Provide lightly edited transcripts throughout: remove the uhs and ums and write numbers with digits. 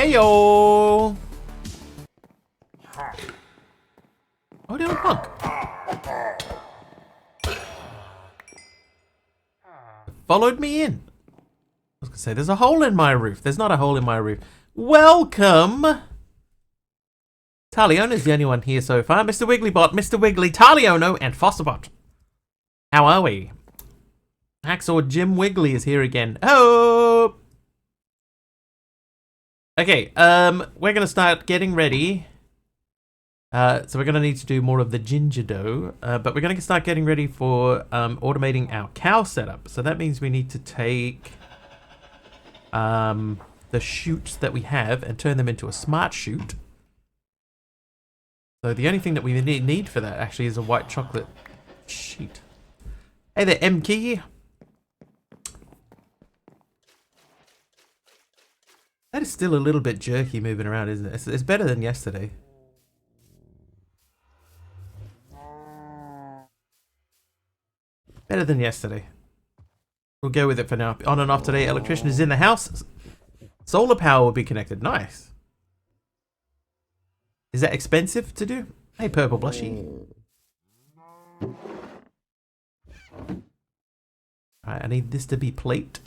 Heyo! Oh, little punk. Followed me in. I was gonna say, there's a hole in my roof. There's not a hole in my roof. Welcome! Taliono is the only one here so far. Mr. Wigglybot, Mr. Wiggly, Taliono, and Fosterbot. How are we? Hacksaw Jim Wiggly is here again. Oh! Okay, we're gonna start getting ready. So we're gonna need to do more of the ginger dough, but we're gonna start getting ready for automating our cow setup. So that means we need to take the chutes that we have and turn them into a smart chute. So the only thing that we need for that actually is a white chocolate sheet. Hey there, M-Key. That is still a little bit jerky moving around, isn't it? It's better than yesterday. Better than yesterday. We'll go with it for now. On and off today. Electrician is in the house. Solar power will be connected. Nice. Is that expensive to do? Hey, Purple Blushy. Alright, I need this to be plate.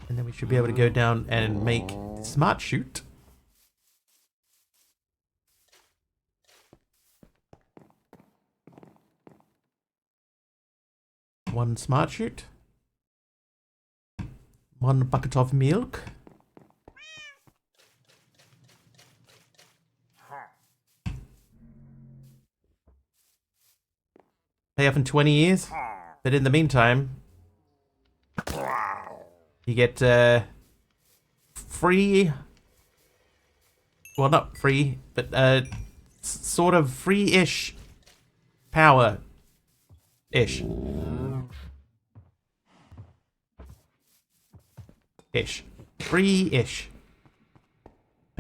And then we should be able to go down and make the smart chute. One smart chute. One bucket of milk. Pay off in 20 years. But in the meantime, you get free, well, not free, but sort of free-ish power-ish. Free-ish.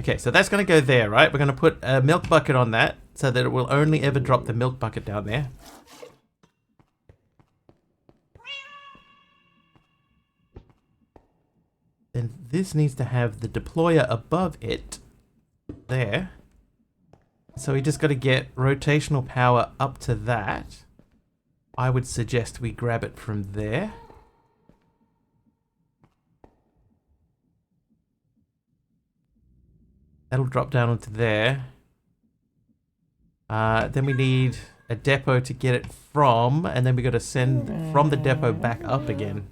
Okay, so that's going to go there, right? We're going to put a milk bucket on that so that it will only ever drop the milk bucket down there. Then this needs to have the deployer above it. There. So we just got to get rotational power up to that. I would suggest we grab it from there. That'll drop down onto there. Then we need a depot to get it from, and then we got to send from the depot back up again.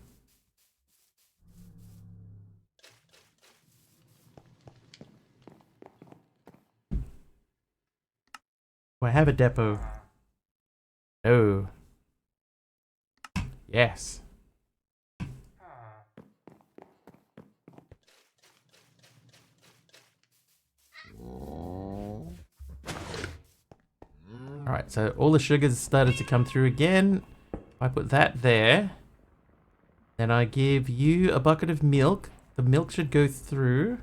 Do I have a depot? Oh. Yes. Alright, so all the sugars started to come through again. I put that there. Then I give you a bucket of milk. The milk should go through.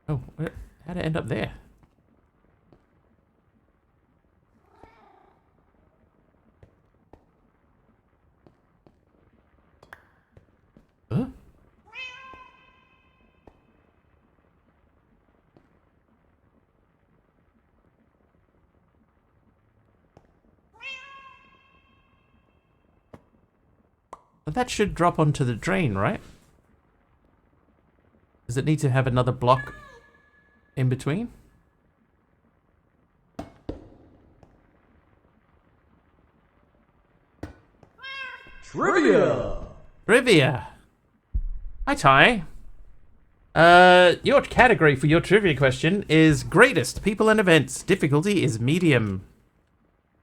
Oh, how'd it end up there? Huh? But that should drop onto the drain, right? Does it need to have another block in between? Trivia! Trivia! Hi, Ty. Your category for your trivia question is greatest people and events. Difficulty is medium.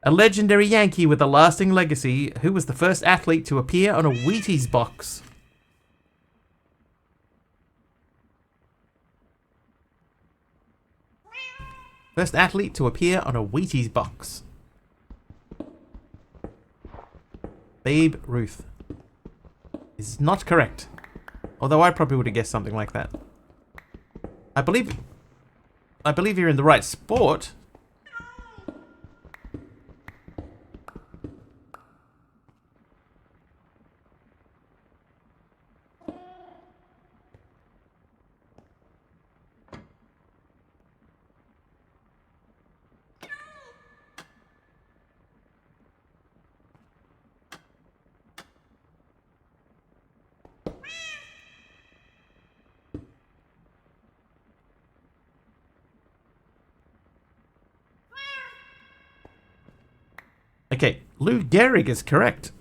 A legendary Yankee with a lasting legacy. Who was the first athlete to appear on a Wheaties box? First athlete to appear on a Wheaties box. Babe Ruth. Is not correct. Although I probably would have guessed something like that. I believe you're in the right sport. Okay, Lou Gehrig is correct.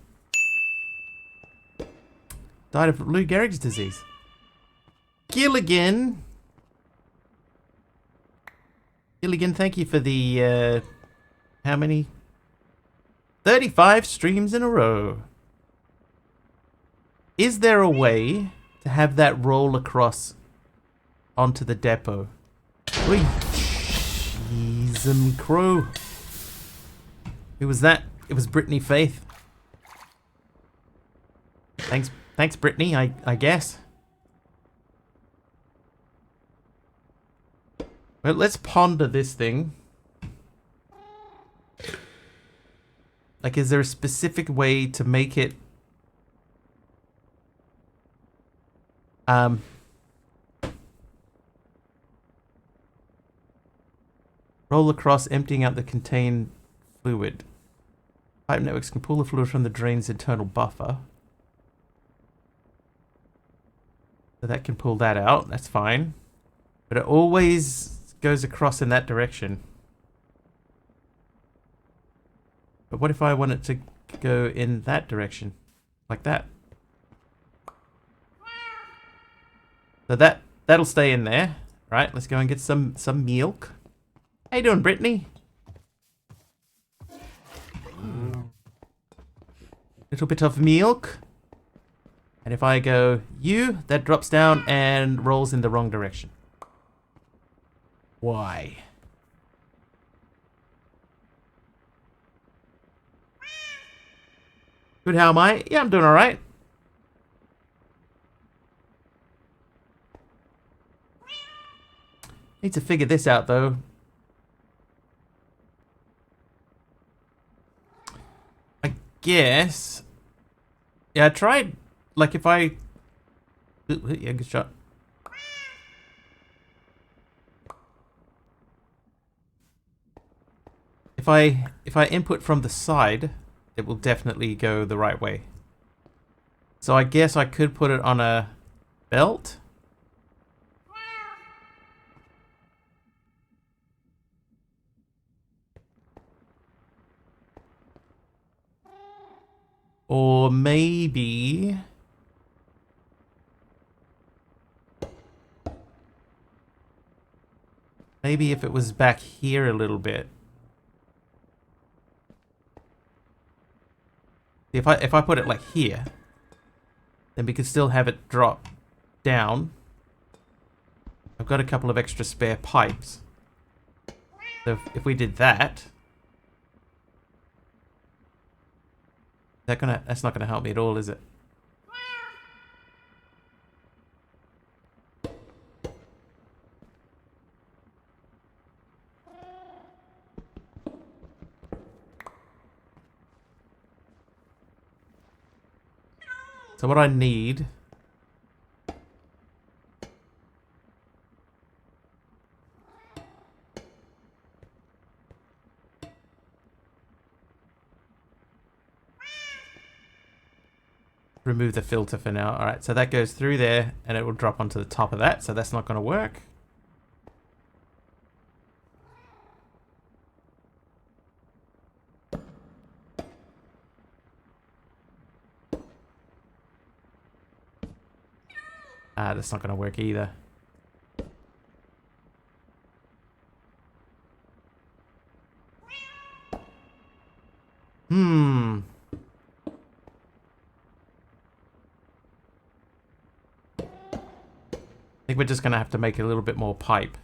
Died of Lou Gehrig's disease. Gilligan, thank you for the, how many? 35 streams in a row. Is there a way to have that roll across onto the depot? Oi. Jeez and crow. Who was that? It was Brittany Faith. Thanks Brittany, I guess. Well, let's ponder this thing. Like, is there a specific way to make it roll across, emptying out the contained fluid? Pipe networks can pull the fluid from the drain's internal buffer. So that can pull that out, that's fine. But it always goes across in that direction. But what if I want it to go in that direction? Like that. So that'll stay in there. Right, let's go and get some milk. How you doing, Brittany? Little bit of milk. And if I go you, that drops down and rolls in the wrong direction. Why? Good, how am I? Yeah, I'm doing alright. Need to figure this out though. I guess. Yeah, I tried. Like if I. Ooh, yeah, good shot. If I input from the side, it will definitely go the right way. So I guess I could put it on a belt. Or maybe if it was back here a little bit. If I put it like here, then we could still have it drop down. I've got a couple of extra spare pipes. So if we did that, that's not gonna help me at all, is it? So what I need remove the filter for now. Alright, so that goes through there and it will drop onto the top of that, so that's not going to work. That's not going to work either. I think we're just going to have to make a little bit more pipe.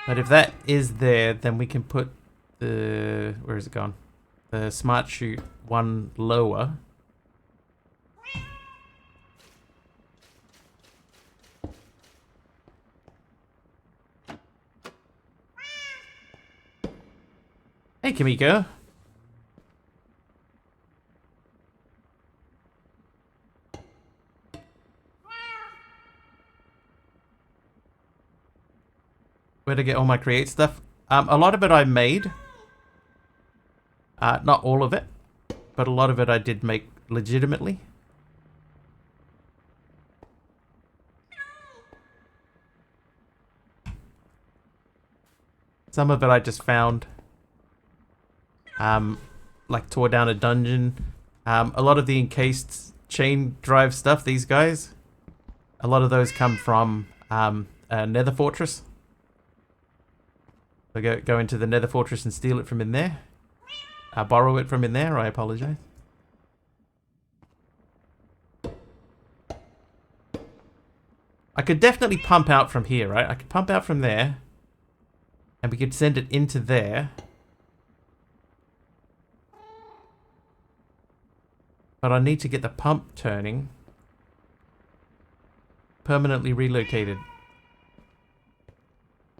But if that is there, then we can put the... Where is it gone? The smart chute one lower. Hey, Kimiko. Where to get all my create stuff? A lot of it I made. Not all of it, but a lot of it I did make legitimately. Some of it I just found. Like tore down a dungeon. A lot of the encased chain drive stuff, these guys, a lot of those come from a nether fortress. So go into the nether fortress and steal it from in there. Borrow it from in there, I apologize. I could definitely pump out from here, right? I could pump out from there. And we could send it into there. But I need to get the pump turning. Permanently relocated.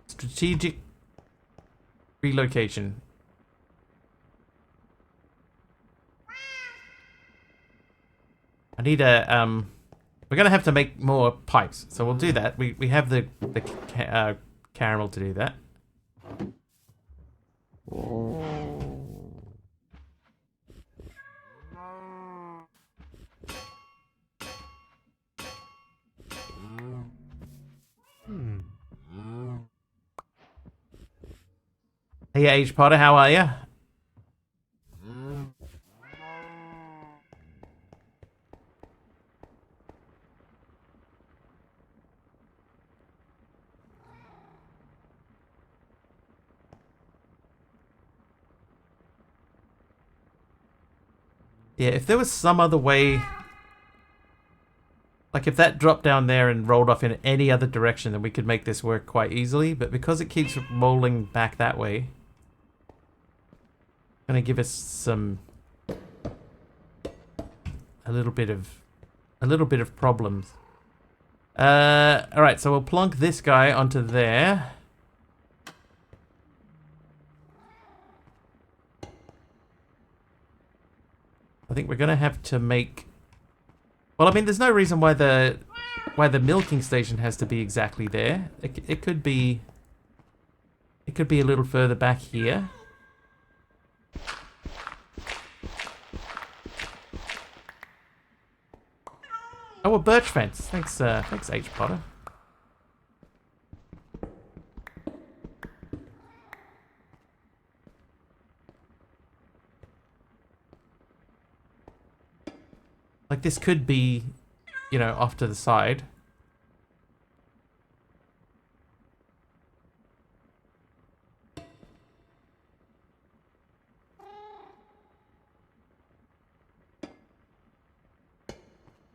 Strategic relocation. I need a, we're going to have to make more pipes, so we'll do that. We have the caramel to do that. Hey, H. Potter, how are you? Yeah, if there was some other way... Like, if that dropped down there and rolled off in any other direction, then we could make this work quite easily. But because it keeps rolling back that way... Gonna give us some... A little bit of problems. Alright, so we'll plonk this guy onto there. I think we're gonna have to make... Well, I mean, there's no reason why the milking station has to be exactly there. It could be... It could be a little further back here. Oh, a birch fence. Thanks, thanks, H. Potter. Like, this could be, you know, off to the side.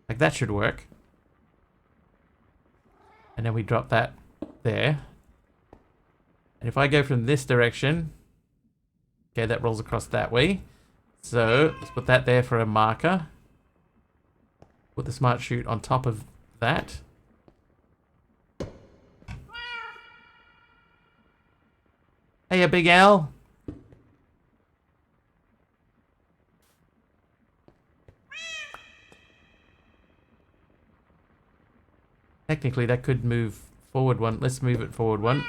Like, that should work. And then we drop that there. And if I go from this direction... Okay, that rolls across that way. So, let's put that there for a marker. Put the smart chute on top of that. Hey, Big Al. Technically, that could move forward one. Let's move it forward one.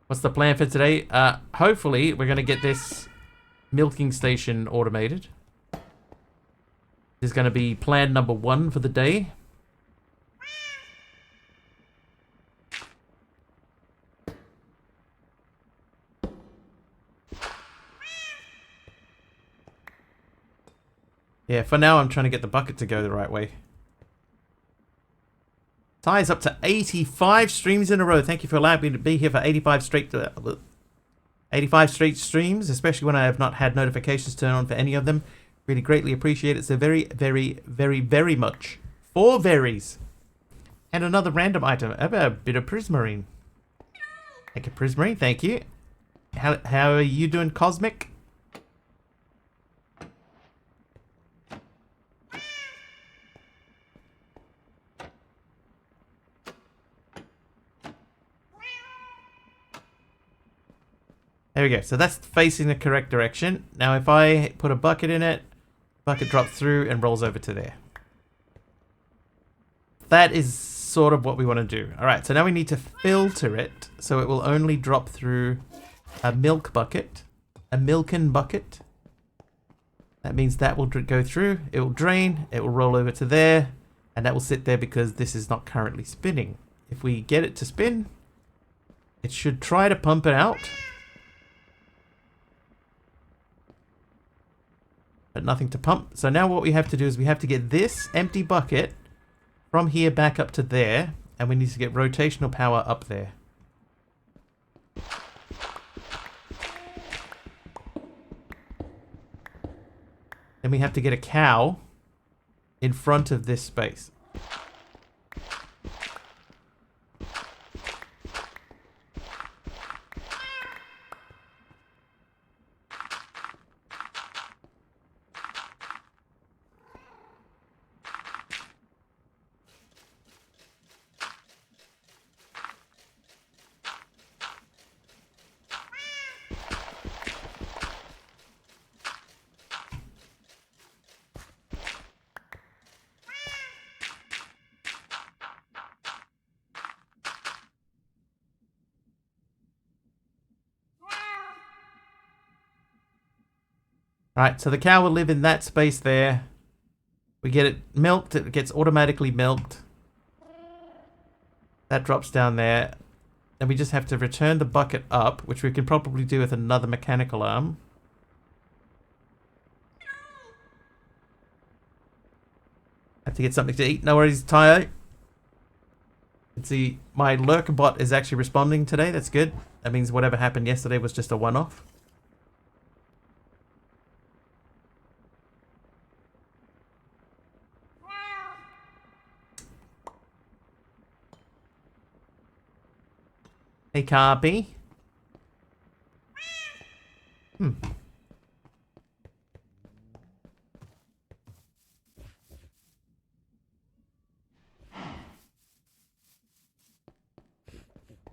What's the plan for today? Hopefully, we're going to get this milking station automated. This is going to be plan number 1 for the day. Yeah, for now I'm trying to get the bucket to go the right way. Ty is up to 85 streams in a row. Thank you for allowing me to be here for 85 straight streams, especially when I have not had notifications turned on for any of them. Really greatly appreciate it so very, very, very, very much. 4 berries. And another random item. A bit of prismarine. Thank you, prismarine. Thank you. How are you doing, Cosmic? There we go. So that's facing the correct direction. Now if I put a bucket in it, bucket drops through and rolls over to there. That is sort of what we want to do. Alright, so now we need to filter it so it will only drop through a milk bucket. A milkin bucket. That means that will go through, it will drain, it will roll over to there, and that will sit there because this is not currently spinning. if we get it to spin, it should try to pump it out. But nothing to pump. So now what we have to do is we have to get this empty bucket from here back up to there. And we need to get rotational power up there. Then we have to get a cow in front of this space. Right, so the cow will live in that space there. We get it milked, it gets automatically milked. That drops down there. And we just have to return the bucket up, which we can probably do with another mechanical arm. Have to get something to eat. No worries, Tayo. You can see my lurker bot is actually responding today. That's good. That means whatever happened yesterday was just a one-off. Hey, Carby.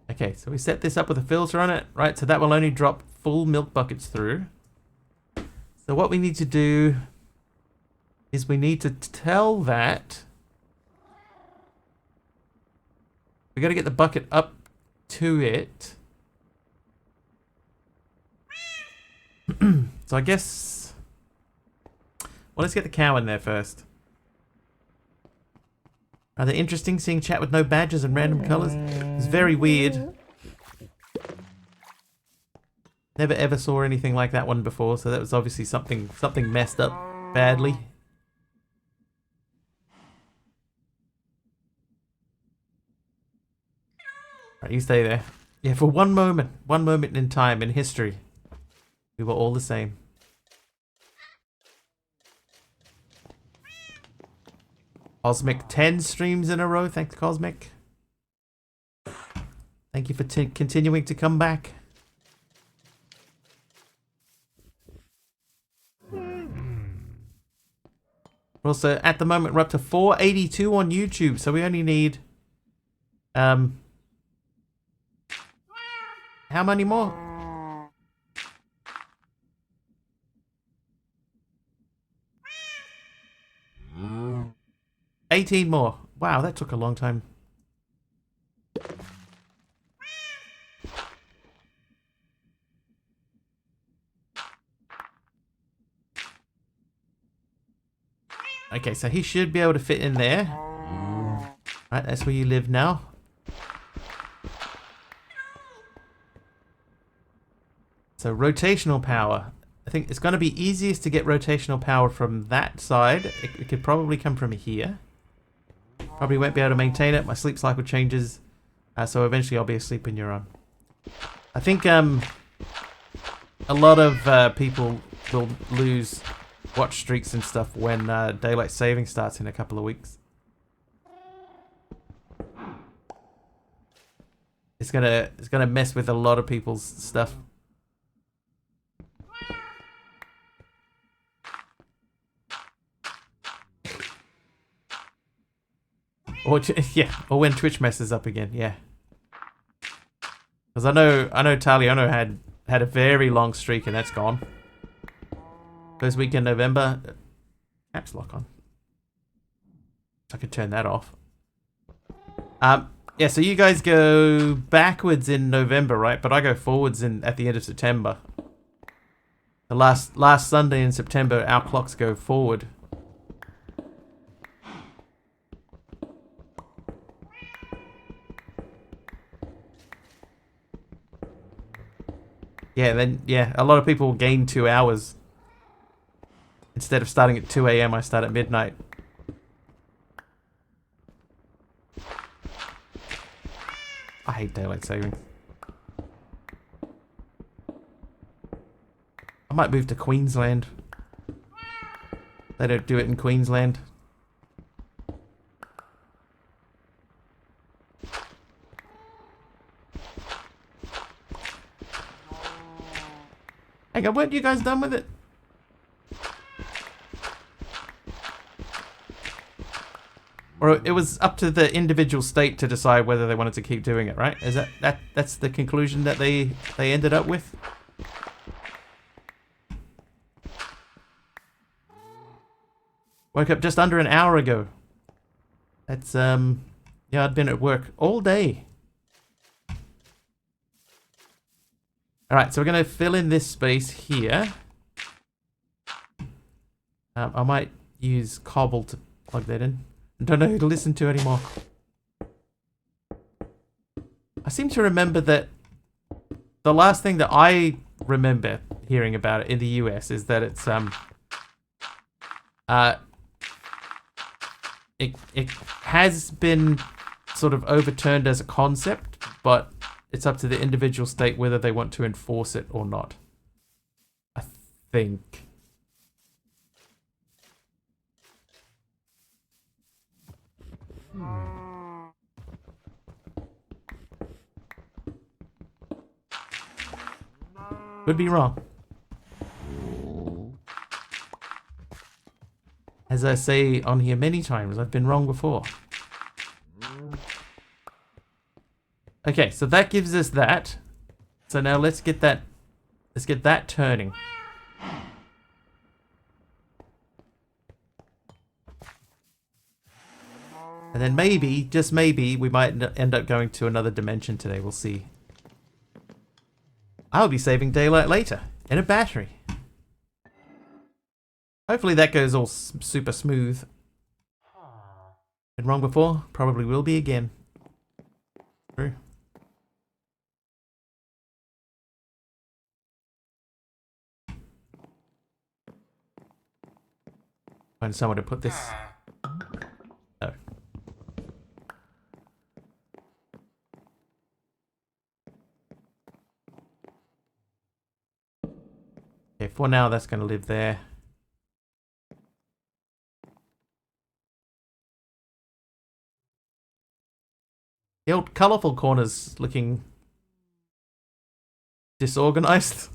Okay, so we set this up with a filter on it, right? So that will only drop full milk buckets through. So what we need to do is we need to tell that we got to get the bucket up to it. So I guess, well, let's get the cow in there first. Rather interesting seeing chat with no badges and random colors. It's very weird. Never ever saw anything like that one before, so that was obviously something messed up badly. Right, you stay there. Yeah, for one moment in time in history, we were all the same. Cosmic 10 streams in a row. Thanks, Cosmic. Thank you for continuing to come back. Also, at the moment, we're up to 482 on YouTube, so we only need... how many more? Mm. 18 more. Wow, that took a long time. Okay, so he should be able to fit in there. Right, that's where you live now. So rotational power. I think it's going to be easiest to get rotational power from that side. It could probably come from here. Probably won't be able to maintain it. My sleep cycle changes. So eventually I'll be asleep when you're on. I think a lot of people will lose watch streaks and stuff when daylight saving starts in a couple of weeks. It's gonna mess with a lot of people's stuff. Or yeah, or when Twitch messes up again, yeah. Because I know Taliano had a very long streak and that's gone. First week in November, caps lock on. I could turn that off. Yeah, so you guys go backwards in November, right? But I go forwards at the end of September. The last Sunday in September, our clocks go forward. Yeah, then, yeah, a lot of people gain 2 hours. Instead of starting at 2 a.m., I start at midnight. I hate daylight saving. I might move to Queensland. They don't do it in Queensland. Hang on, weren't you guys done with it? Or it was up to the individual state to decide whether they wanted to keep doing it, right? Is that's the conclusion that they ended up with? Woke up just under an hour ago. That's yeah, I'd been at work all day. Alright, so we're gonna fill in this space here. I might use cobble to plug that in. I don't know who to listen to anymore. I seem to remember that the last thing that I remember hearing about it in the US is that it's it has been sort of overturned as a concept, but it's up to the individual state whether they want to enforce it or not. I think. Could be wrong. As I say on here many times, I've been wrong before. Okay, so that gives us that. So now let's get that turning. And then maybe, just maybe, we might end up going to another dimension today. We'll see. I'll be saving daylight later in a battery. Hopefully that goes all super smooth. Been wrong before, probably will be again. True. Find someone to put this. No. Okay, for now that's going to live there. The old colourful corner's looking disorganized.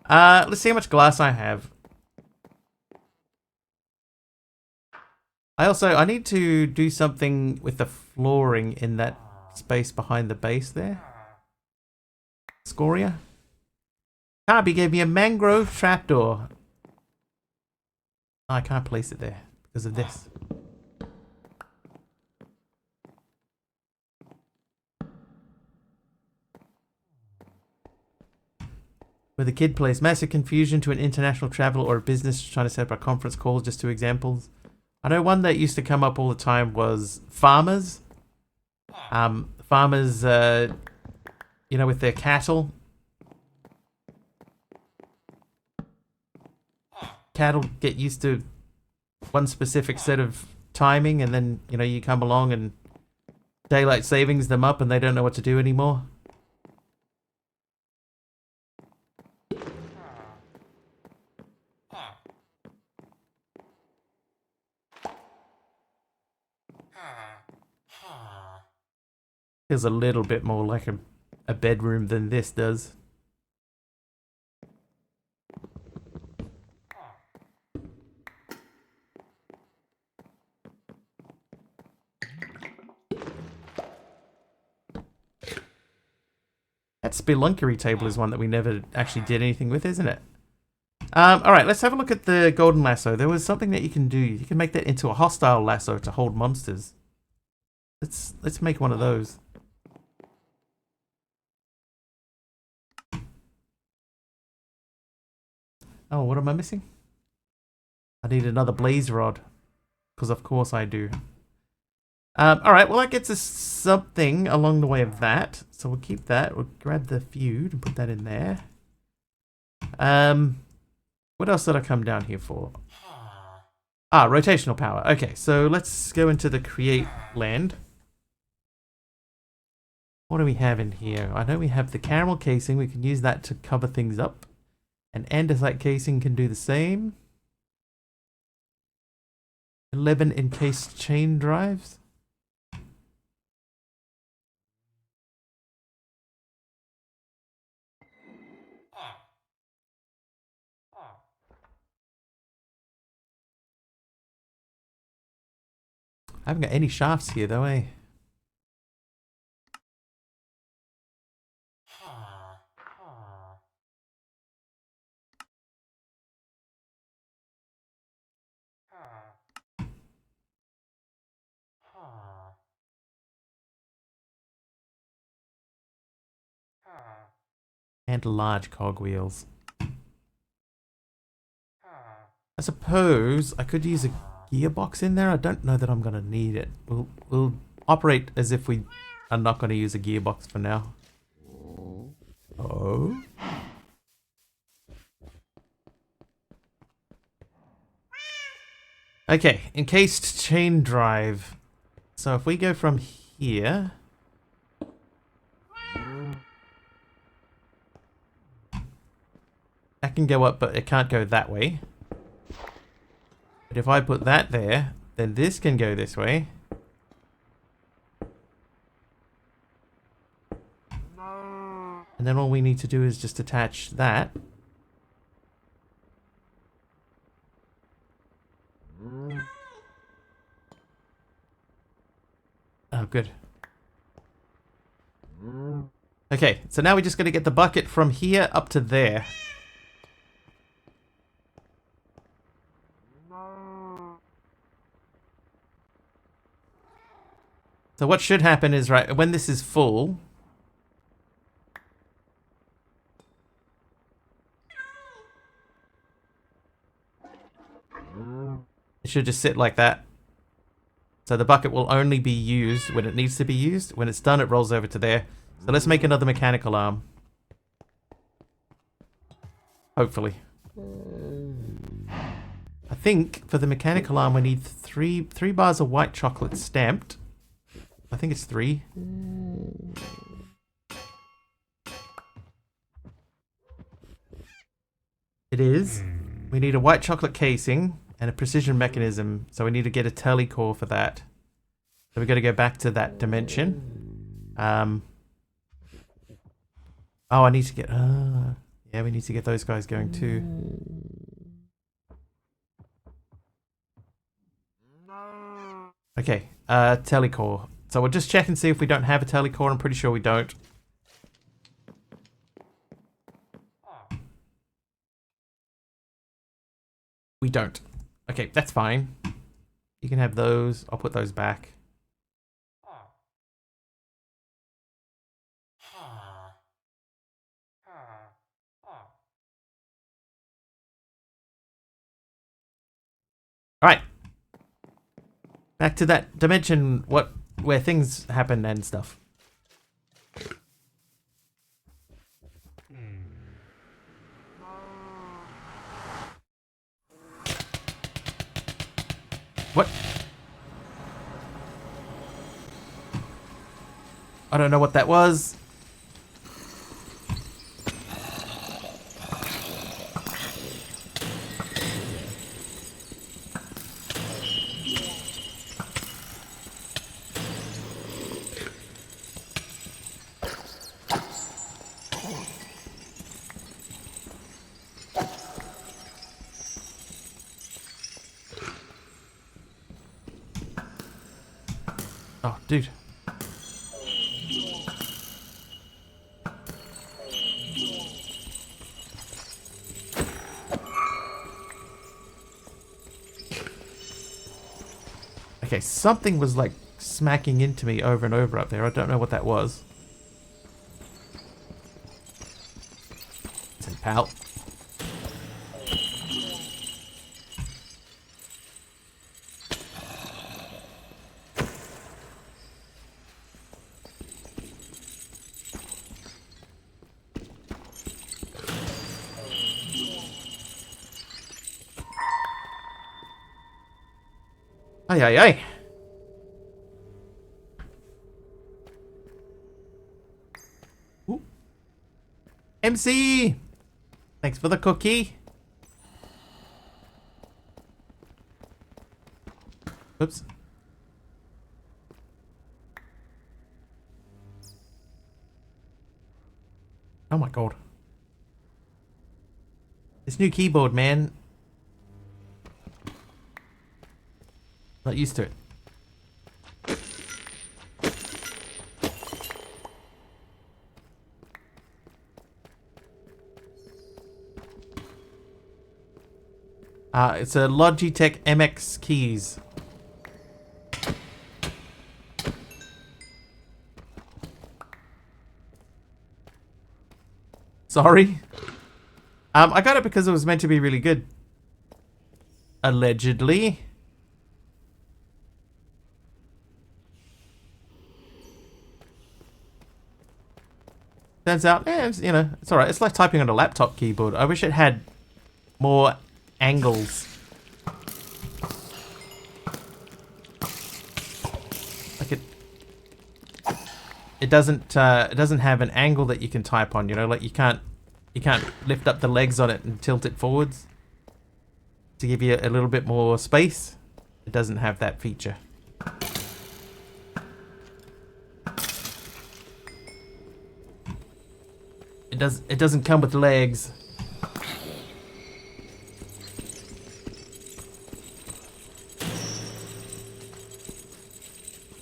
Let's see how much glass I have. I need to do something with the flooring in that space behind the base there. Scoria. Carby gave me a mangrove trapdoor. Oh, I can't place it there because of this. Where the kid plays massive confusion to an international traveler or a business trying to set up a conference call, just 2 examples. I know one that used to come up all the time was farmers. Farmers, you know, with their cattle. Cattle get used to one specific set of timing, and then, you know, you come along and daylight savings them up and they don't know what to do anymore. Feels a little bit more like a bedroom than this does. That spelunkery table is one that we never actually did anything with, isn't it? Alright, let's have a look at the golden lasso. There was something that you can do. You can make that into a hostile lasso to hold monsters. Let's make one of those. Oh, what am I missing? I need another blaze rod. Because of course I do. Alright, well that gets us something along the way of that. So we'll keep that. We'll grab the feud and put that in there. What else did I come down here for? Ah, rotational power. Okay, so let's go into the create land. What do we have in here? I know we have the caramel casing. We can use that to cover things up. And andesite casing can do the same. 11 encased chain drives. I haven't got any shafts here though, eh? And large cogwheels. I suppose I could use a gearbox in there. I don't know that I'm going to need it. We'll operate as if we are not going to use a gearbox for now. Oh. Okay, encased chain drive. So if we go from here... That can go up, but it can't go that way. But if I put that there, then this can go this way. And then all we need to do is just attach that. Oh, good. Okay, so now we're just going to get the bucket from here up to there. So what should happen is, right, when this is full... It should just sit like that. So the bucket will only be used when it needs to be used. When it's done, it rolls over to there. So let's make another mechanical arm. Hopefully. I think for the mechanical arm we need three bars of white chocolate stamped. I think it's 3. It is. We need a white chocolate casing and a precision mechanism. So we need to get a tele core for that. So we've got to go back to that dimension. Oh, I need to get... yeah, we need to get those guys going too. Okay, telecore. So we'll just check and see if we don't have a telecore. I'm pretty sure we don't. We don't. Okay, that's fine. You can have those. I'll put those back. Alright. Back to that dimension where things happen and stuff. What? I don't know what that was. Oh, dude. Okay, something was like smacking into me over and over up there. I don't know what that was. Say, pal. Aye, aye, aye. Ooh. MC! Thanks for the cookie. Oops. Oh my god. This new keyboard, man. Not used to it. It's a Logitech MX keys. Sorry. I got it because it was meant to be really good. Allegedly. Turns out, it's, you know, it's alright. It's like typing on a laptop keyboard. I wish it had more angles. Like it doesn't have an angle that you can type on, you know, like you can't lift up the legs on it and tilt it forwards to give you a little bit more space. It doesn't have that feature. It doesn't come with legs.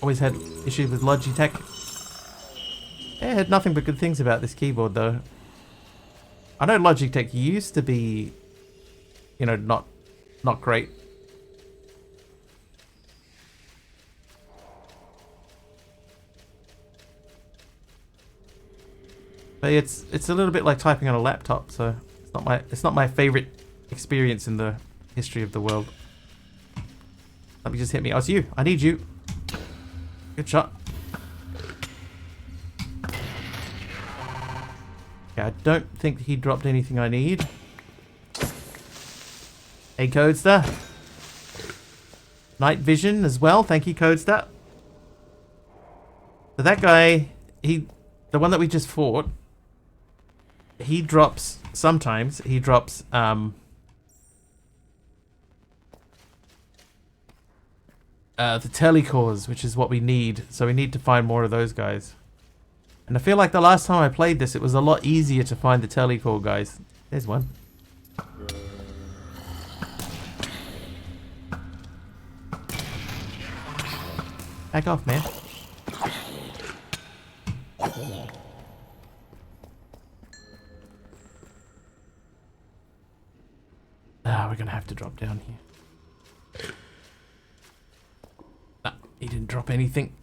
Always had issues with Logitech. I had nothing but good things about this keyboard though. I know Logitech used to be, you know, not great. But it's a little bit like typing on a laptop, so it's not my favorite experience in the history of the world. Somebody just hit me. Oh, it's you. I need you. Good shot. Okay, I don't think he dropped anything I need. Hey, Codester. Night vision as well. Thank you, Codester. So that guy, the one that we just fought, he drops, sometimes, he drops, the telecores, which is what we need. So we need to find more of those guys. And I feel like the last time I played this, it was a lot easier to find the telecore guys. There's one. Back off, man. We're gonna have to drop down here. He didn't drop anything.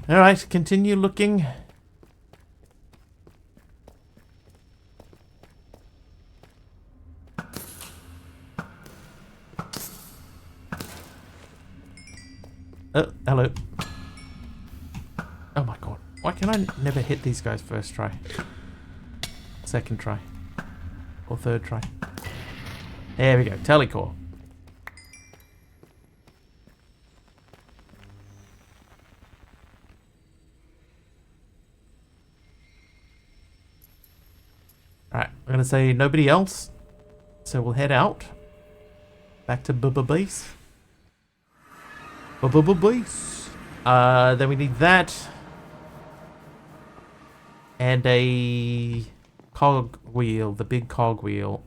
Alright, continue looking. Oh, hello. Oh my god. Why can I never hit these guys first try? Second try. Or third try. There we go. Telecore. Alright, I'm gonna say nobody else. So we'll head out. Back to base. Base. Then we need that. And a cog wheel, the big cog wheel.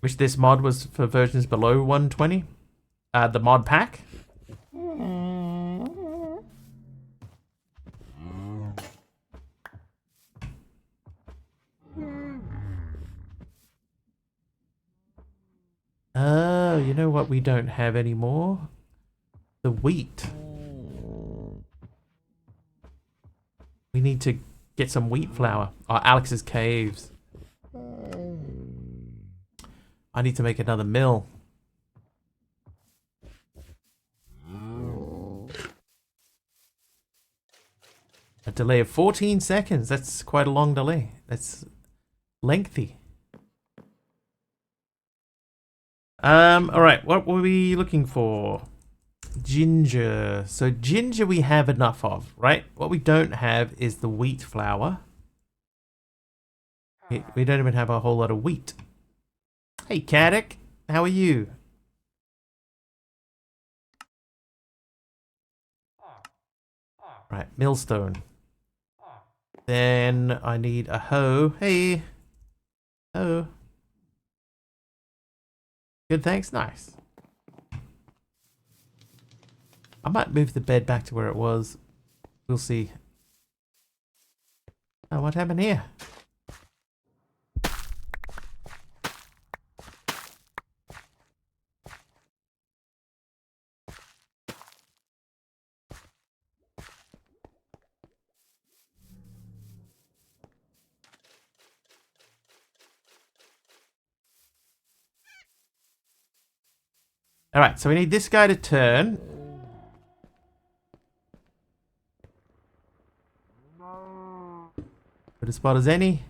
Wish this mod was for versions below 120. The mod pack. Oh, you know what we don't have anymore? The wheat. need to get some wheat flour. Oh, Alex's caves. I need to make another mill. A delay of 14 seconds. That's quite a long delay. That's lengthy. Alright, what were we looking for? Ginger. So ginger we have enough of, right? What we don't have is the wheat flour. We don't even have a whole lot of wheat. Hey, Caddick. How are you? Right, millstone. Then I need a hoe. Hey. Hoe. Good, thanks. Nice. I might move the bed back to where it was. We'll see. Oh, what happened here? Alright, so we need this guy to turn. Good a spot as any.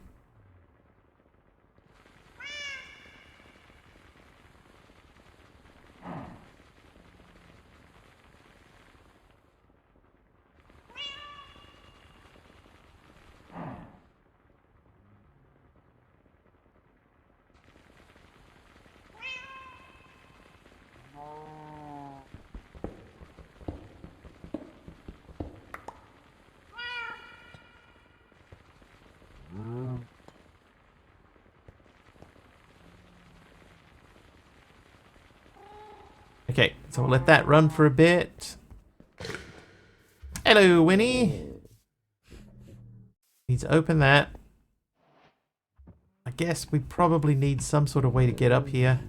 Okay, so we'll let that run for a bit. Hello, Winnie. Need to open that. I guess we probably need some sort of way to get up here.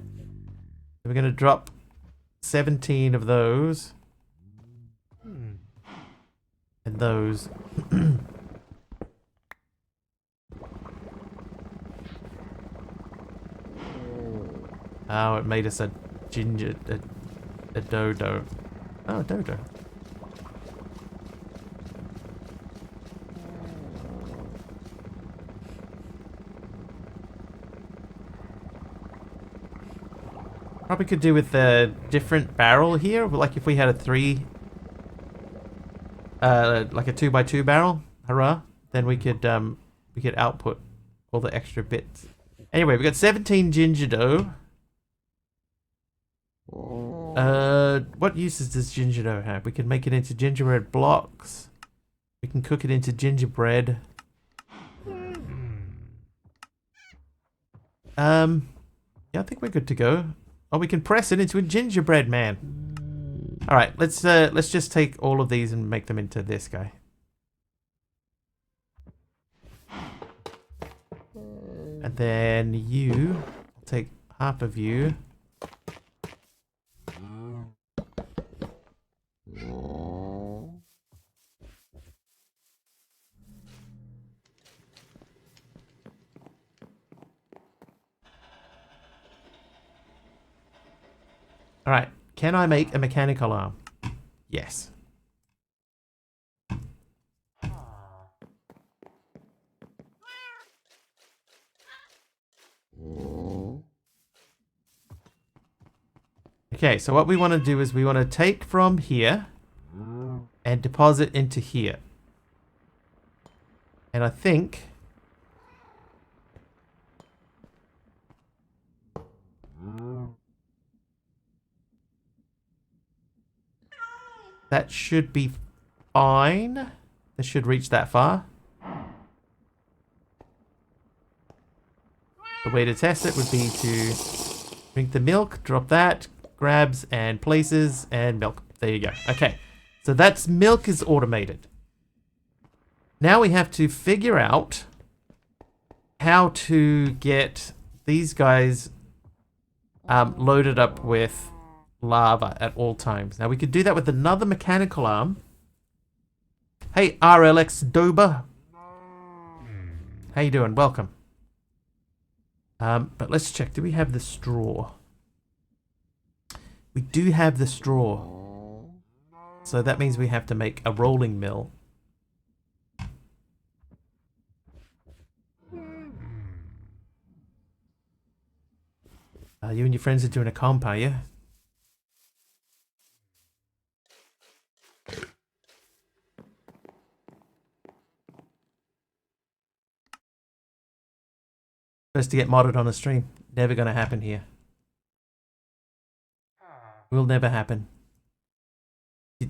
We're going to drop 17 of those. And those. Oh, it made us a ginger... A dodo. Oh, dodo. Probably could do with a different barrel here, like if we had a like a 2x2 barrel, hurrah, then we could output all the extra bits. Anyway, we got 17 ginger dough. What uses does ginger dough have? We can make it into gingerbread blocks. We can cook it into gingerbread. Yeah, I think we're good to go. Oh, we can press it into a gingerbread man. All right, let's just take all of these and make them into this guy. And then you, I'll take half of you. All right, can I make a mechanical arm? Yes. Okay, so what we want to do is we want to take from here and deposit into here. And I think that should be fine. This should reach that far. The way to test it would be to drink the milk, drop that, grabs and places, and milk. There you go. Okay, so that's milk is automated. Now we have to figure out how to get these guys loaded up with lava at all times. Now we could do that with another mechanical arm. Hey, RLX Doba, How you doing? Welcome. But let's check. Do we have the straw? We do have the straw. So that means we have to make a rolling mill. You and your friends are doing a comp, are you? First to get modded on a stream. Never gonna happen here. Will never happen. Do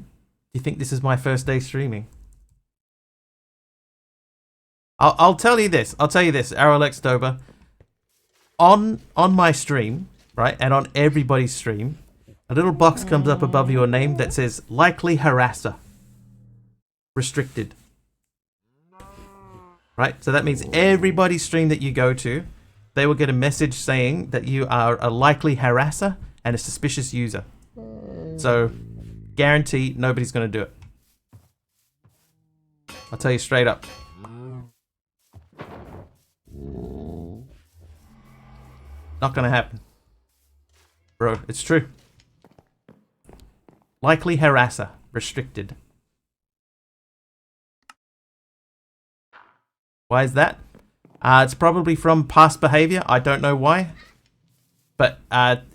you think this is my first day streaming? I'll tell you this. I'll tell you this, Aralex Dober. On my stream, right, and on everybody's stream, a little box comes up above your name that says likely harasser. Restricted. Right? So that means everybody's stream that you go to, they will get a message saying that you are a likely harasser and a suspicious user. So, guarantee nobody's going to do it. I'll tell you straight up. Not going to happen. Bro, it's true. Likely harasser. Restricted. Why is that? It's probably from past behavior. I don't know why. But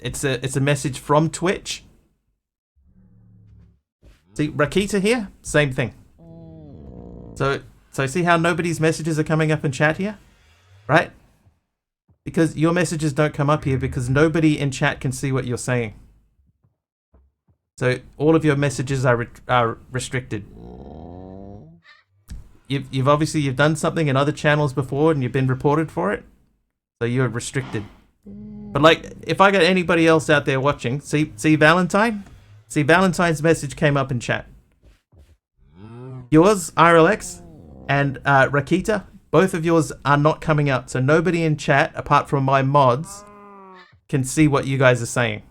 it's a message from Twitch. See, Rakita here? Same thing. So see how nobody's messages are coming up in chat here? Right? Because your messages don't come up here because nobody in chat can see what you're saying. So all of your messages are restricted. You've obviously done something in other channels before and you've been reported for it. So you're restricted. But like, if I got anybody else out there watching, see Valentine? See, Valentine's message came up in chat. Yours, RLX, and Rakita, both of yours are not coming up. So nobody in chat, apart from my mods, can see what you guys are saying.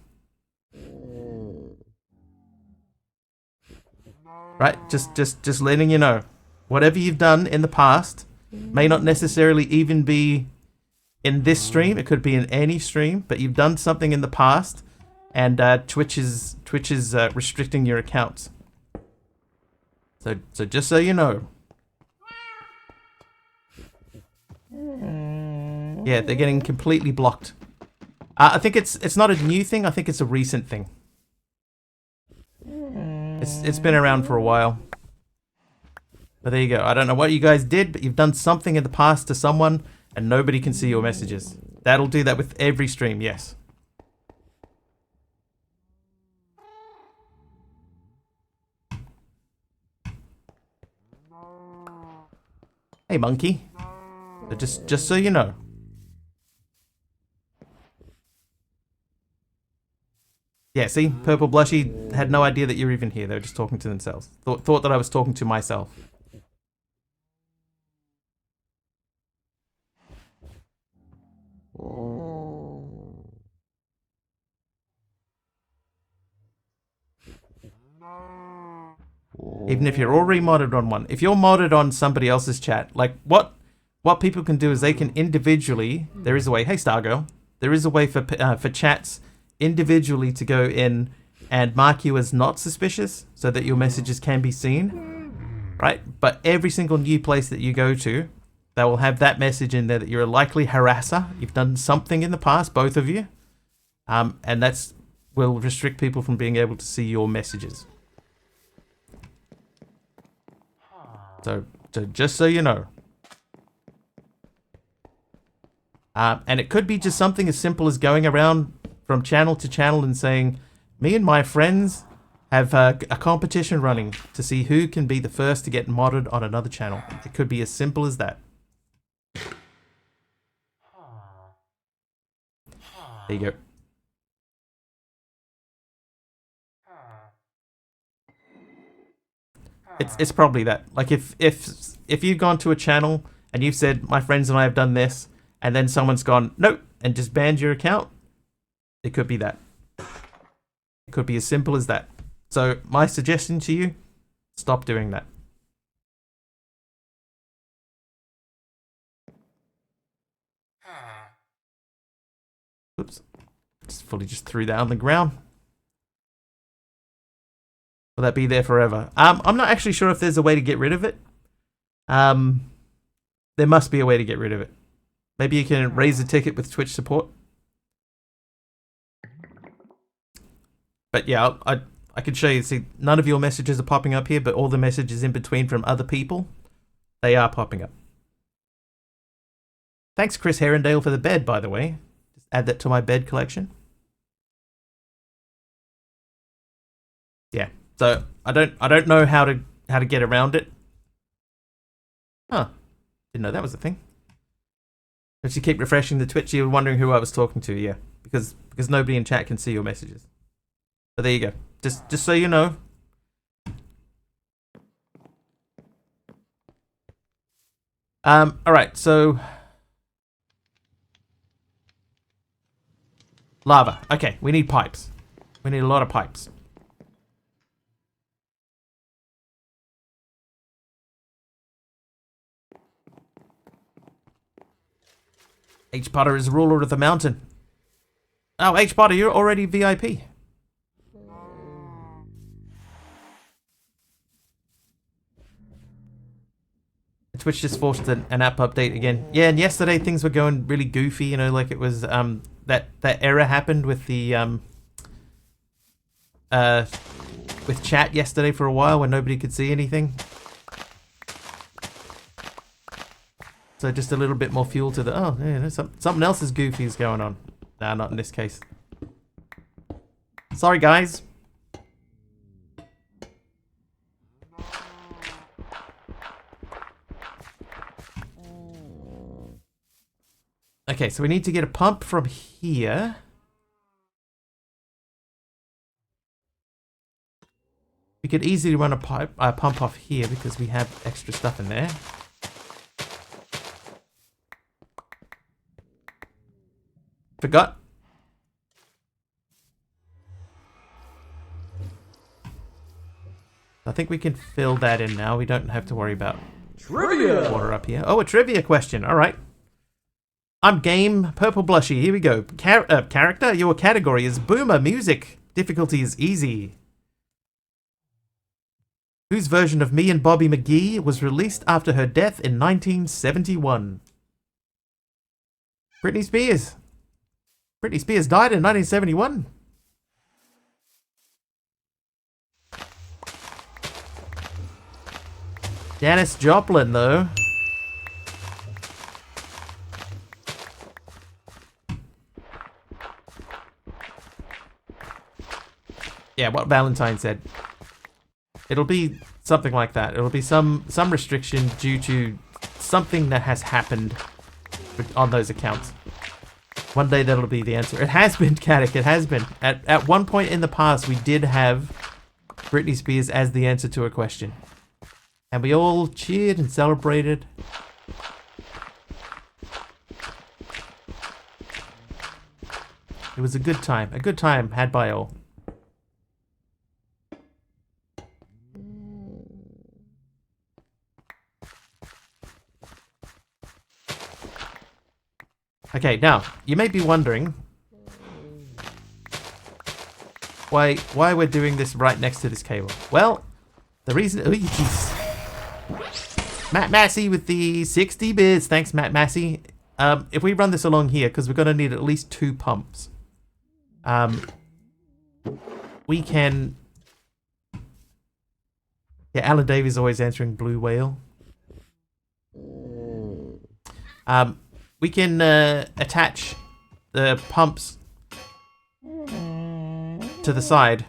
Right? Just letting you know. Whatever you've done in the past may not necessarily even be in this stream. It could be in any stream, but you've done something in the past, and Twitch is restricting your accounts. So just so you know. Yeah, they're getting completely blocked. I think it's not a new thing. I think it's a recent thing. It's been around for a while. But there you go. I don't know what you guys did, but you've done something in the past to someone and nobody can see your messages. That'll do that with every stream, yes. Hey, monkey. So just so you know. Yeah, see? Purple Blushy had no idea that you were even here. They were just talking to themselves. Thought that I was talking to myself. Even if you're already modded on one. If you're modded on somebody else's chat, like what people can do is they can individually, there is a way, hey Stargirl, there is a way for chats individually to go in and mark you as not suspicious so that your messages can be seen, right? But every single new place that you go to, they will have that message in there that you're a likely harasser. You've done something in the past, both of you, and that's will restrict people from being able to see your messages. So just so you know. And it could be just something as simple as going around from channel to channel and saying, me and my friends have a competition running to see who can be the first to get modded on another channel. It could be as simple as that. There you go. It's probably that. Like if you've gone to a channel and you've said, my friends and I have done this, and then someone's gone, nope, and just banned your account, it could be that. It could be as simple as that. So my suggestion to you, stop doing that. Oops. Just threw that on the ground. Will that be there forever? I'm not actually sure if there's a way to get rid of it. There must be a way to get rid of it. Maybe you can raise a ticket with Twitch support. But yeah, I can show you. See, none of your messages are popping up here, but all the messages in between from other people, they are popping up. Thanks, Chris Herondale, for the bed, by the way. Just add that to my bed collection. Yeah. So I don't know how to get around it. Huh. Didn't know that was a thing. But you keep refreshing the Twitch, you were wondering who I was talking to, yeah. Because nobody in chat can see your messages. But there you go. Just so you know. Alright, so lava. Okay, we need pipes. We need a lot of pipes. H. Potter is ruler of the mountain. Oh, H. Potter, you're already VIP. Twitch just forced an app update again. Yeah, and yesterday things were going really goofy, you know, like it was that error happened with the with chat yesterday for a while when nobody could see anything. So just a little bit more fuel to the yeah, something else is goofy is going on. Nah, not in this case. Sorry guys. Okay, so we need to get a pump from here. We could easily run a pump off here because we have extra stuff in there. Forgot. I think we can fill that in now. We don't have to worry about trivia water up here. Oh, a trivia question. All right. I'm game. Purple Blushy. Here we go. Character. Your category is Boomer Music. Difficulty is easy. Whose version of Me and Bobby McGee was released after her death in 1971? Britney Spears. Britney Spears died in 1971. Janis Joplin, though. Yeah, what Valentine said. It'll be something like that. It'll be some restriction due to something that has happened on those accounts. One day that'll be the answer. It has been, Katic, it has been. At one point in the past, we did have Britney Spears as the answer to a question. And we all cheered and celebrated. It was a good time had by all. Okay, now, you may be wondering why we're doing this right next to this cable. Well, the reason... Oh, jeez. Matt Massey with the 60 bits. Thanks, Matt Massey. If we run this along here, because we're going to need at least 2 pumps, we can... Yeah, Alan Davies always answering Blue Whale. We can attach the pumps to the side.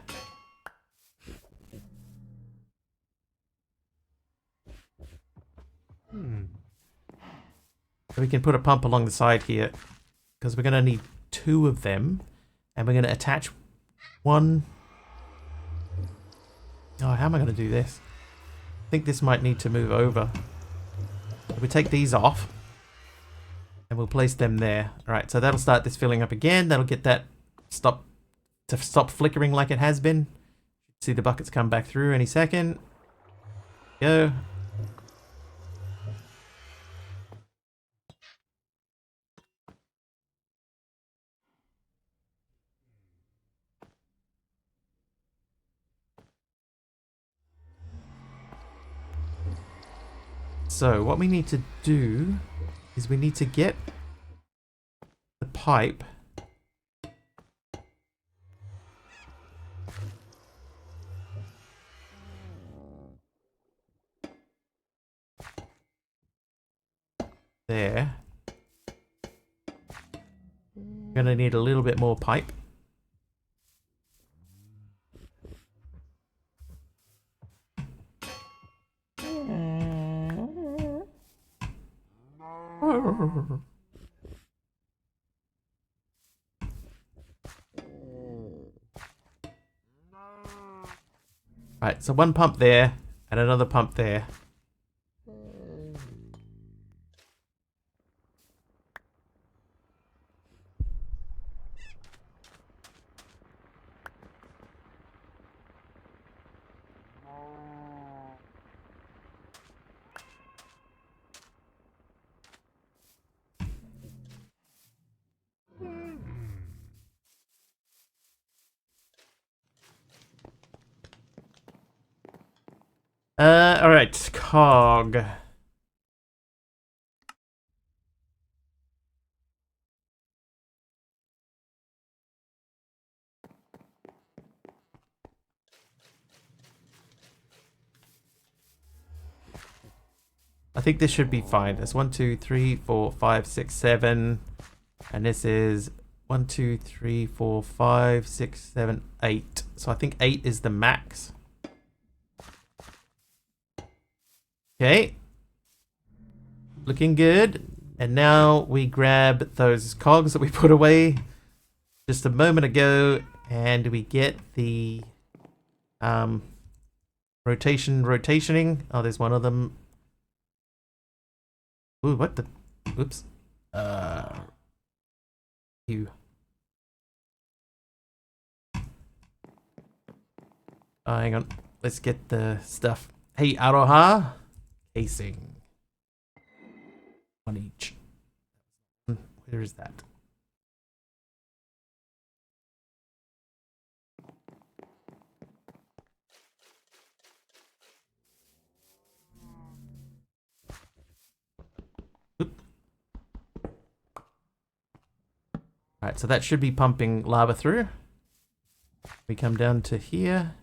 So we can put a pump along the side here because we're going to need 2 of them, and we're going to attach one. Oh, how am I going to do this? I think this might need to move over. So we take these off. And we'll place them there. Alright, so that'll start this filling up again. That'll get that stop flickering like it has been. See the buckets come back through any second. Go. So what we need to do is we need to get the pipe there. Gonna need a little bit more pipe. Right, so one pump there and another pump there. Alright, cog. I think this should be fine. There's 1, 2, 3, 4, 5, 6, 7. And this is 1, 2, 3, 4, 5, 6, 7, 8. So I think 8 is the max. Okay. Looking good. And now we grab those cogs that we put away just a moment ago. And we get the rotationing. Oh, there's one of them. Ooh, what the? Oops. You. Oh, hang on. Let's get the stuff. Hey, Aroha. Casing. One each. Where is that? Alright, so that should be pumping lava through. We come down to here.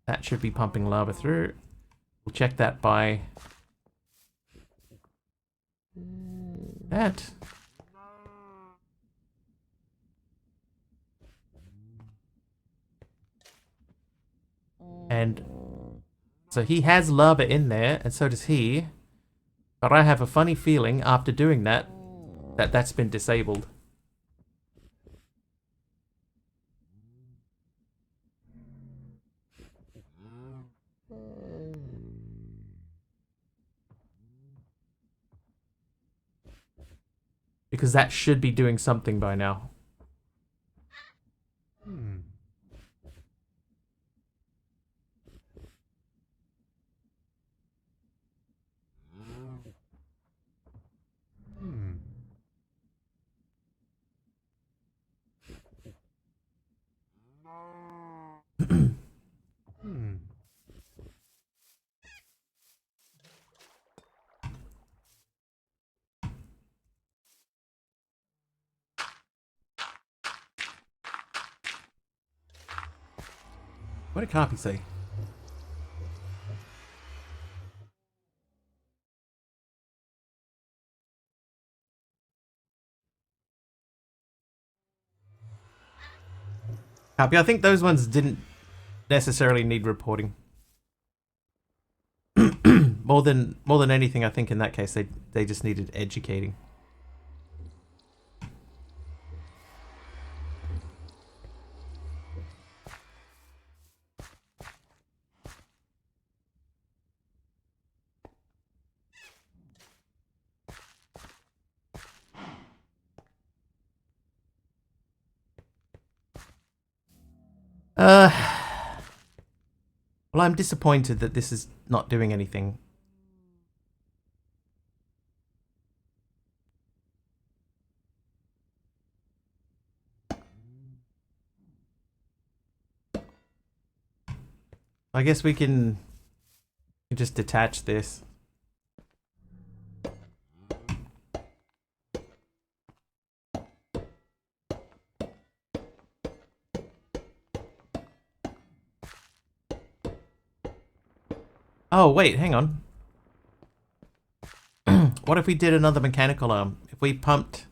That should be pumping lava through. We'll check that by that. And so he has lava in there, and so does he. But I have a funny feeling after doing that, that's been disabled. Because that should be doing something by now. What did copy say? Copy. I think those ones didn't necessarily need reporting. more than anything, I think in that case they just needed educating. Well, I'm disappointed that this is not doing anything. I guess we can You just detach this. Oh, wait, hang on. What if we did another mechanical arm? If we pumped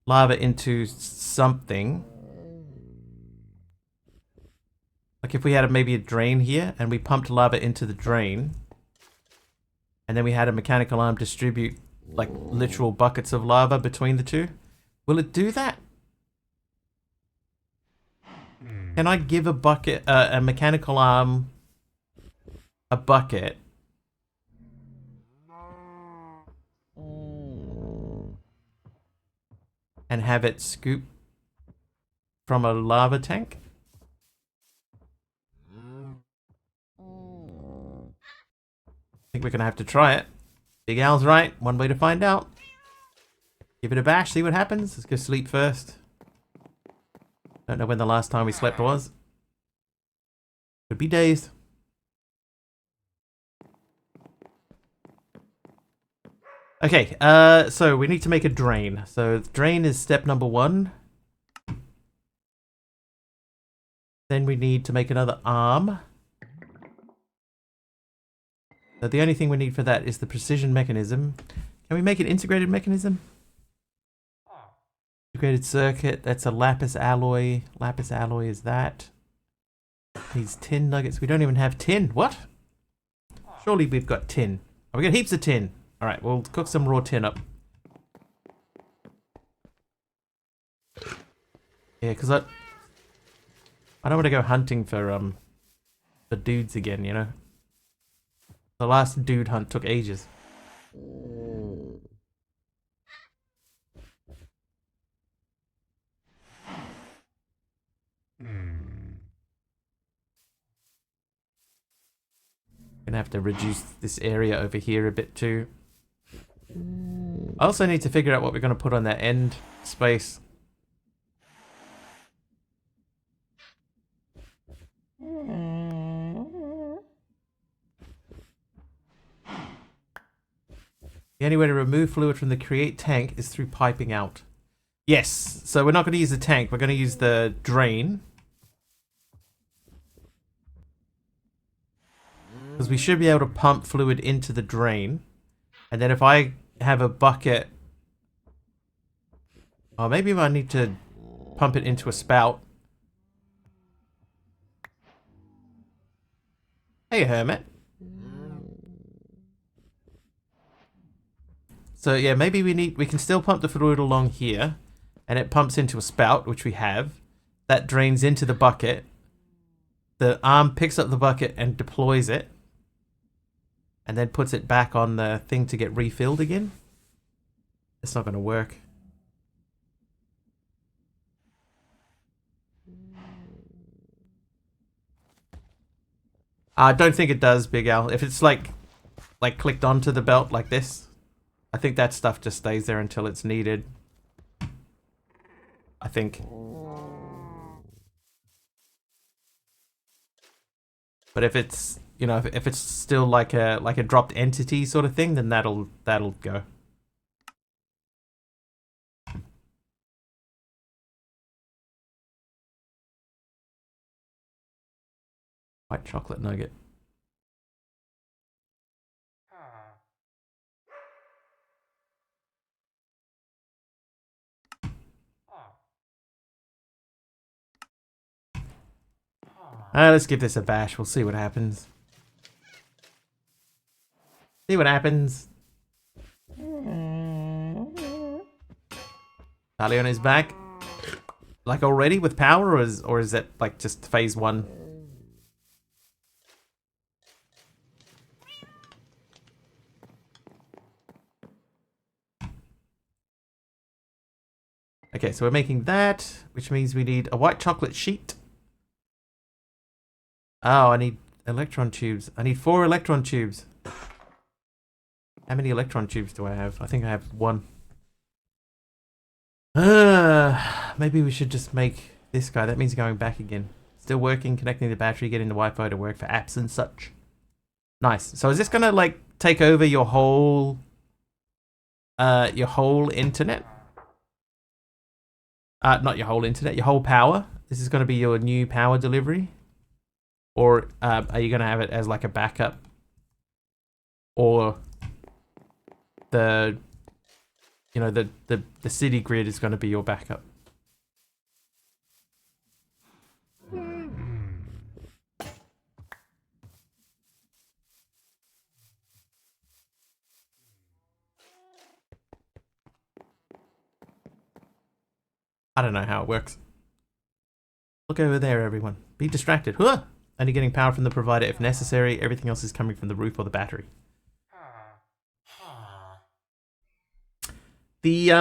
lava into something. Like if we had maybe a drain here and we pumped lava into the drain. And then we had a mechanical arm distribute like literal buckets of lava between the two. Will it do that? Can I give a bucket, a mechanical arm, a bucket? And have it scoop from a lava tank? I think we're gonna have to try it. Big Al's right. One way to find out. Give it a bash, see what happens. Let's go sleep first. Don't know when the last time we slept was. Could be days. Okay, so we need to make a drain. So the drain is step number 1. Then we need to make another arm. So the only thing we need for that is the precision mechanism. Can we make an integrated mechanism? Integrated circuit, that's a lapis alloy. Lapis alloy is that. These tin nuggets, we don't even have tin. What? Surely we've got tin. Oh, we got heaps of tin. Alright, we'll cook some raw tin up. Yeah, because I don't want to go hunting for dudes again, you know? The last dude hunt took ages. Gonna have to reduce this area over here a bit too. I also need to figure out what we're gonna put on that end space. The only way to remove fluid from the create tank is through piping out. Yes, so we're not going to use the tank, we're going to use the drain. Because we should be able to pump fluid into the drain. And then if I have a bucket... Oh, maybe I need to pump it into a spout. Hey, Hermit. So yeah, maybe we can still pump the fluid along here, and it pumps into a spout, which we have. That drains into the bucket. The arm picks up the bucket and deploys it, and then puts it back on the thing to get refilled again. It's not going to work. I don't think it does, Big Al. If it's like clicked onto the belt like this, I think that stuff just stays there until it's needed. I think. But if it's, you know, if it's still like a dropped entity sort of thing, then that'll go. White chocolate nugget. Let's give this a bash. We'll see what happens. See what happens. Talion is back. Like already with power, or is it like just phase 1? Okay, so we're making that, which means we need a white chocolate sheet. Oh, I need electron tubes. I need 4 electron tubes. How many electron tubes do I have? I think I have 1. Maybe we should just make this guy. That means going back again. Still working, connecting the battery, getting the Wi-Fi to work for apps and such. Nice. So is this gonna like take over your whole internet? Not your whole internet, your whole power. This is gonna be your new power delivery, or are you gonna have it as like a backup, or the the city grid is gonna be your backup? I don't know how it works. Look over there, everyone. Be distracted. Huh! Only getting power from the provider if necessary. Everything else is coming from the roof or the battery. The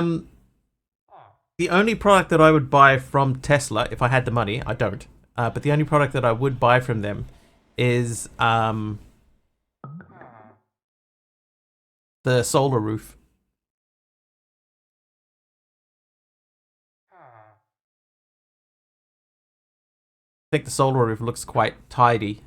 only product that I would buy from Tesla, if I had the money, I don't. But the only product that I would buy from them is the solar roof. I think the solar roof looks quite tidy.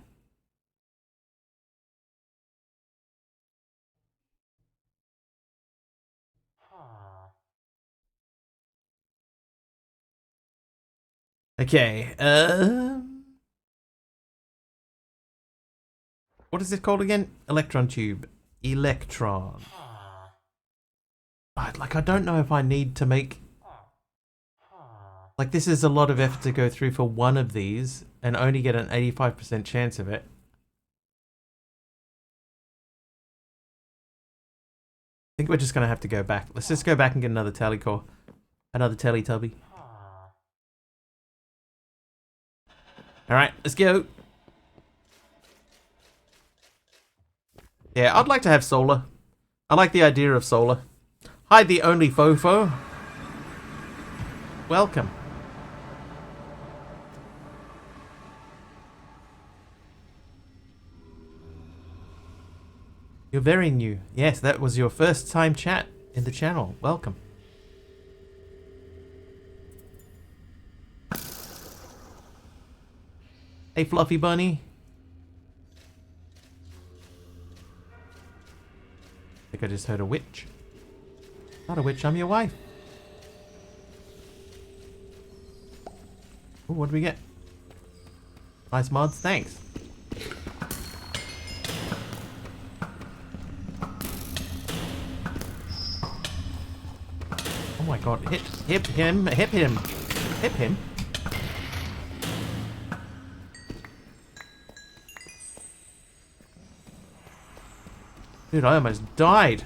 Okay, what is it called again? Electron tube. Electron. Like, I don't know if I need to make... Like, this is a lot of effort to go through for one of these and only get an 85% chance of it. I think we're just going to have to go back. Let's just go back and get another Telecore. Another Teletubby. Alright, let's go. Yeah, I'd like to have solar. I like the idea of solar. Hi, the only fofo. Welcome. You're very new. Yes, that was your first time chat in the channel. Welcome. Hey, Fluffy Bunny. I think I just heard a witch. Not a witch, I'm your wife. Ooh, what do we get? Nice mods, thanks. Oh my god, hit him. Dude, I almost died.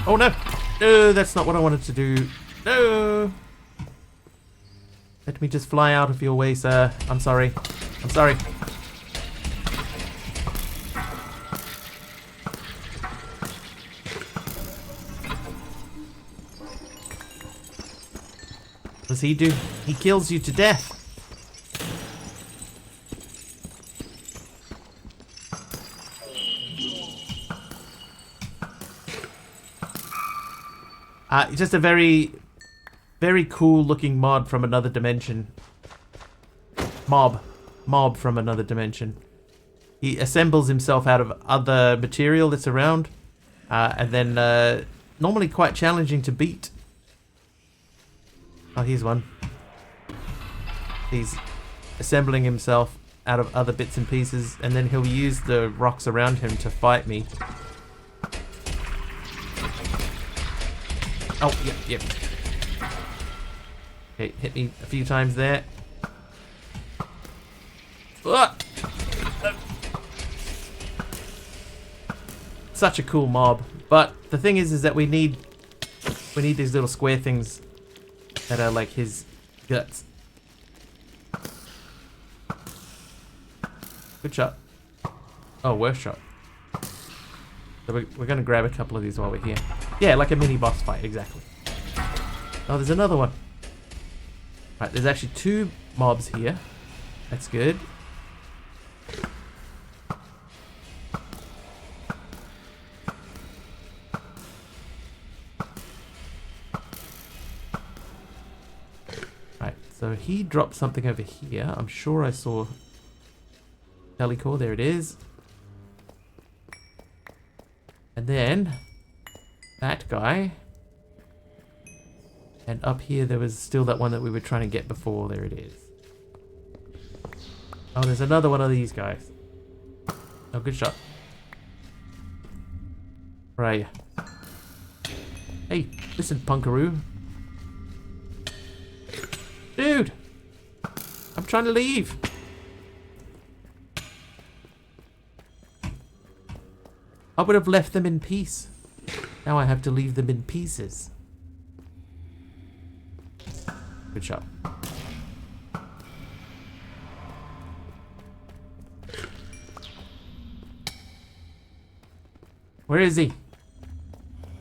Oh no! No, that's not what I wanted to do. No! Let me just fly out of your way, sir. I'm sorry. I'm sorry. What does he do? He kills you to death. Just a very, very cool looking mod from another dimension. Mob from another dimension. He assembles himself out of other material that's around, and then normally quite challenging to beat. Oh, here's one. He's assembling himself out of other bits and pieces, and then he'll use the rocks around him to fight me. Oh, yep. Okay, hit me a few times there. Such a cool mob. But the thing is that we need these little square things that are like his guts. Good shot. Oh, worse shot. So we're going to grab a couple of these while we're here. Yeah, like a mini boss fight, exactly. Oh, there's another one. Right, there's actually two mobs here. That's good. So he dropped something over here. I'm sure I saw telecore. There it is. And then that guy. And up here there was still that one that we were trying to get before. There it is. Oh, there's another one of these guys. Oh, good shot. Right. Hey, listen, punkaroo. Dude! I'm trying to leave. I would have left them in peace. Now I have to leave them in pieces. Good shot. Where is he?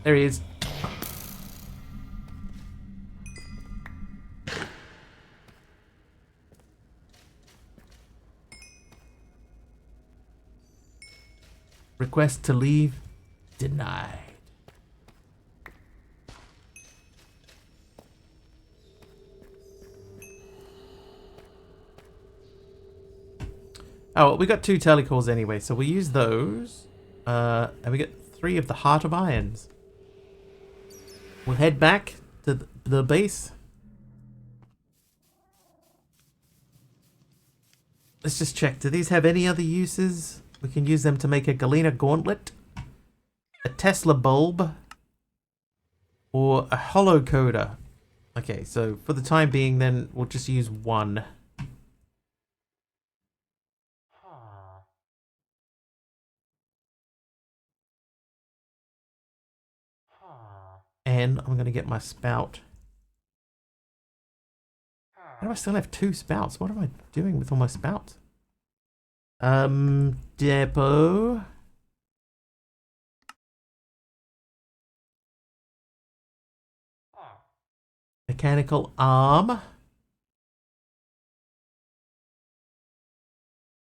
There he is. Request to leave denied. Oh, well, we got 2 telecalls anyway, so we'll use those. And we get 3 of the Heart of Irons. We'll head back to the base. Let's just check. Do these have any other uses? We can use them to make a Galena Gauntlet, a Tesla bulb, or a hollow coder. Okay, so for the time being then, we'll just use 1. And I'm going to get my spout. How do I still have 2 spouts? What am I doing with all my spouts? Depot. Mechanical arm.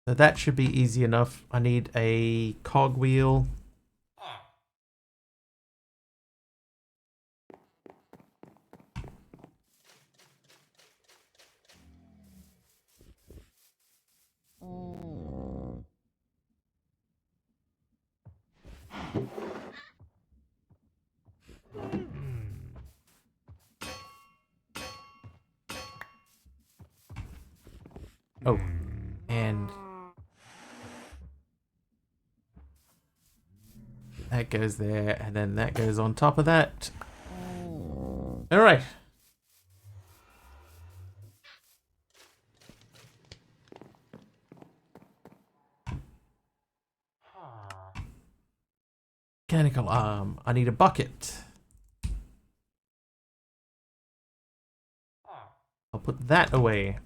So that should be easy enough. I need a cogwheel. Oh, and that goes there, and then that goes on top of that. All right. Mechanical arm. I need a bucket. I'll put that away.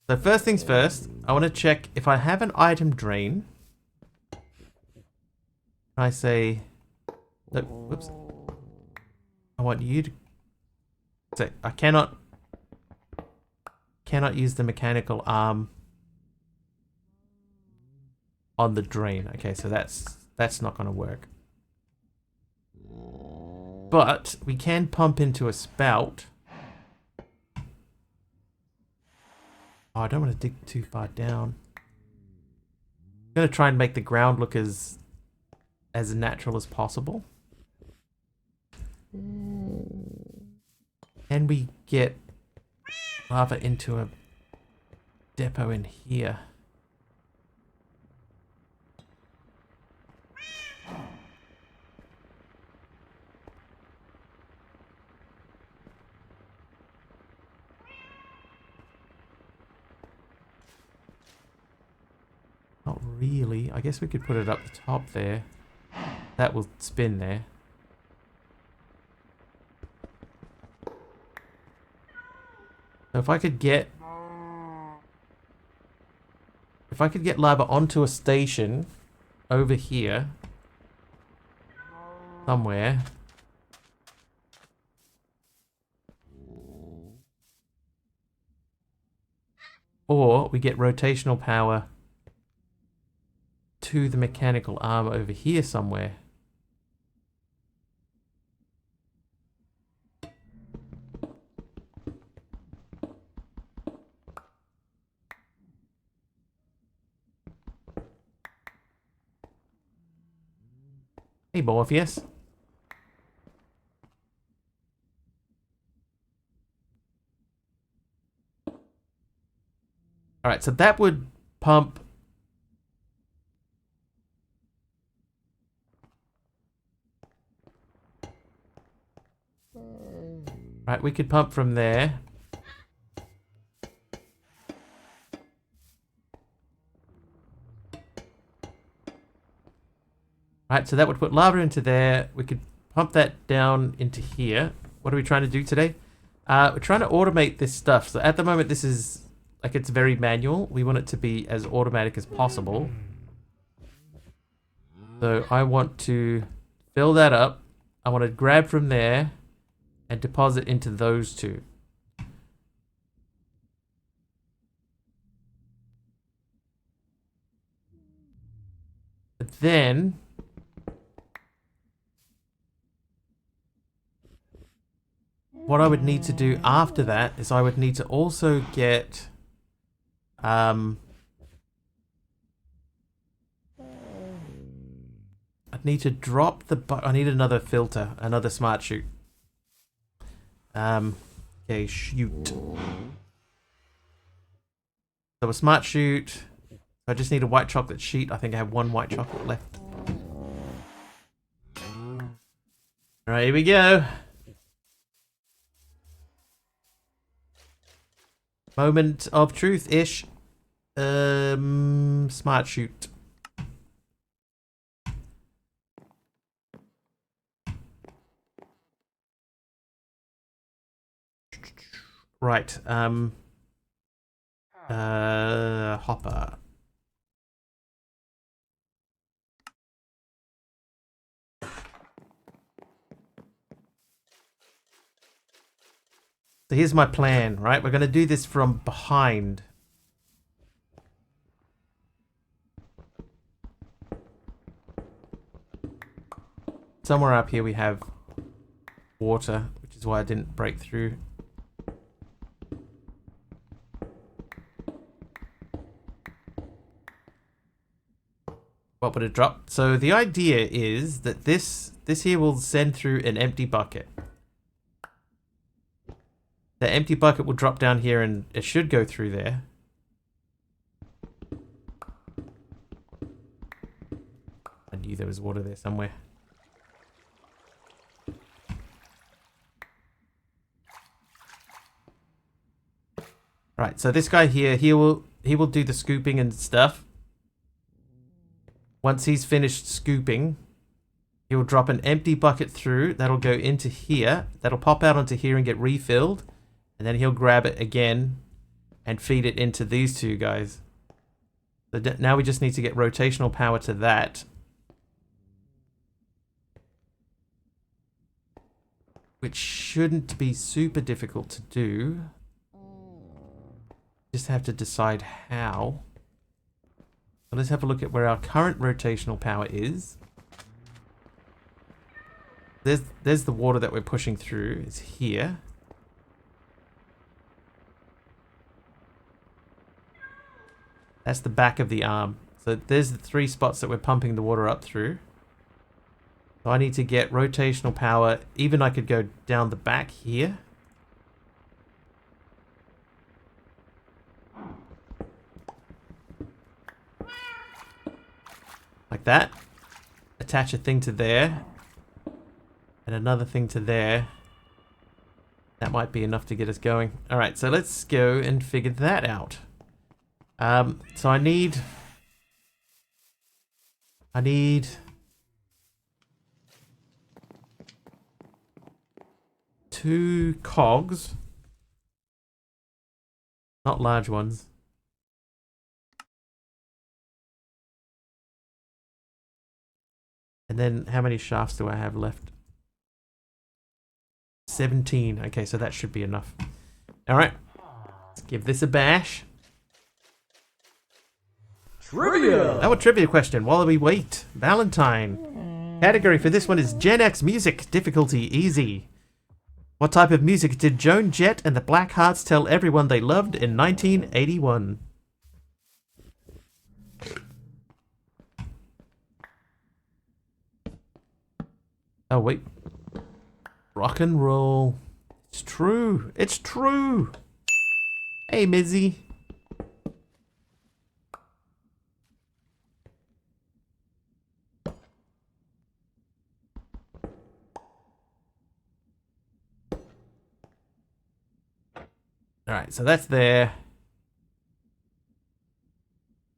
So first things first, I want to check if I have an item drain. I say, no, whoops. I want you to say, I cannot use the mechanical arm on the drain. Okay, so that's not going to work. But we can pump into a spout. Oh, I don't want to dig too far down. I'm going to try and make the ground look as natural as possible. Can we get lava into a depot in here? Not really. I guess we could put it up the top there. That will spin there. So if I could get lava onto a station over here somewhere. Or we get rotational power to the mechanical arm over here somewhere. Hey, Morpheus. Alright, so that would pump... Right, we could pump from there. Right, so that would put lava into there. We could pump that down into here. What are we trying to do today? We're trying to automate this stuff. So at the moment, this is... like, it's very manual. We want it to be as automatic as possible. So I want to fill that up. I want to grab from there and deposit into those two. But then... what I would need to do after that is I would need to also get... I'd need to drop the... I need another filter, another smart chute. Okay, shoot. So a smart chute. I just need a white chocolate sheet. I think I have one white chocolate left. Alright, here we go. Moment of truth-ish. Smart chute. Right, hopper. So here's my plan, right? We're going to do this from behind. Somewhere up here we have water, which is why I didn't break through. What would it drop? So the idea is that this here will send through an empty bucket. The empty bucket will drop down here and it should go through there. I knew there was water there somewhere. Right, so this guy here, he will do the scooping and stuff. Once he's finished scooping, he will drop an empty bucket through. That'll go into here. That'll pop out onto here and get refilled. And then he'll grab it again and feed it into these two guys. So now we just need to get rotational power to that. Which shouldn't be super difficult to do. Just have to decide how. So let's have a look at where our current rotational power is. There's the water that we're pushing through. It's here. That's the back of the arm. So there's the 3 spots that we're pumping the water up through. So I need to get rotational power. Even I could go down the back here. Like that. Attach a thing to there. And another thing to there. That might be enough to get us going. Alright, so let's go and figure that out. So I need 2 cogs. Not large ones. And then how many shafts do I have left? 17. Okay, so that should be enough. Alright. Let's give this a bash. Trivia! Our trivia question while we wait. Valentine. Category for this one is Gen X music. Difficulty easy. What type of music did Joan Jett and the Black Hearts tell everyone they loved in 1981? Oh, wait. Rock and roll. It's true. It's true. Hey, Mizzy. Alright, so that's there.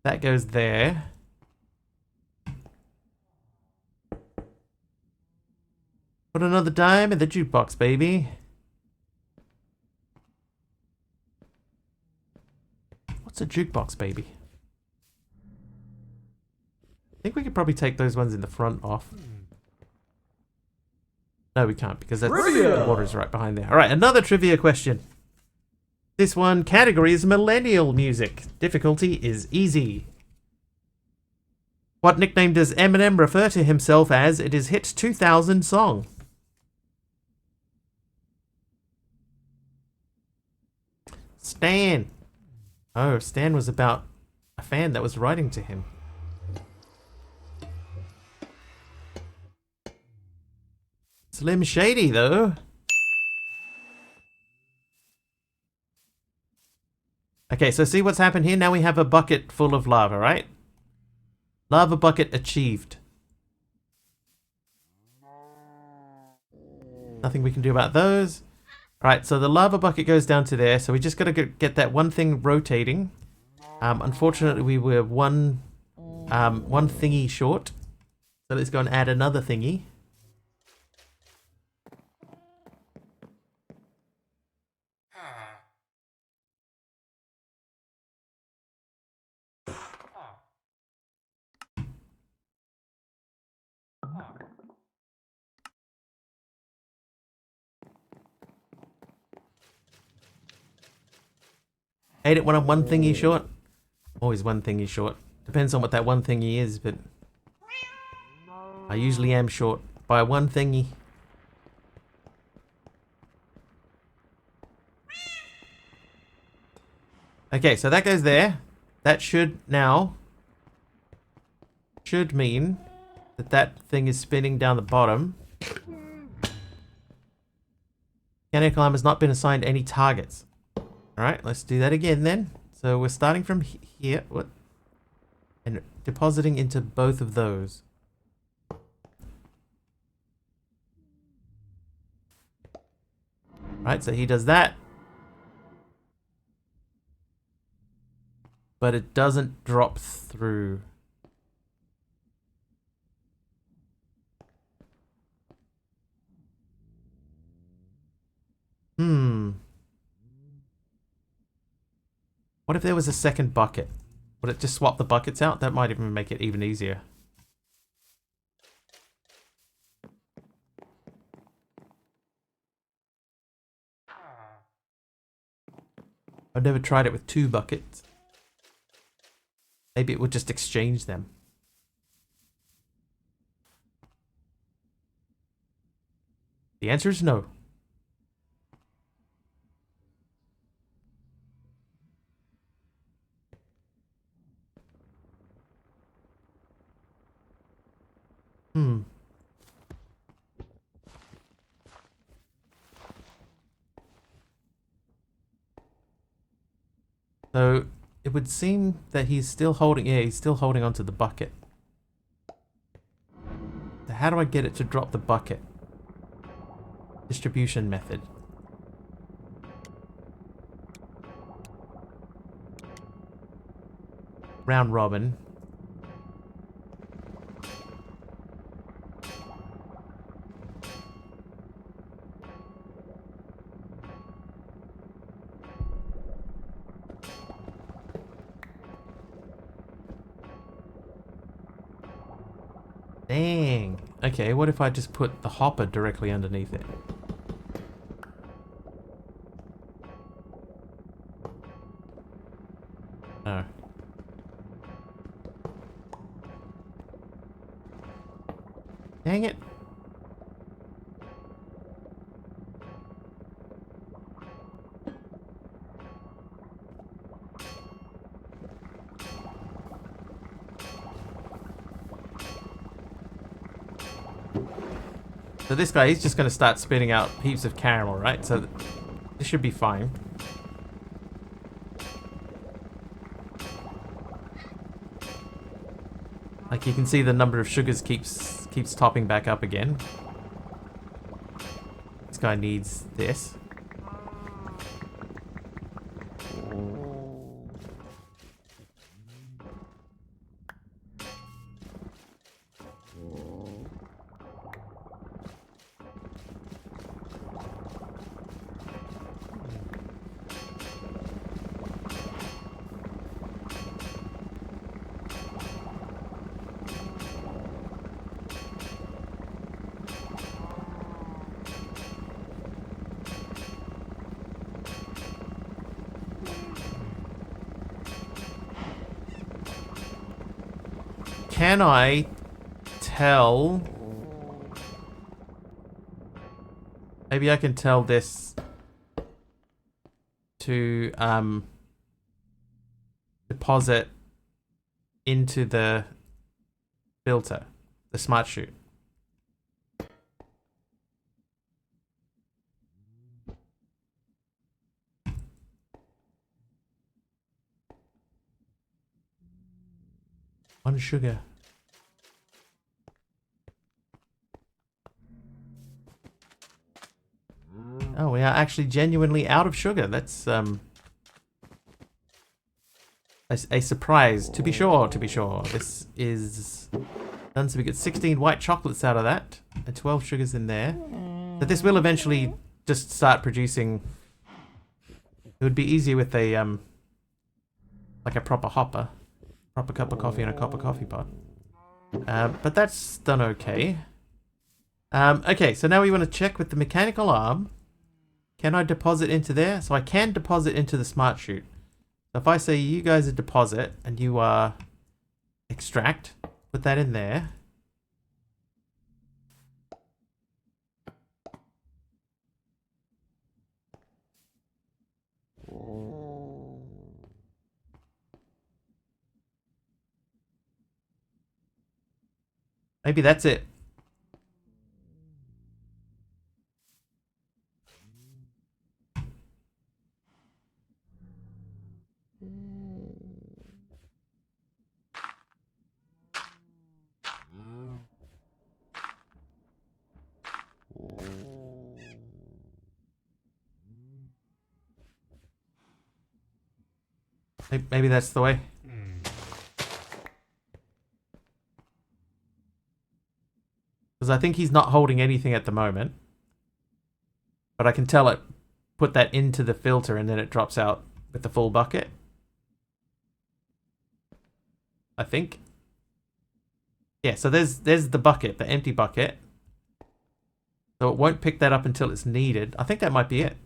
That goes there. Put another dime in the jukebox, baby. What's a jukebox, baby? I think we could probably take those ones in the front off. No, we can't because that's the water's right behind there. Alright, another trivia question. This one, category is millennial music. Difficulty is easy. What nickname does Eminem refer to himself as in his hit 2000 song? Stan. Oh, Stan was about a fan that was writing to him. Slim Shady, though. Okay, so see what's happened here? Now we have a bucket full of lava, right? Lava bucket achieved. Nothing we can do about those. Alright, so the lava bucket goes down to there. So we just gotta get that one thing rotating. Unfortunately, we were one thingy short. So let's go and add another thingy. Hate it when I'm one thingy short. Always one thingy short. Depends on what that one thingy is, but I usually am short by one thingy. Okay, so that goes there. That should mean that thing is spinning down the bottom. Mechanical climb has not been assigned any targets. Alright, let's do that again then. So we're starting from here. What? And depositing into both of those. Right, so he does that. But it doesn't drop through. What if there was a second bucket? Would it just swap the buckets out? That might even make it even easier. I've never tried it with two buckets. Maybe it would just exchange them. The answer is no. So it would seem that he's still holding, yeah, he's still holding onto the bucket. So how do I get it to drop the bucket? Distribution method. Round robin. Dang. Okay, what if I just put the hopper directly underneath it? No. Dang it. So this guy, he's just going to start spitting out heaps of caramel, right? So this should be fine. Like you can see the number of sugars keeps topping back up again. This guy needs this. Can I tell? Maybe I can tell this to deposit into the filter, the smart chute. One sugar. Oh, we are actually genuinely out of sugar. That's a surprise, to be sure, to be sure. This is done, so we get 16 white chocolates out of that, and 12 sugars in there. But this will eventually just start producing. It would be easier with a like a proper hopper, proper cup of coffee and a copper coffee pot. But that's done okay. Okay, so now we want to check with the mechanical arm. Can I deposit into there? So I can deposit into the smart chute. So if I say you guys are deposit and you are extract, put that in there. Maybe that's it. Maybe that's the way. Because I think he's not holding anything at the moment. But I can tell it, put that into the filter and then it drops out with the full bucket. I think. Yeah, so there's the bucket, the empty bucket. So it won't pick that up until it's needed. I think that might be it.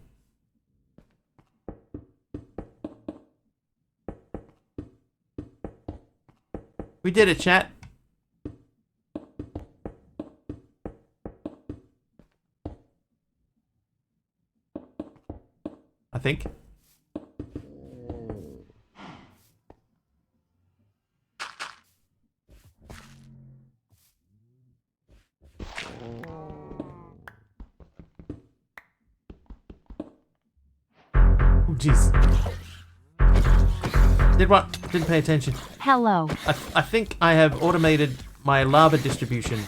We did it, chat. I think. Oh, jeez. Did what? Didn't pay attention. Hello. I think I have automated my lava distribution.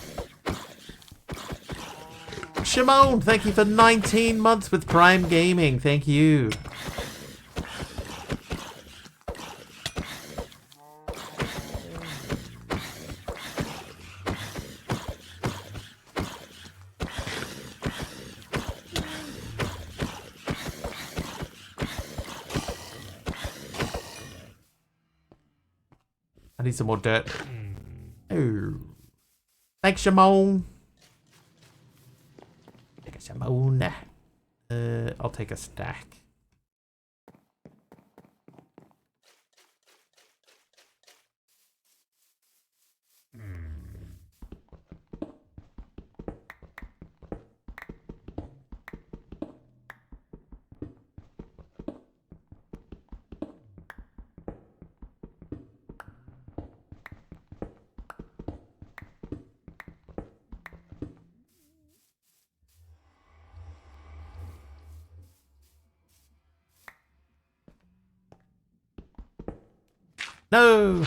Shimon, thank you for 19 months with Prime Gaming. Thank you. I need some more dirt. Oh. Thanks, Shimon. Take a Shimon. I'll take a stack. No!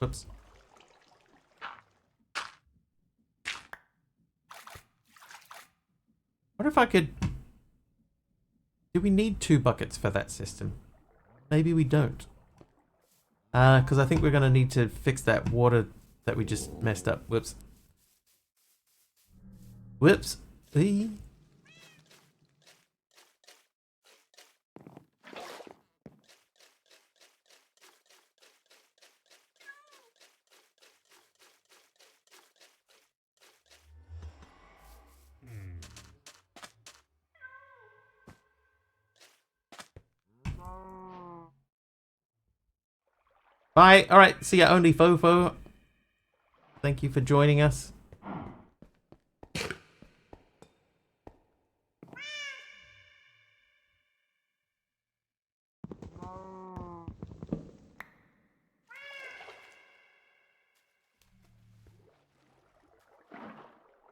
Whoops. What if I could... Do we need 2 buckets for that system? Maybe we don't. Because I think we're going to need to fix that water that we just messed up. Whoops. Whoops. Eee. Bye. Alright, see ya, only Fofo. Thank you for joining us.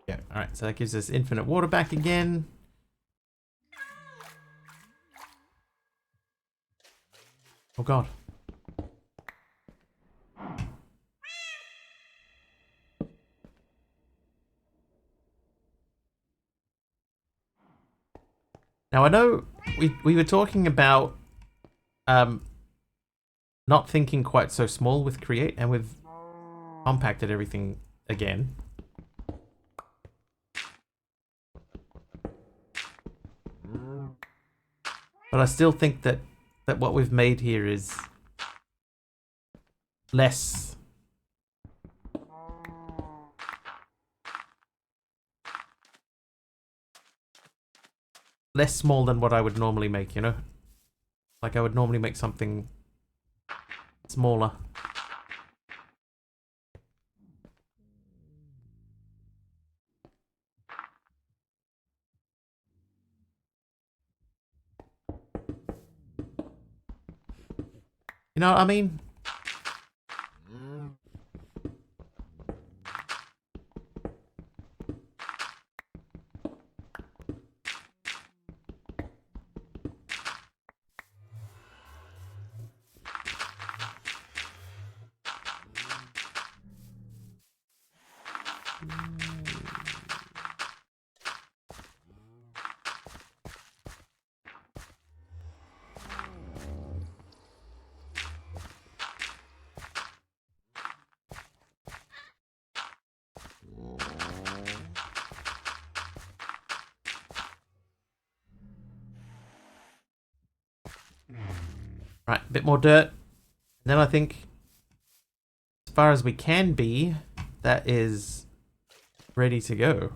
Yeah, alright, so that gives us infinite water back again. Oh god. Now I know we were talking about not thinking quite so small with create, and we've compacted everything again. But I still think that what we've made here is less small than what I would normally make, you know? Like I would normally make something smaller. You know what I mean? Right, a bit more dirt. And then I think, as far as we can be, that is ready to go.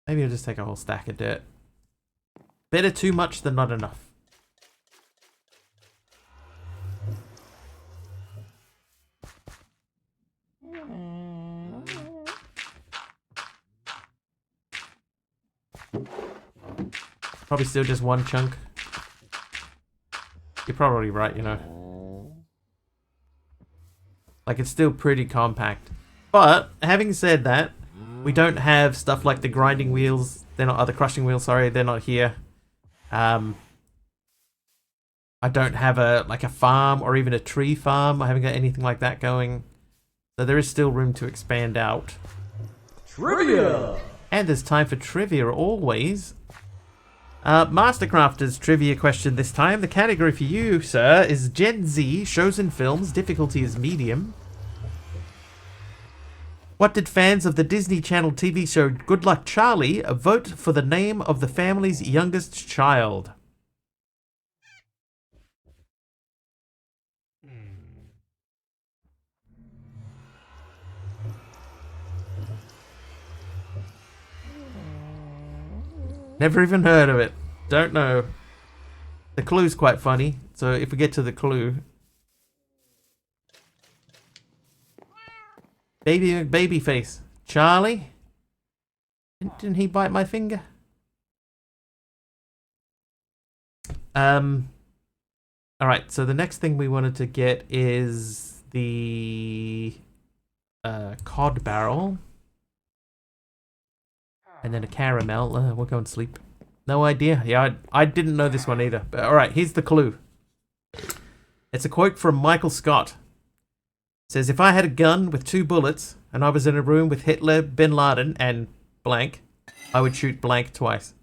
Maybe I'll just take a whole stack of dirt. Better too much than not enough. Probably still just one chunk. You're probably right, you know. Like, it's still pretty compact. But, having said that, we don't have stuff like the grinding wheels. They're not, the crushing wheels, sorry, they're not here. I don't have a farm or even a tree farm. I haven't got anything like that going. So there is still room to expand out. Trivia! And there's time for trivia always. Mastercrafter's trivia question this time. The category for you, sir, is Gen Z, shows and films. Difficulty is medium. What did fans of the Disney Channel TV show Good Luck Charlie vote for the name of the family's youngest child? Never even heard of it. Don't know. The clue's quite funny, so if we get to the clue. Baby face. Charlie? Didn't he bite my finger? Alright, so the next thing we wanted to get is the cod barrel. And then a caramel. We'll go and sleep. No idea. Yeah, I didn't know this one either. But all right, here's the clue. It's a quote from Michael Scott. It says, if I had a gun with 2 bullets and I was in a room with Hitler, Bin Laden, and blank, I would shoot blank twice.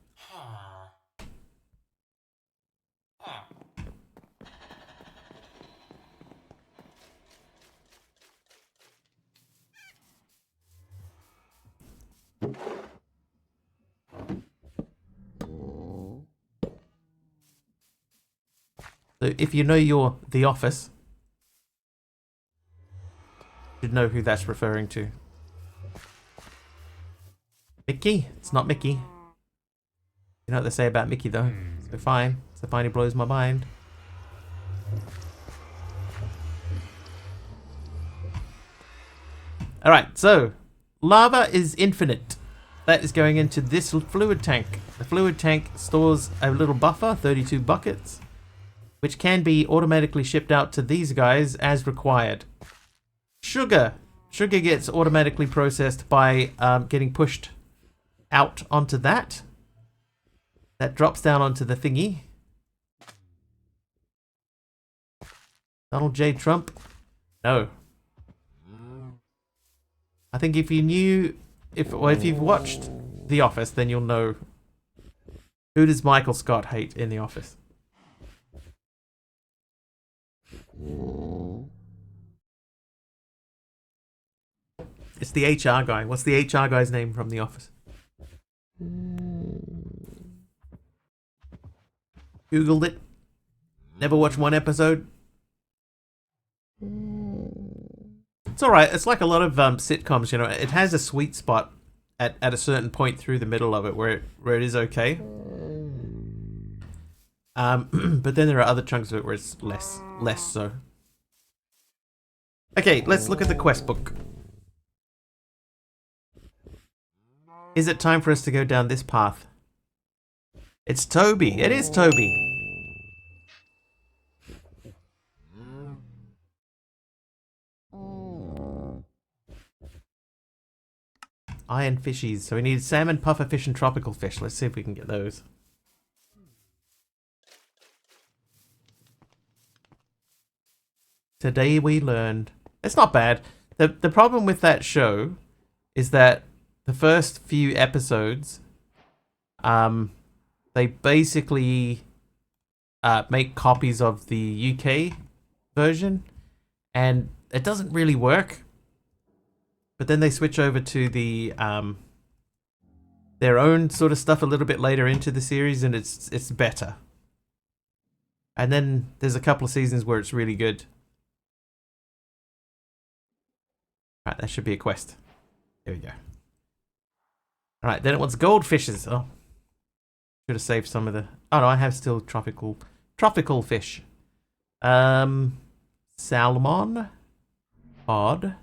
So if you know you're The Office, you should know who that's referring to. Mickey? It's not Mickey. You know what they say about Mickey though. So fine. So fine, he blows my mind. Alright, so lava is infinite. That is going into this fluid tank. The fluid tank stores a little buffer, 32 buckets, which can be automatically shipped out to these guys as required. Sugar. Sugar gets automatically processed by getting pushed out onto that. That drops down onto the thingy. Donald J. Trump? No. I think if you knew, if you've watched The Office, then you'll know. Who does Michael Scott hate in The Office? It's the HR guy. What's the HR guy's name from The Office? Googled it. Never watched one episode. It's alright. It's like a lot of sitcoms, you know. It has a sweet spot at a certain point through the middle of it where it is okay. But then there are other chunks of it where it's less so. Okay, let's look at the quest book. Is it time for us to go down this path? It's Toby. It is Toby. Iron fishies. So we need salmon, puffer fish, and tropical fish. Let's see if we can get those. Today we learned. It's not bad. The problem with that show is that the first few episodes, they basically make copies of the UK version, and it doesn't really work. But then they switch over to the their own sort of stuff a little bit later into the series, and it's better. And then there's a couple of seasons where it's really good. Alright, that should be a quest. There we go. Alright, then it wants goldfishes. Oh. Should have saved some of the... Oh no, I have still tropical fish. Salmon. Odd.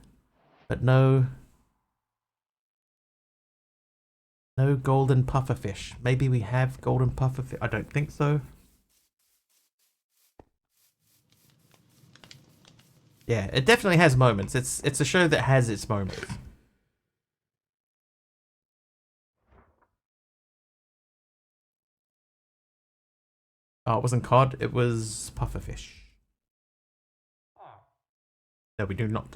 But no golden pufferfish. Maybe we have golden pufferfish. I don't think so. Yeah, it definitely has moments. It's a show that has its moments. Oh, it wasn't cod. It was pufferfish. No, we do not.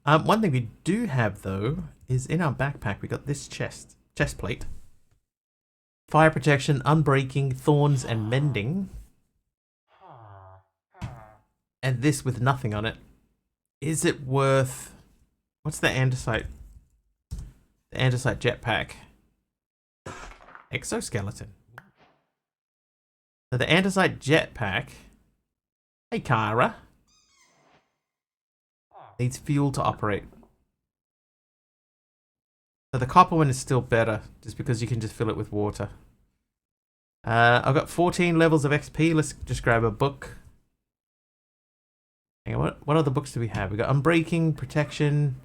One thing we do have, though, is in our backpack, we got this chest plate. Fire protection, unbreaking, thorns, and mending. And this with nothing on it. Is it worth... What's the andesite? The andesite jetpack. Exoskeleton. So the andesite jetpack... Hey, Kara. Needs fuel to operate. So the copper one is still better, just because you can just fill it with water. I've got 14 levels of XP. Let's just grab a book. Hang on, what other books do we have? We got Unbreaking, Protection,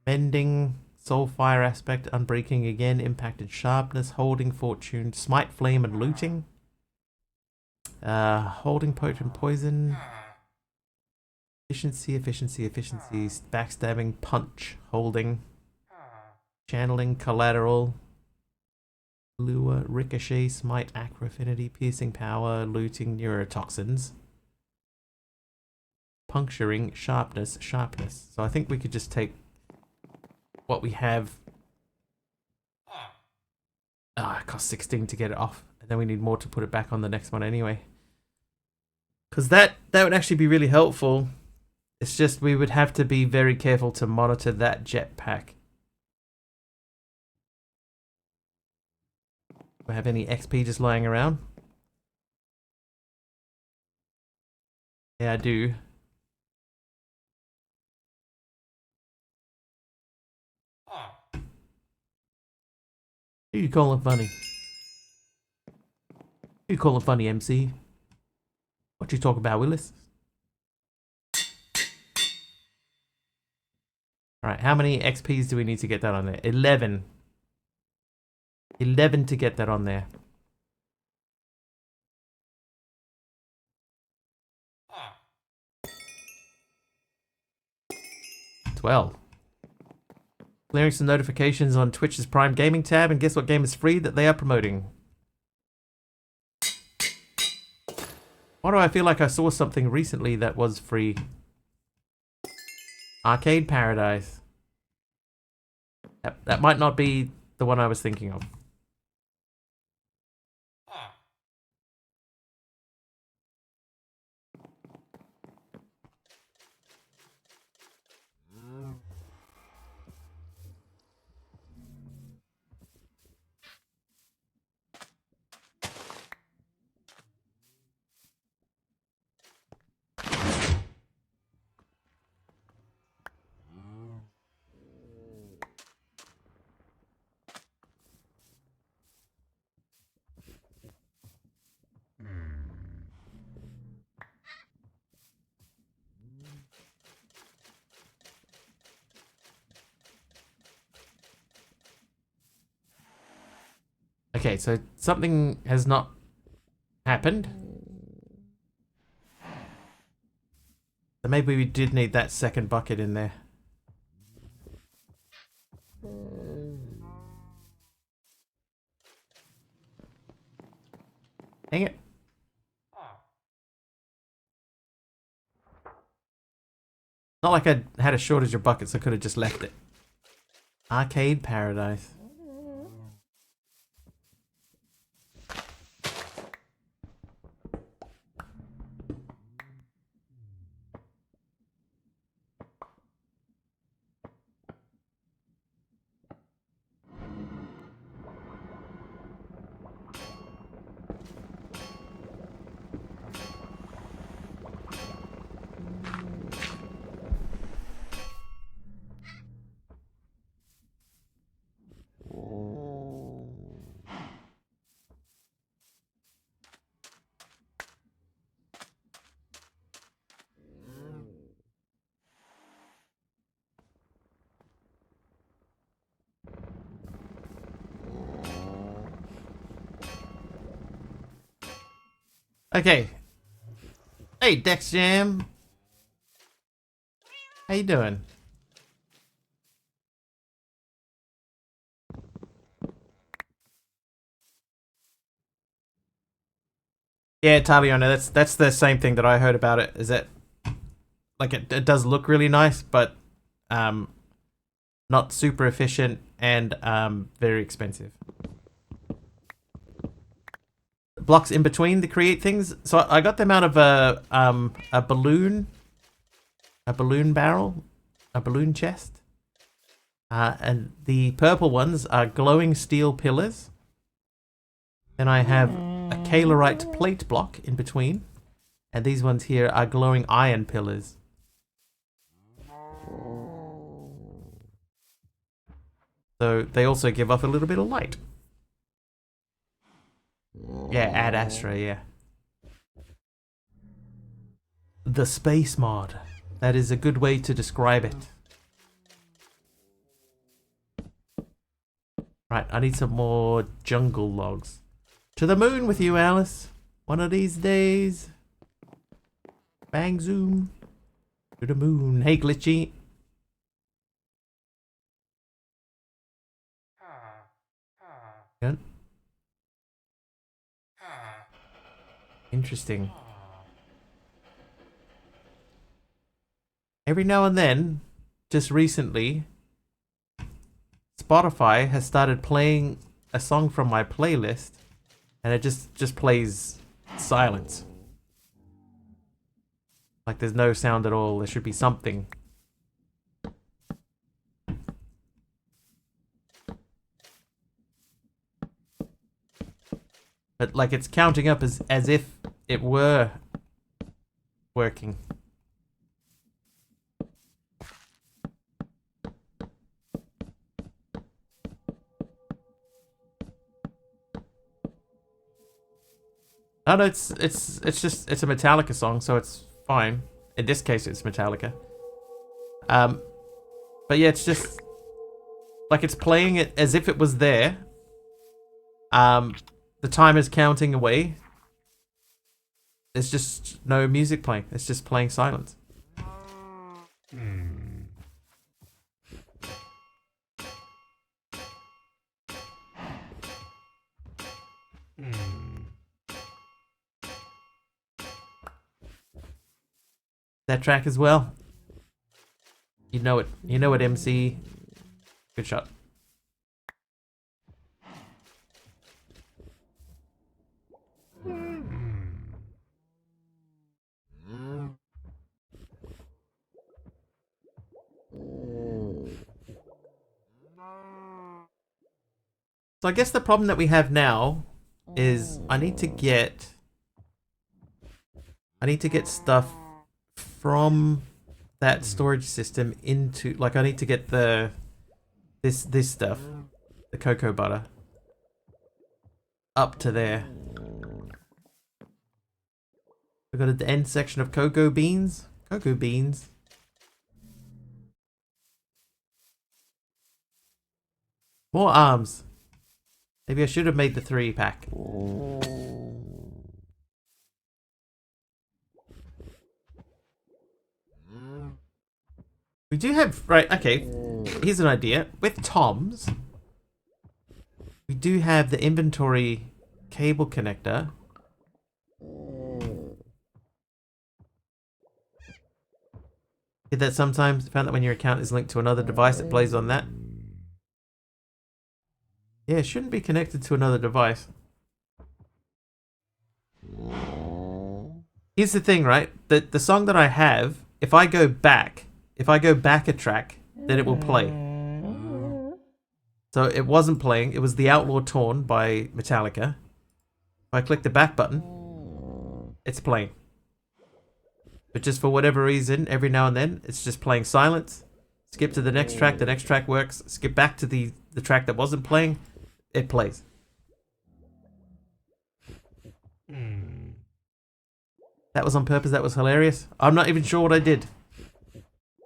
Mending, Soul Fire Aspect, Unbreaking again, Impacted Sharpness, Holding Fortune, Smite Flame, and Looting. Holding Potent Poison. Efficiency, backstabbing, punch, holding, channeling, collateral, Lure, ricochet, smite, acro affinity, piercing power, looting, neurotoxins, puncturing, sharpness, sharpness. So I think we could just take what we have. Ah, it costs 16 to get it off. And then we need more to put it back on the next one anyway. Because that would actually be really helpful. It's just we would have to be very careful to monitor that jetpack. Do I have any XP just lying around? Yeah, I do. Who you calling funny? Who you calling funny, MC? What you talk about, Willis? Alright, how many XPs do we need to get that on there? 11. 11 to get that on there. 12. Clearing some notifications on Twitch's Prime Gaming tab, and guess what game is free that they are promoting? Why do I feel like I saw something recently that was free? Arcade Paradise. That might not be the one I was thinking of. Okay, so something has not happened. So maybe we did need that second bucket in there. Dang it. Not like I had a shortage of buckets, I could have just left it. Arcade Paradise. Okay. Hey, Dex Jam. How you doing? Yeah, Taliona, that's the same thing that I heard about it. Is that like it does look really nice, but not super efficient and very expensive. Blocks in between to create things. So I got them out of a balloon barrel, a balloon chest. And the purple ones are glowing steel pillars. Then I have a Kalerite plate block in between. And these ones here are glowing iron pillars. So they also give off a little bit of light. Yeah, Ad Astra, yeah. The space mod. That is a good way to describe it. Right, I need some more jungle logs. To the moon with you, Alice. One of these days. Bang zoom. To the moon. Hey, Glitchy. Good. Interesting. Every now and then, just recently, Spotify has started playing a song from my playlist, and it just plays silence. Like there's no sound at all. There should be something. But like it's counting up as if it were working. Oh no, it's a Metallica song, so it's fine. In this case, it's Metallica. But yeah, it's just like it's playing it as if it was there. The time is counting away. There's just no music playing. It's just playing silence. That track as well. You know it. You know it, MC. Good shot. So I guess the problem that we have now is I need to get stuff from that storage system into, like, I need to get this stuff, the cocoa butter, up to there. We've got the end section of cocoa beans. Cocoa beans. More arms. Maybe I should have made the 3-pack. We do have, right, okay, here's an idea. With Tom's, we do have the inventory cable connector. Did that sometimes, found that when your account is linked to another device, it plays on that. Yeah, it shouldn't be connected to another device. Here's the thing, right? The song that I have, if I go back a track, then it will play. So it wasn't playing. It was The Outlaw Torn by Metallica. If I click the back button, it's playing. But just for whatever reason, every now and then, it's just playing silence. Skip to the next track works. Skip back to the track that wasn't playing, it plays. That was on purpose, that was hilarious. I'm not even sure what I did.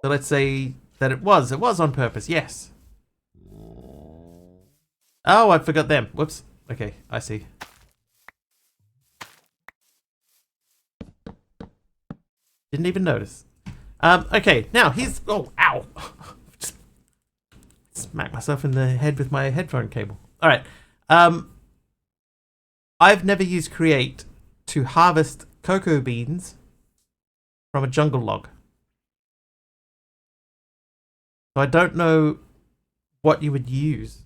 So let's say that it was on purpose, yes. Oh, I forgot them. Whoops. Okay, I see. Didn't even notice. Okay, now here's... Oh, ow. Just smacked myself in the head with my headphone cable. Alright. I've never used Create to harvest cocoa beans from a jungle log. So I don't know what you would use.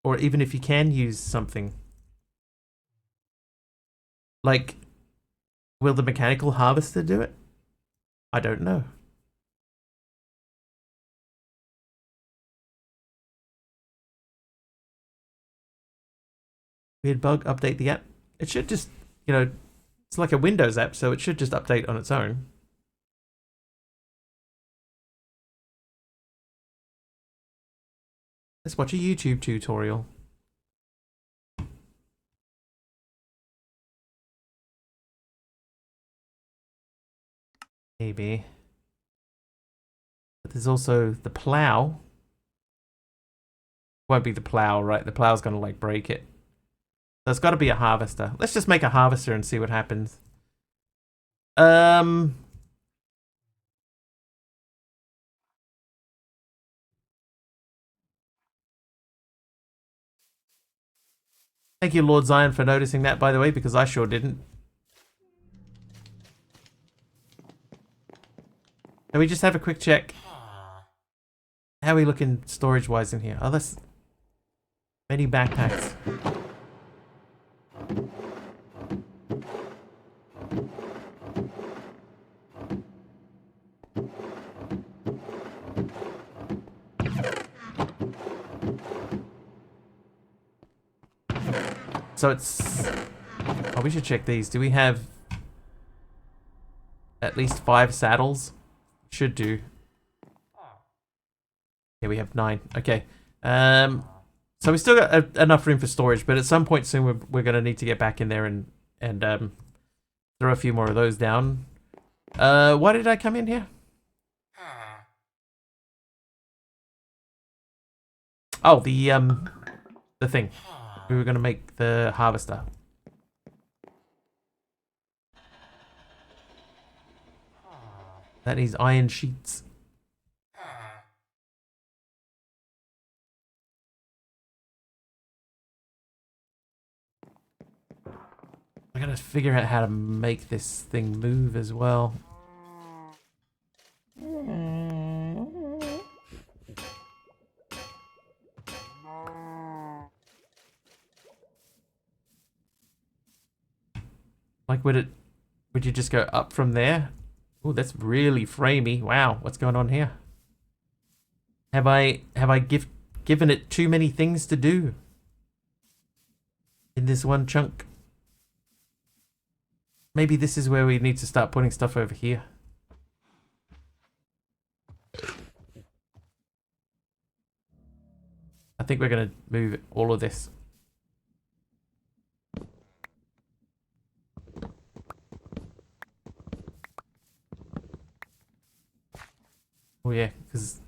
Or even if you can use something. Like, will the mechanical harvester do it? I don't know. Weird bug, update the app. It should just, you know, it's like a Windows app, so it should just update on its own. Let's watch a YouTube tutorial. Maybe. But there's also the plow. Won't be the plow, right? The plow's gonna like break it. So it's gotta be a harvester. Let's just make a harvester and see what happens. Thank you, Lord Zion, for noticing that, by the way, because I sure didn't. Can we just have a quick check? How are we looking storage-wise in here? Oh, that's many backpacks. So it's... Oh, we should check these. Do we have at least 5 saddles? Should do. Yeah, we have 9. Okay. So we still got enough room for storage, but at some point soon we're going to need to get back in there and throw a few more of those down. Why did I come in here? Oh, the thing. We were going to make the harvester. That needs iron sheets. I gotta figure out how to make this thing move as well. Like, would you just go up from there? Oh, that's really framey. Wow, what's going on here? Have I given it too many things to do in this one chunk? Maybe this is where we need to start putting stuff over here. I think we're gonna move all of this. Oh yeah, because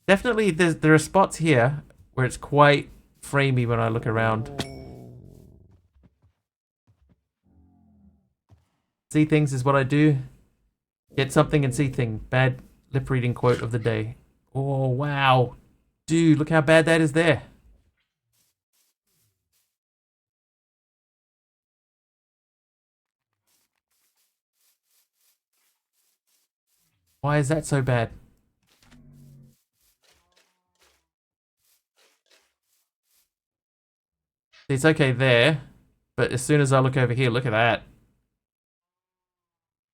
definitely there are spots here where it's quite framey when I look around. See things is what I do. Get something and see thing. Bad lip reading quote of the day. Oh wow. Dude, look how bad that is there. Why is that so bad? It's okay there, but as soon as I look over here, look at that.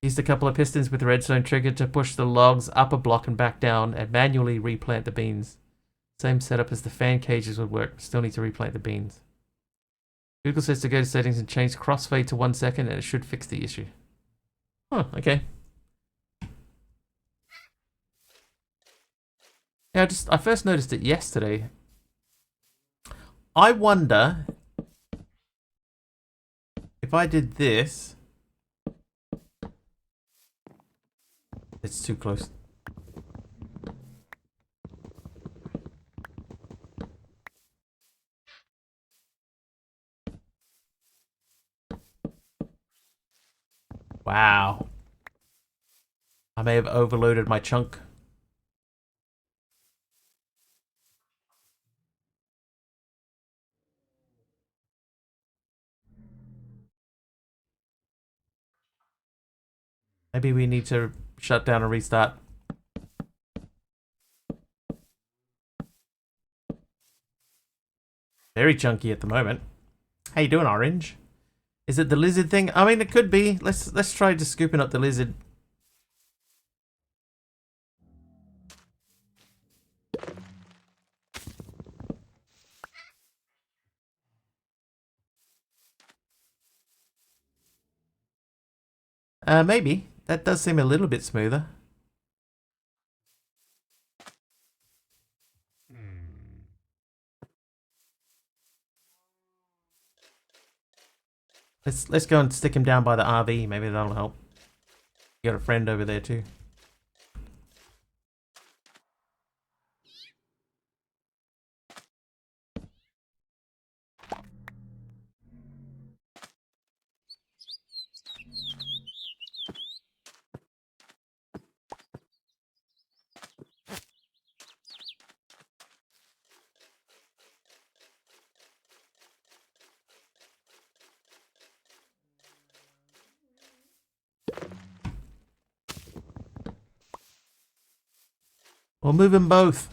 Used a couple of pistons with the redstone trigger to push the logs up a block and back down and manually replant the beans. Same setup as the fan cages would work, still need to replant the beans. Google says to go to settings and change crossfade to 1 second and it should fix the issue. Huh, okay. Yeah, I first noticed it yesterday. I wonder if I did this. It's too close. Wow. I may have overloaded my chunk. Maybe we need to shut down and restart. Very chunky at the moment. How you doing, Orange? Is it the lizard thing? I mean, it could be. Let's try just scooping up the lizard. Maybe. That does seem a little bit smoother. Let's go and stick him down by the RV. Maybe that'll help. You got a friend over there too. We'll move them both.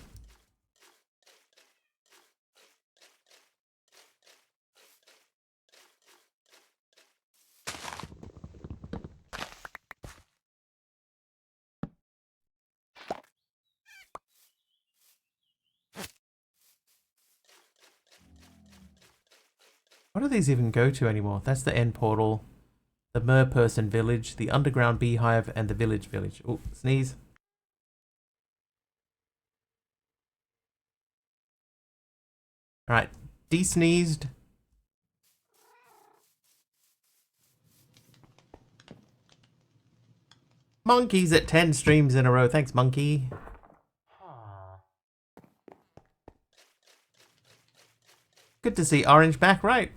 What do these even go to anymore? That's the end portal, the Merperson village, the underground beehive, and the village. Oh, sneeze. Alright, de-sneezed. Monkeys at 10 streams in a row. Thanks, monkey. Good to see Orange back, right?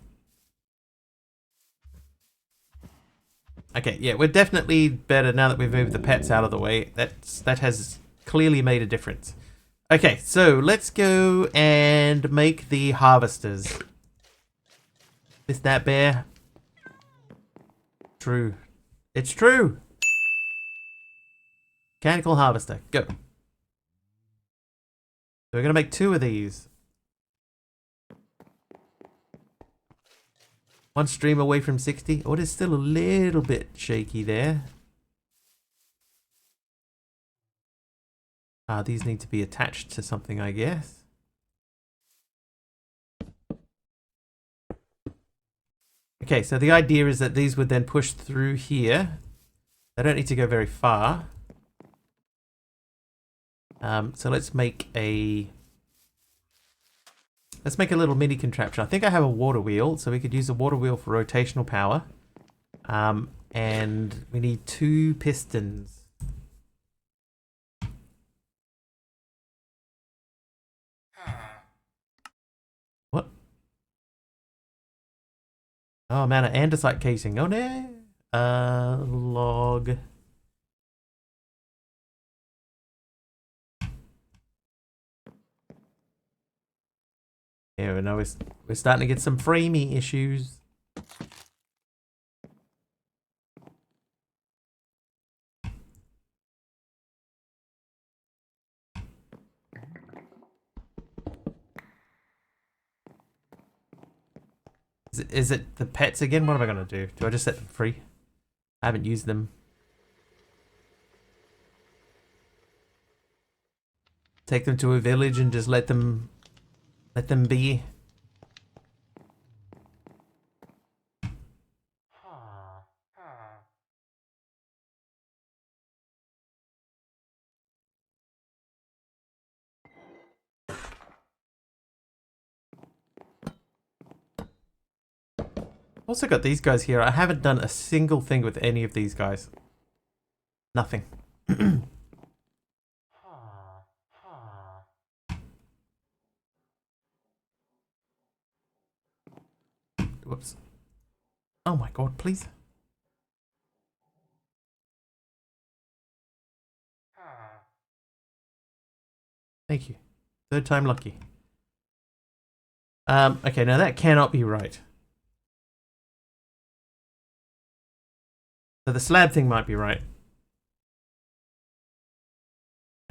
Okay, yeah, we're definitely better now that we've moved the pets out of the way. That has clearly made a difference. Okay, so let's go and make the harvesters. Is that bear? True. It's true. Mechanical harvester, go. So we're gonna make 2 of these. One stream away from 60. Oh, it is still a little bit shaky there. These need to be attached to something, I guess. Okay, so the idea is that these would then push through here. They don't need to go very far. So let's make a little mini contraption. I think I have a water wheel, so we could use a water wheel for rotational power. And we need 2 pistons. What? Oh man, an andesite casing. Oh no. Log. Yeah, we know we're starting to get some framey issues. Is it the pets again? What am I gonna do? Do I just set them free? I haven't used them. Take them to a village and just let them be. Also got these guys here. I haven't done a single thing with any of these guys. Nothing. Whoops. Oh my god, please. Thank you. 3rd time lucky. Okay, now that cannot be right. So the slab thing might be right.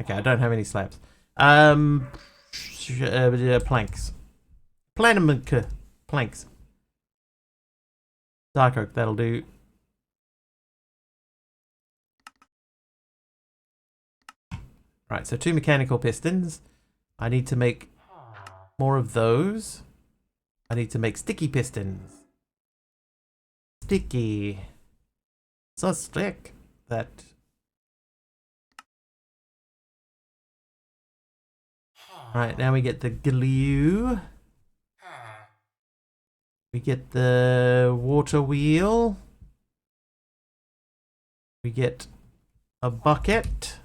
Okay, I don't have any slabs. Planks. Planks. Dark oak, that'll do. Right, so 2 mechanical pistons. I need to make more of those. I need to make sticky pistons. Sticky. So stick that. Alright, now we get the glue. We get the water wheel. We get a bucket.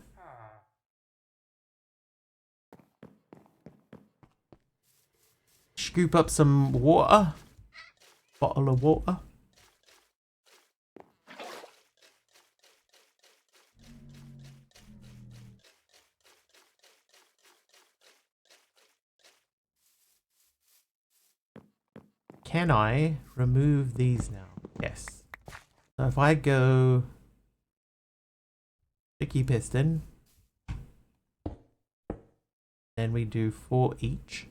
Scoop up some water. Bottle of water. Can I remove these now? Yes. So if I go sticky piston, Then we do 4 each.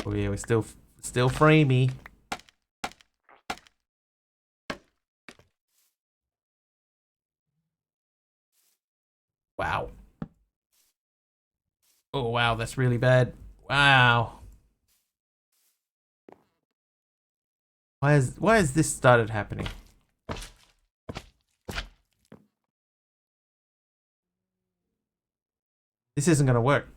Oh yeah, we're still framey. Wow. Oh wow, that's really bad. Wow. Why has this started happening? This isn't gonna work.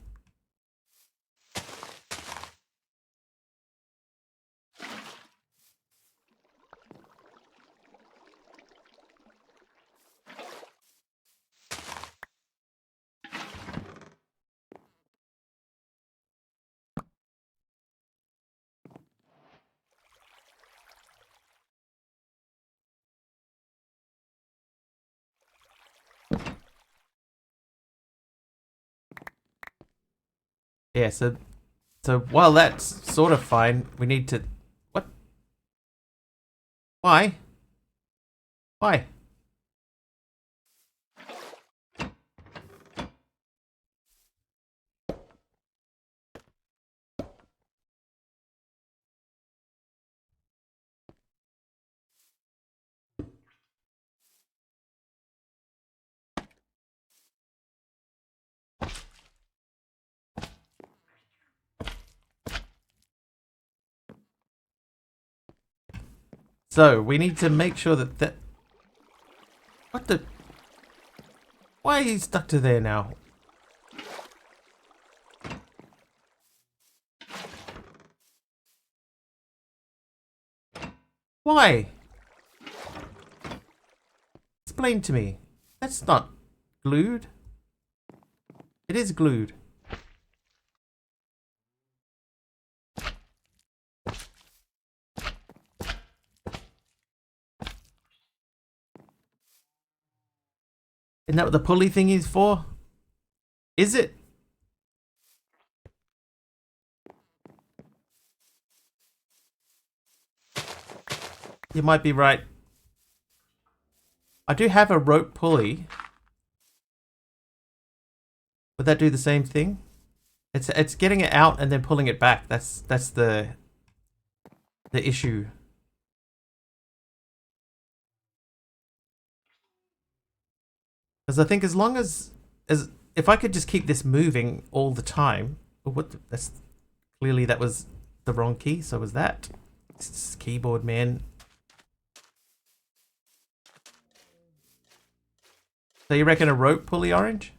Yeah, so while that's sort of fine, we need to... What? Why? Why? So, we need to make sure that... What the... Why are you stuck to there now? Why? Explain to me. That's not glued. It is glued. Isn't that what the pulley thing is for? Is it? You might be right. I do have a rope pulley. Would that do the same thing? It's getting it out and then pulling it back. That's the issue. Because I think as long as if I could just keep this moving all the time, that's clearly that was the wrong key. So was that? This keyboard, man. So you reckon a rope pulley, Orange?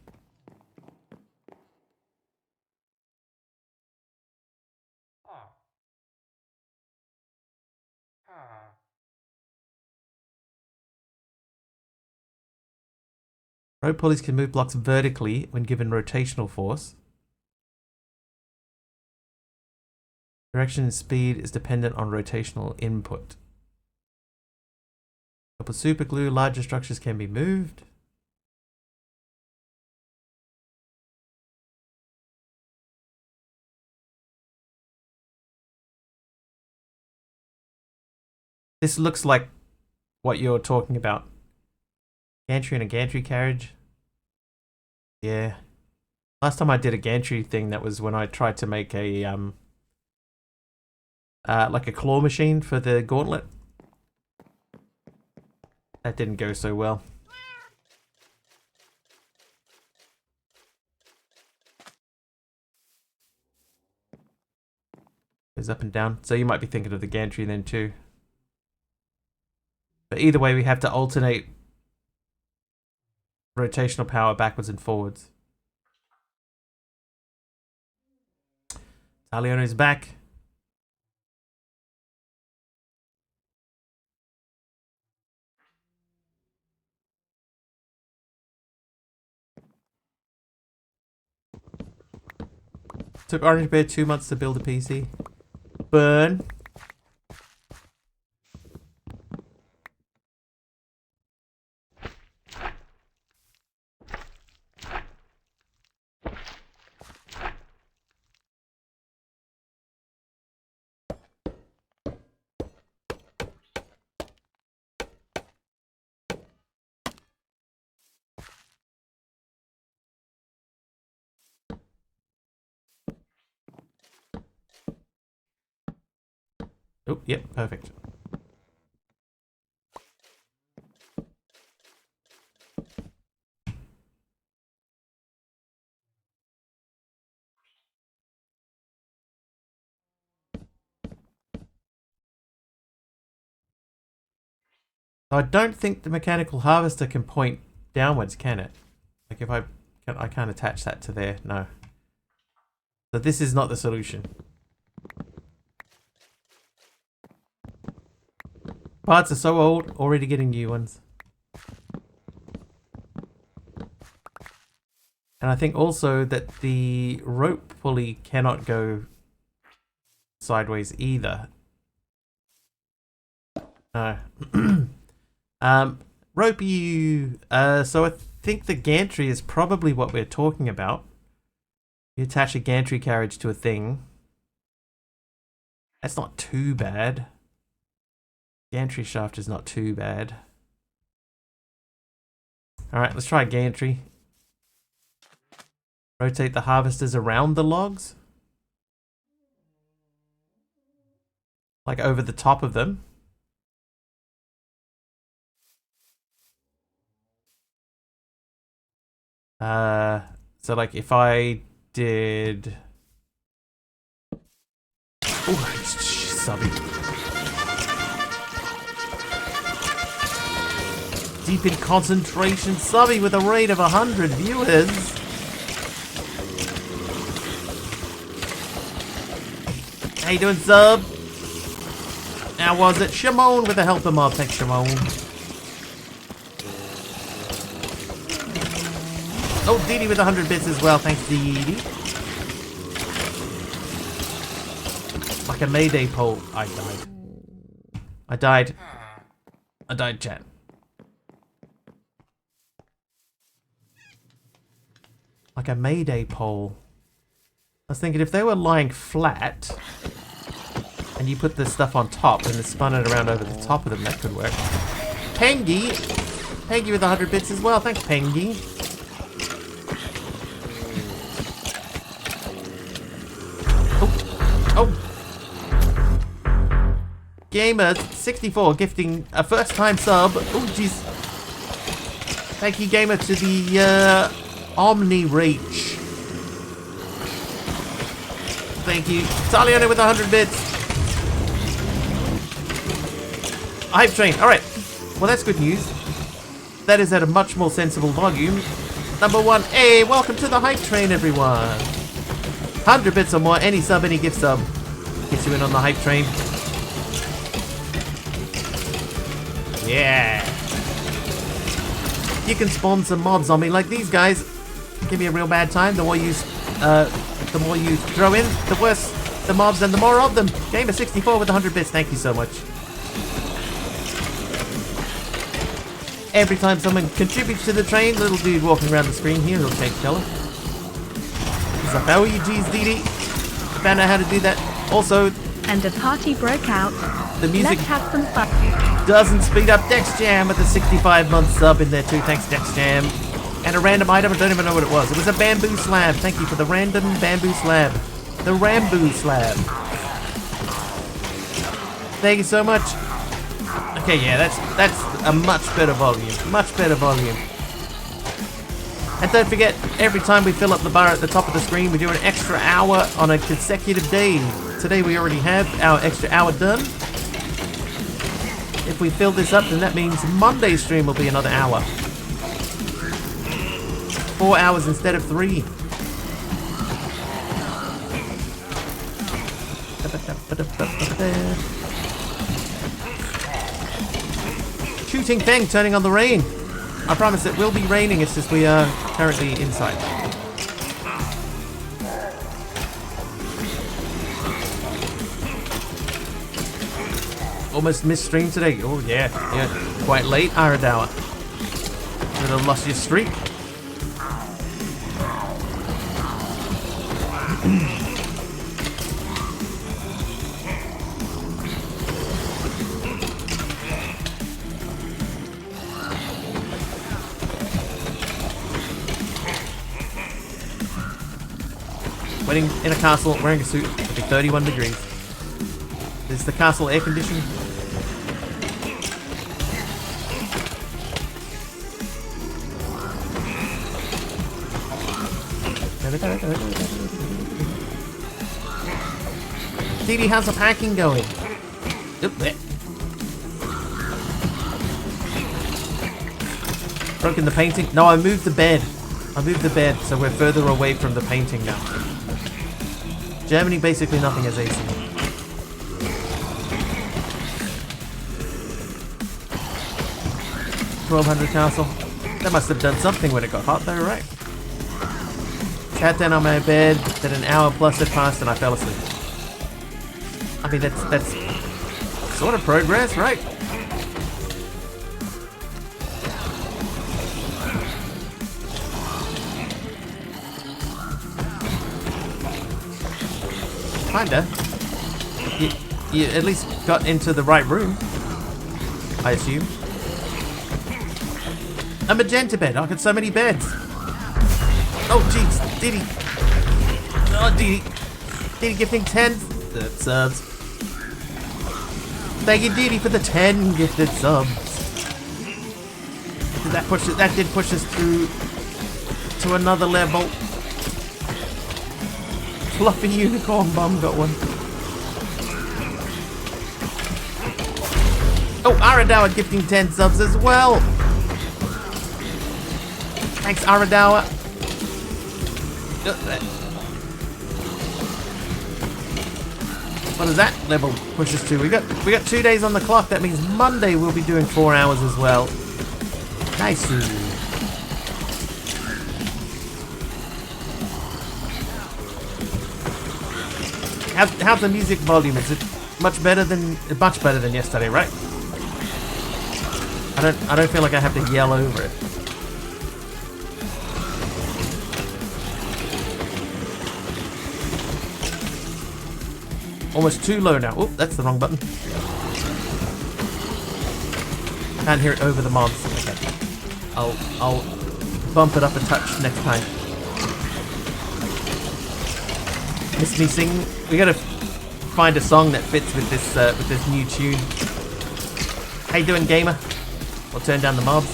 Rope pulleys can move blocks vertically when given rotational force. Direction and speed is dependent on rotational input. With super glue, larger structures can be moved. This looks like what you're talking about. Gantry and a gantry carriage. Yeah. Last time I did a gantry thing, that was when I tried to make a like a claw machine for the gauntlet. That didn't go so well. Goes up and down. So you might be thinking of the gantry then too. But either way, we have to alternate rotational power backwards and forwards. Talion is back. Took Orange Bear 2 months to build a PC. Burn. Oh, yep, perfect. I don't think the mechanical harvester can point downwards, can it? Like if I can't attach that to there. No. So this is not the solution. Parts are so old, already getting new ones. And I think also that the rope pulley cannot go sideways either. No. Ropey. So I think the gantry is probably what we're talking about. You attach a gantry carriage to a thing. That's not too bad. Gantry shaft is not too bad. Alright, let's try gantry. Rotate the harvesters around the logs. Like over the top of them. So like if I did... Oh, subby. Deep in concentration, subby with a rate of 100 viewers. How you doing, sub? How was it? Shimon with a helper mob. Thanks, Shimon. Oh, Dee Dee with 100 bits as well. Thanks, Dee Dee. Like a mayday pole. I died. I died. I died, chat. Like a mayday pole. I was thinking if they were lying flat and you put this stuff on top and then spun it around over the top of them, that could work. Pengy! Pengy with 100 bits as well. Thanks, Pengy. Oh! Gamer64 gifting a first time sub. Oh, jeez. Thank you, Gamer, to the Omni Reach. Thank you. Taliana with 100 bits. Hype train. Alright. Well, that's good news. That is at a much more sensible volume. Number one. Hey, welcome to the hype train, everyone. 100 bits or more. Any sub, any gift sub. Gets you in on the hype train. Yeah. You can spawn some mobs on me like these guys. Give me a real bad time. The more you throw in, the worse the mobs and the more of them. Gamer64 with 100 bits. Thank you so much. Every time someone contributes to the train, little dude walking around the screen here, he'll change color. He's like, how are you, geez, Dee Dee? Found out how to do that. Also, and a party broke out. The music Let's have some fun. Doesn't speed up. Dex Jam with a 65-month sub in there too. Thanks, Dex Jam. And a random item. I don't even know what it was. It was a bamboo slab. Thank you for the random bamboo slab. The Ramboo slab. Thank you so much. Okay, yeah, that's a much better volume. Much better volume. And don't forget, every time we fill up the bar at the top of the screen, we do an extra hour on a consecutive day. Today we already have our extra hour done. If we fill this up, then that means Monday's stream will be another hour. 4 hours instead of 3. Shooting Feng turning on the rain. I promise it will be raining, it's just we are currently inside. Almost missed stream today. Oh yeah, quite late, Aradawa. Would have lost your streak. Waiting in a castle, wearing a suit, it'll be 31 degrees. Is the castle air conditioned? Dee Dee, how's the packing going? Oop, there. Broken the painting? No, I moved the bed. So we're further away from the painting now. Germany, basically nothing has AC. $1,200 castle. That must have done something when it got hot though, right? Sat down on my bed, then an hour plus had passed and I fell asleep. I mean, that's sort of progress, right? Kinda. You at least got into the right room, I assume. A magenta bed. I got so many beds. Oh, jeez. Dee Dee. Oh, Dee Dee. Dee Dee gifting 10 subs. Thank you, Dee Dee, for the 10 gifted subs. That did push us through to another level. Fluffy unicorn bum got one. Oh, Aradawa gifting 10 subs as well. Thanks, Aradawa. What does that level push us to? We got 2 days on the clock. That means Monday we'll be doing 4 hours as well. Nice. How's the music volume? Is it much better than yesterday, right? I don't feel like I have to yell over it. Almost too low now. Oop, that's the wrong button. Can't hear it over the mobs. Okay. I'll bump it up a touch next time. Miss me sing. We gotta find a song that fits with this new tune. How you doing, gamer? We'll turn down the mobs.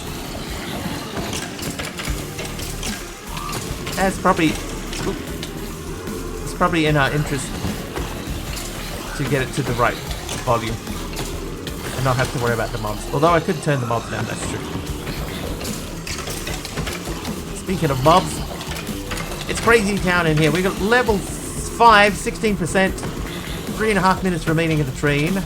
It's probably in our interest to get it to the right volume and not have to worry about the mobs. Although I could turn the mobs down, that's true. Speaking of mobs, it's crazy town in here. We got level 5, 16%, 3.5 minutes remaining of the train.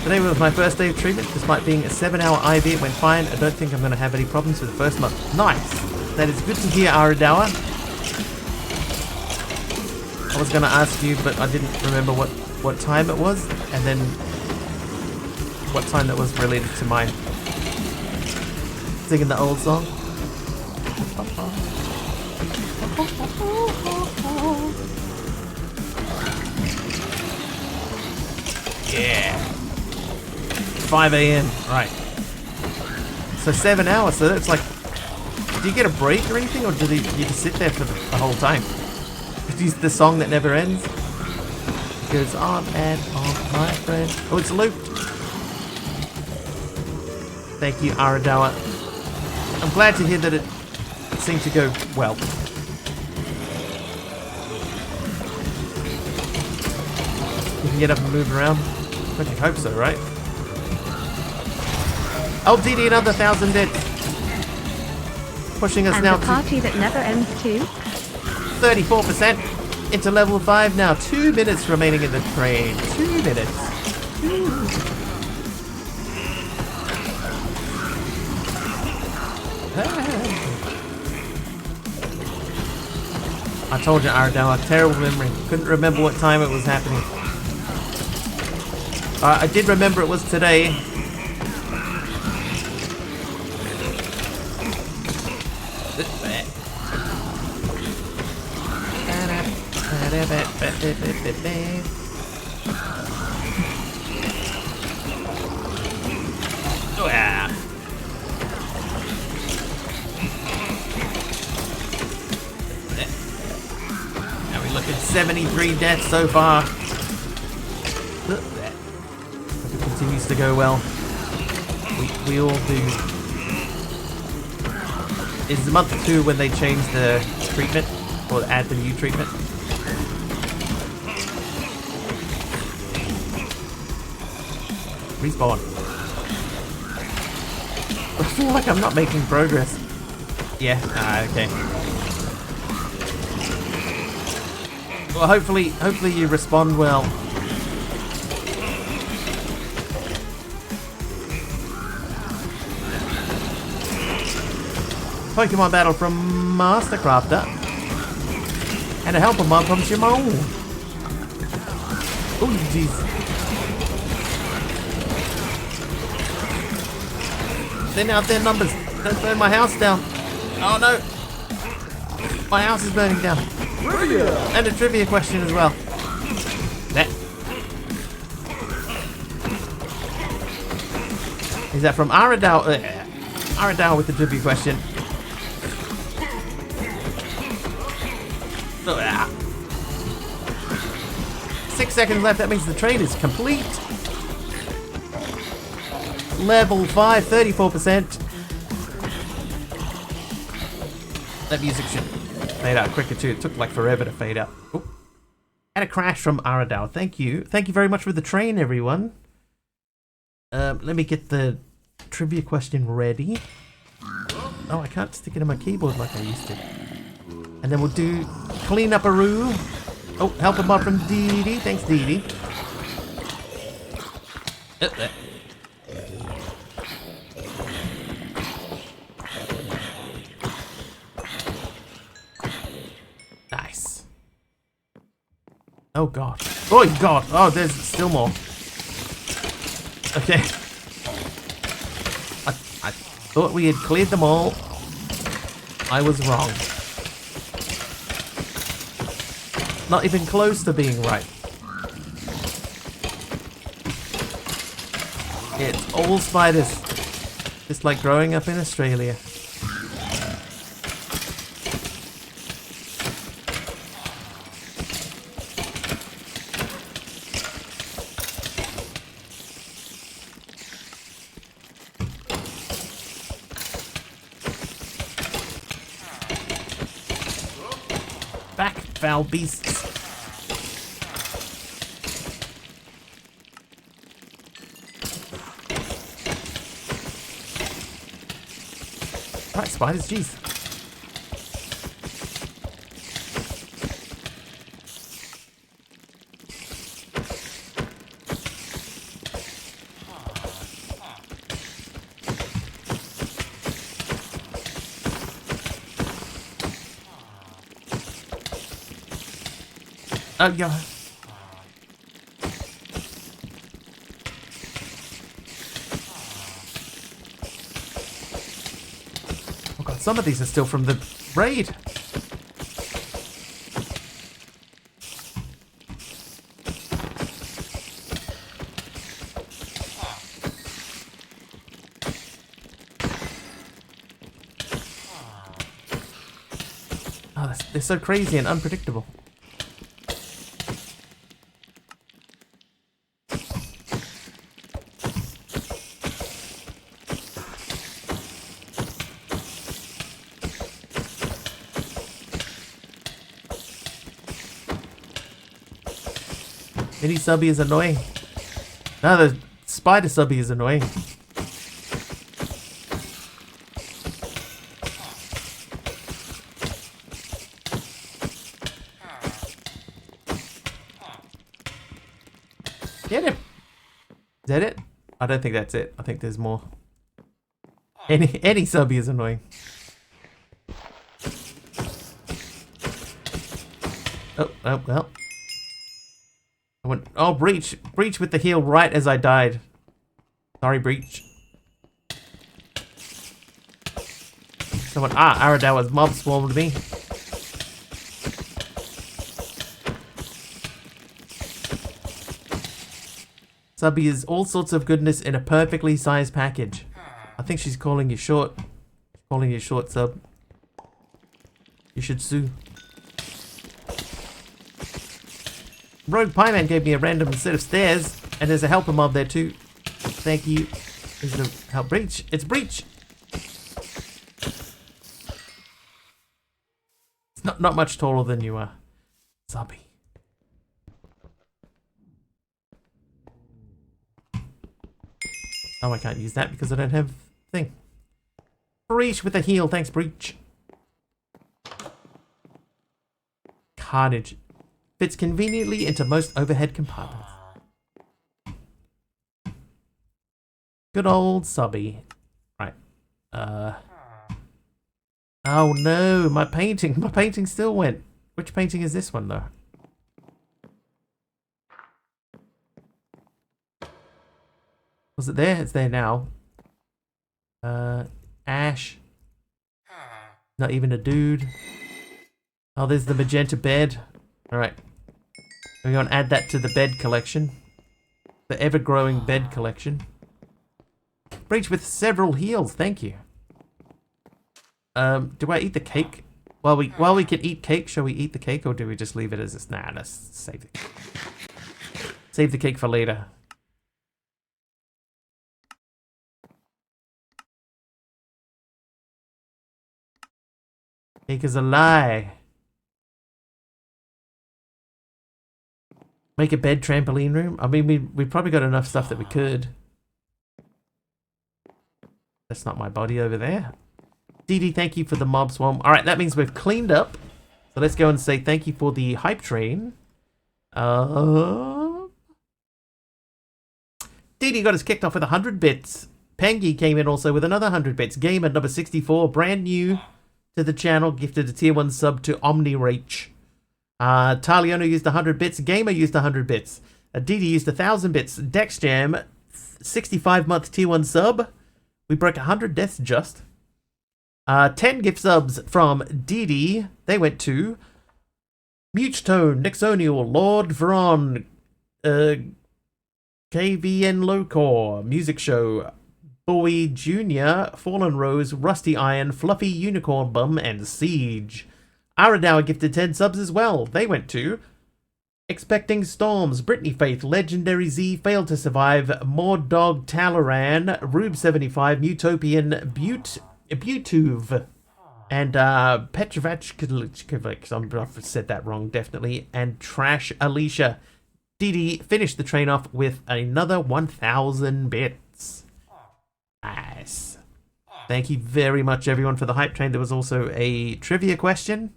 Today was my first day of treatment. Despite being a 7-hour IV, it went fine. I don't think I'm going to have any problems for the first month. Nice. That is good to hear, Aradawa. I was going to ask you, but I didn't remember what time it was, and then what time that was related to mine. Singing the old song. Yeah. 5 a.m. Right. So 7 hours. So that's like, do you get a break or anything, or do you just sit there for the whole time? Use the song that never ends. Goes on and on, my friend. Oh, it's looped. Thank you, Aradawa. I'm glad to hear that it seemed to go well. You can get up and move around. I can hope so, right? Oh, Dee Dee, another 1,000 bits. Pushing us and now the party that never ends too. 34% into level 5 now. 2 minutes remaining in the train. 2 minutes. I told you, Aradawa, terrible memory. Couldn't remember what time it was happening. I did remember it was today. 73 deaths so far. Hope it continues to go well. We all do. Is month 2 when they change the treatment? Or add the new treatment? Respawn. I feel like I'm not making progress. Yeah, okay. Well, hopefully you respond well. Pokemon battle from Mastercrafter. And a helper mod from Shimon. Oh, jeez. Thin out their numbers. Don't burn my house down. Oh no. My house is burning down. Trivia. And a trivia question as well. That. Is that from Aradal? Aradal with the trivia question. 6 seconds left. That means the trade is complete. Level 5, 34%. That music should fade out quicker too. It took like forever to fade out. Oop. Had a crash from Aradal. Thank you. Thank you very much for the train, everyone. Let me get the trivia question ready. Oh, I can't stick it in my keyboard like I used to. And then we'll do clean up a roo. Oh, help him up from Dee Dee. Thanks, Dee Dee. Nice. Oh god. Oh god. Oh, there's still more. Okay. I thought we had cleared them all. I was wrong. Not even close to being right. It's all spiders. Just like growing up in Australia. Back, foul beasts. Right, spiders, jeez. Oh, yeah. Oh god, some of these are still from the raid. Oh, they're so crazy and unpredictable. Mini subby is annoying. No, the spider subby is annoying. Get him. Is that it? I don't think that's it. I think there's more. Any subby is annoying. Oh, well. I went, oh, Breach. Breach with the heal right as I died. Sorry, Breach. Someone, Aradawa's mob swarmed me. Subby is all sorts of goodness in a perfectly sized package. I think she's calling you short. Calling you short, Sub. You should sue. Rogue Pieman gave me a random set of stairs, and there's a helper mob there too. Thank you. Is the help breach? It's breach. It's not much taller than you are, zombie. Oh, I can't use that because I don't have thing. Breach with a heal, thanks breach. Carnage. Fits conveniently into most overhead compartments. Good old subby. Right. Oh no, my painting still went. Which painting is this one though? Was it there? It's there now. Ash. Not even a dude. Oh, there's the magenta bed. Alright. We're going to add that to the bed collection. The ever-growing bed collection. Breach with several heals, thank you. Do I eat the cake? While we can eat cake, shall we eat the cake or do we just leave it as a snack? Nah, let's save it. Save the cake for later. Cake is a lie. Make a bed trampoline room? I mean, we probably got enough stuff that we could. That's not my body over there. Dee Dee, thank you for the mob swarm. Alright, that means we've cleaned up. So let's go and say thank you for the hype train. Dee Dee got us kicked off with 100 bits. Pengy came in also with another 100 bits. Gamer number 64, brand new to the channel, gifted a tier 1 sub to OmniReach. Taliano used 100 bits. Gamer used 100 bits. Dee Dee used 1,000 bits. DexJam, 65-month tier 1 sub. We broke 100 deaths just. 10 gift subs from Dee Dee. They went to Mutetone, Nixonial, Lord Veron, KVN Lowcore, Music Show, Bowie Jr., Fallen Rose, Rusty Iron, Fluffy Unicorn Bum, and Siege. Aradauer gifted 10 subs as well. They went to Expecting Storms, Brittany Faith, Legendary Z, Failed to Survive, Maud Dog Talaran, Rube75, Mutopian, Butuve, and Petrovach, I've said that wrong, definitely, and Trash Alicia. Dee Dee finished the train off with another 1,000 bits. Nice. Thank you very much, everyone, for the hype train. There was also a trivia question.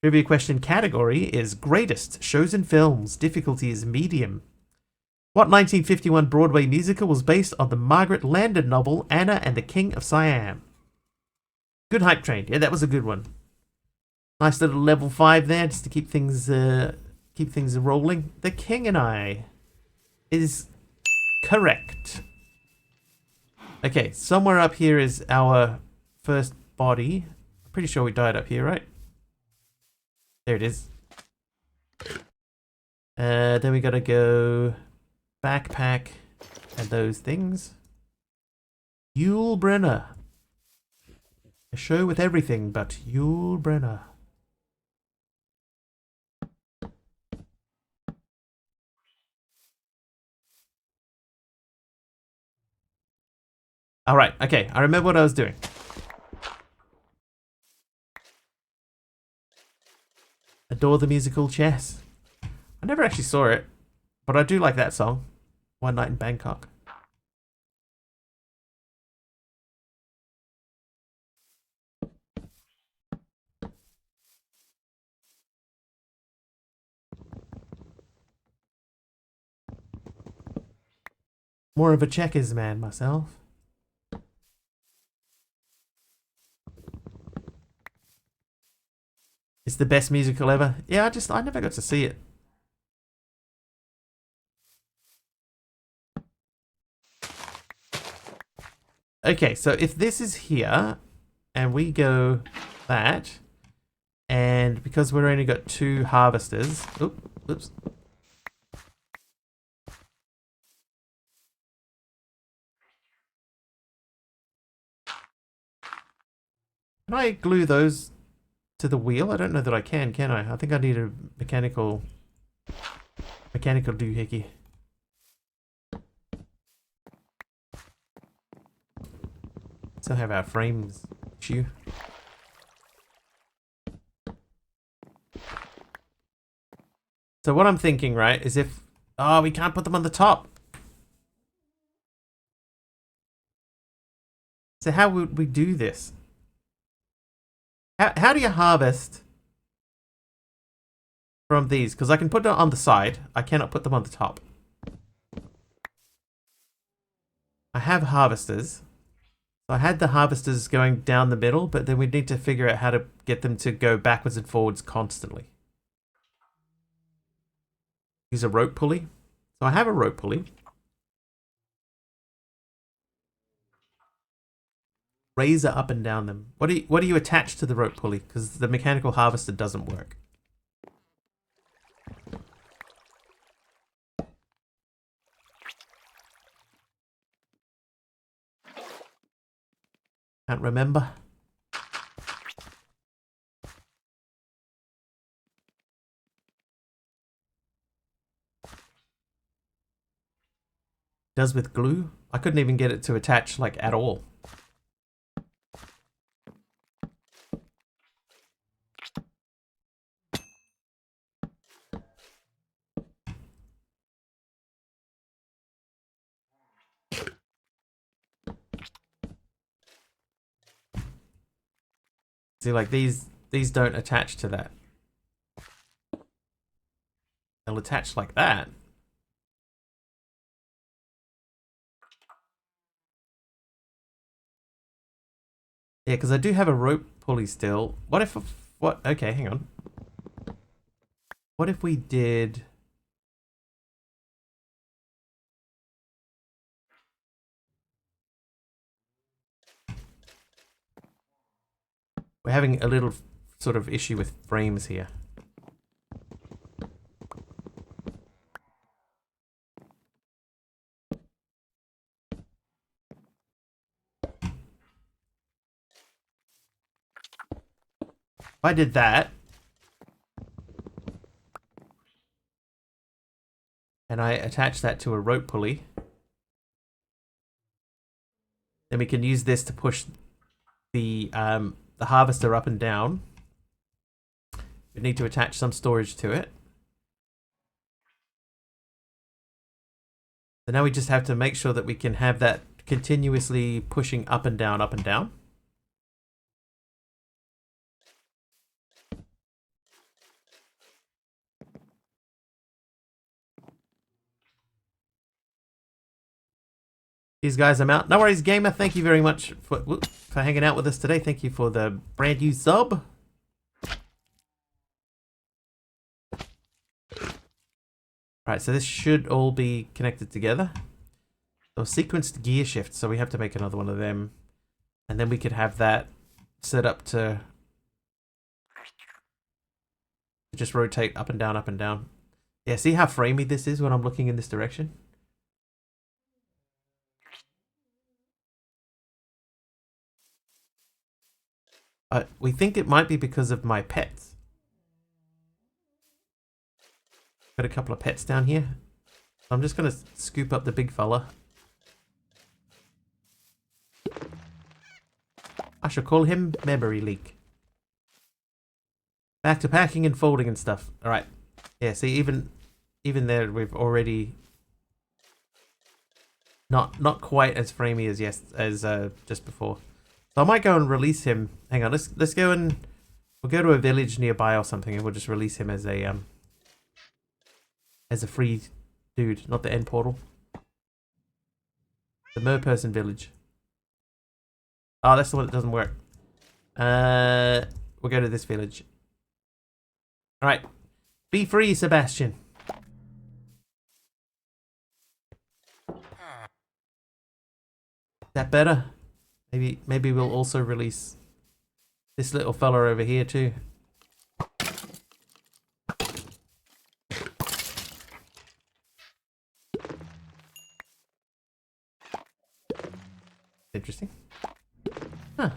Trivia question category is Greatest Shows and Films. Difficulty is Medium. What 1951 Broadway musical was based on the Margaret Landon novel Anna and the King of Siam? Good hype train. Yeah, that was a good one. Nice little level 5 there, just to keep things rolling. The King and I is correct. Okay, somewhere up here is our first body. I'm pretty sure we died up here, right? There it is. Then we gotta go backpack and those things. Yul Brenner. A show with everything but Yul Brenner. Alright, okay, I remember what I was doing. Adore the musical Chess. I never actually saw it, but I do like that song. One Night in Bangkok. More of a checkers man myself. It's the best musical ever. Yeah, I never got to see it. Okay, so if this is here, and we go that, and because we've only got 2 harvesters, oops. Can I glue those to the wheel? I don't know that I can I? I think I need a mechanical Mechanical doohickey. Still have our frames issue. So what I'm thinking, right, is if... Oh, we can't put them on the top. So how would we do this? How do you harvest from these? Because I can put them on the side. I cannot put them on the top. I have harvesters. So I had the harvesters going down the middle, but then we need to figure out how to get them to go backwards and forwards constantly. Use a rope pulley. So I have a rope pulley. Razor up and down them. What do you attach to the rope pulley? Because the mechanical harvester doesn't work. Can't remember. Does with glue? I couldn't even get it to attach like at all. See, like these don't attach to that. They'll attach like that. Yeah, because I do have a rope pulley still. What if... What? Okay, hang on. What if we did... We're having a little sort of issue with frames here. If I did that, and I attach that to a rope pulley, then we can use this to push the harvester up and down. We need to attach some storage to it. So now we just have to make sure that we can have that continuously pushing up and down, up and down. These guys, I'm out. No worries, gamer. Thank you very much for hanging out with us today. Thank you for the brand new sub. Right, so this should all be connected together. So sequenced gear shift, so we have to make another one of them. And then we could have that set up to just rotate up and down, up and down. Yeah, see how framey this is when I'm looking in this direction? We think it might be because of my pets. Got a couple of pets down here. I'm just going to scoop up the big fella. I shall call him Memory Leak. Back to packing and folding and stuff. Alright. Yeah, see, even there we've already... Not quite as framey as just before. So I might go and release him. Hang on, let's go and we'll go to a village nearby or something, and we'll just release him as a free dude, not the end portal. The Merperson village. Oh, that's the one that doesn't work. We'll go to this village. All right, be free, Sebastian. Is that better? Maybe we'll also release this little fella over here too. Interesting. Huh.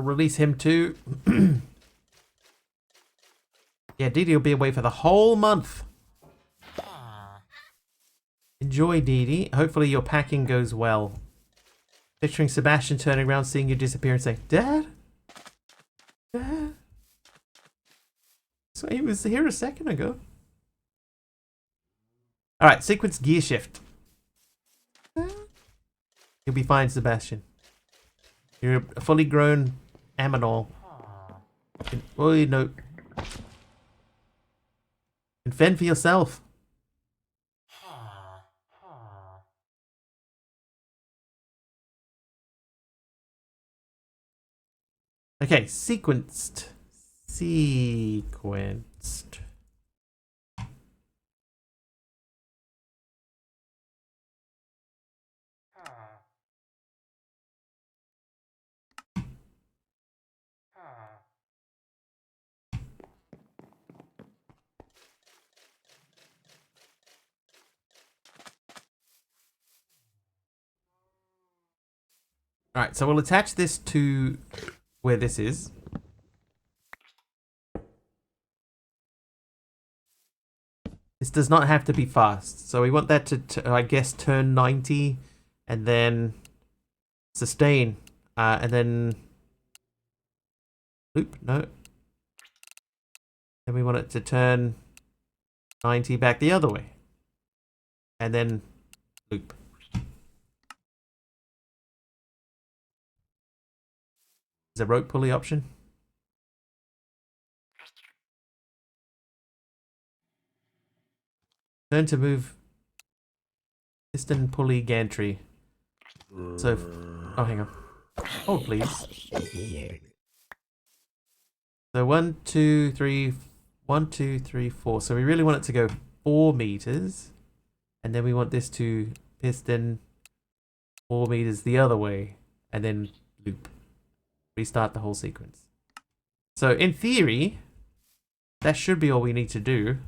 release him too. Yeah, Dee Dee will be away for the whole month. Enjoy, Dee Dee. Hopefully your packing goes well. Picturing Sebastian turning around, seeing you disappear and saying, Dad? Dad? So he was here a second ago. Alright, sequence gear shift. You'll be fine, Sebastian. You're a fully grown aminal. Oh, no. You can fend for yourself. Okay, sequenced. Sequenced. Alright, so we'll attach this to where this is. This does not have to be fast. So we want that to I guess, turn 90 and then sustain. And then loop, no. Then we want it to turn 90 back the other way. And then loop. Is a rope pulley option? Turn to move piston pulley gantry. So, oh, hang on. Hold, please. So 1, 2, 3, 1, 2, 3, 4. So we really want it to go 4 meters. And then we want this to piston 4 meters the other way. And then loop. Restart the whole sequence. So in theory, that should be all we need to do.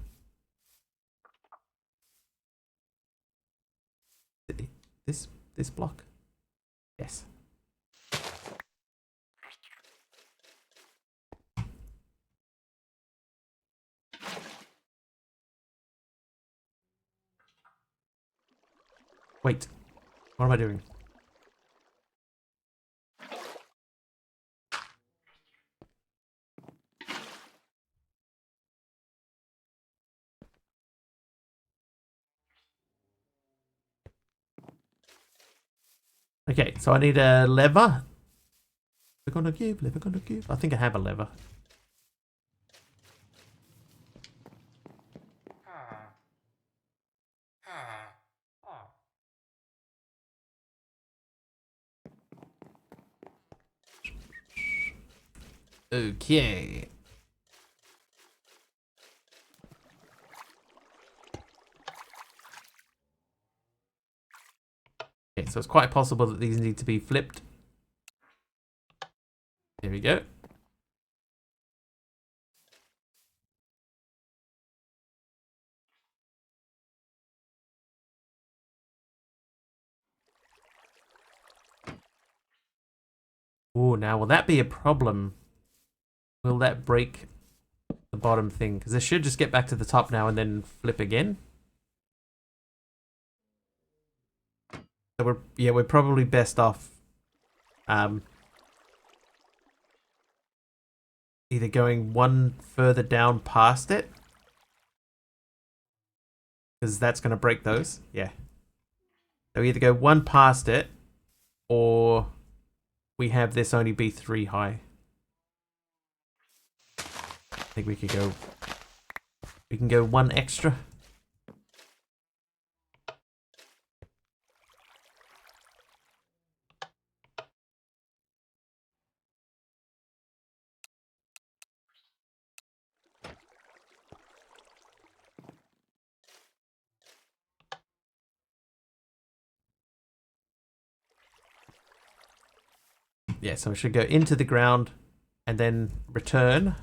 This block? Yes. Wait. What am I doing? Okay, so I need a lever. Lever gonna give, lever gonna give. I think I have a lever. Okay. Okay, so it's quite possible that these need to be flipped. There we go. Oh, now will that be a problem? Will that break the bottom thing? Because it should just get back to the top now and then flip again. So we're probably best off either going one further down past it, because that's going to break those. Yeah. So we either go one past it, or we have this only be 3 high. I think we can go 1 extra. Yeah, so we should go into the ground and then return.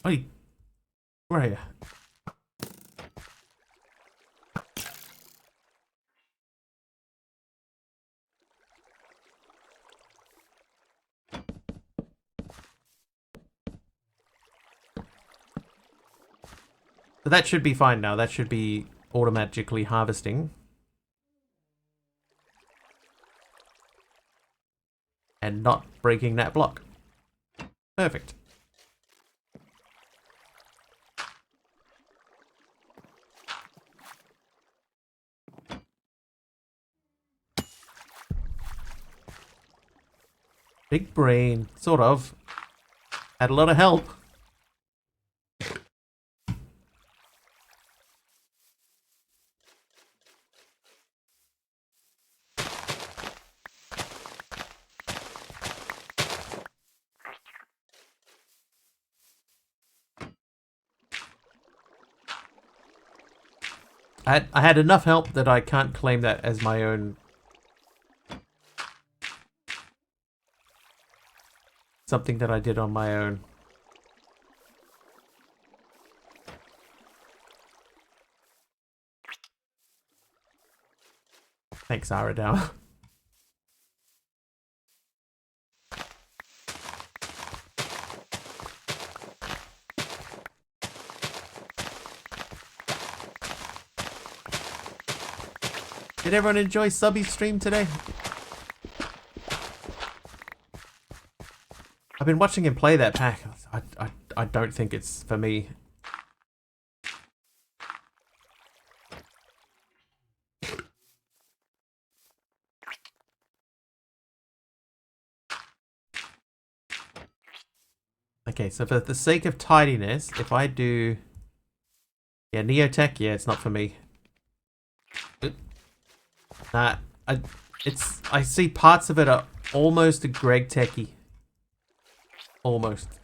Oi, where are you? So that should be fine now. That should be automatically harvesting. And not breaking that block. Perfect. Big brain, sort of. Had a lot of help. I had enough help that I can't claim that as my own. Something that I did on my own. Thanks, Aradao. Did everyone enjoy Subby's stream today? I've been watching him play that pack. I don't think it's for me. Okay, so for the sake of tidiness, if I do... Yeah, Neotech, yeah, it's not for me. Nah, I see parts of it are almost a Greg Techie. Almost.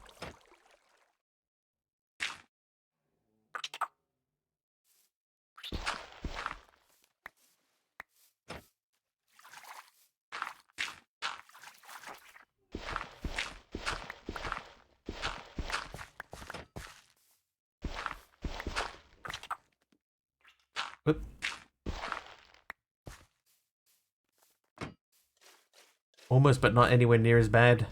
Whoop. Almost, but not anywhere near as bad.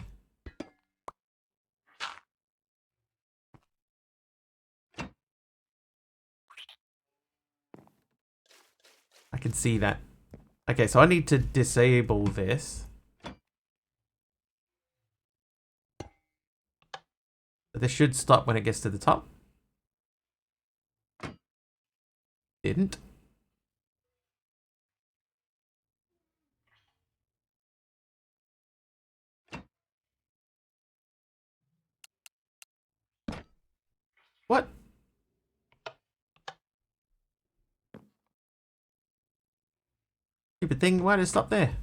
I can see that. Okay, so I need to disable this. This should stop when it gets to the top. Didn't. What? Stupid thing, why did it stop there?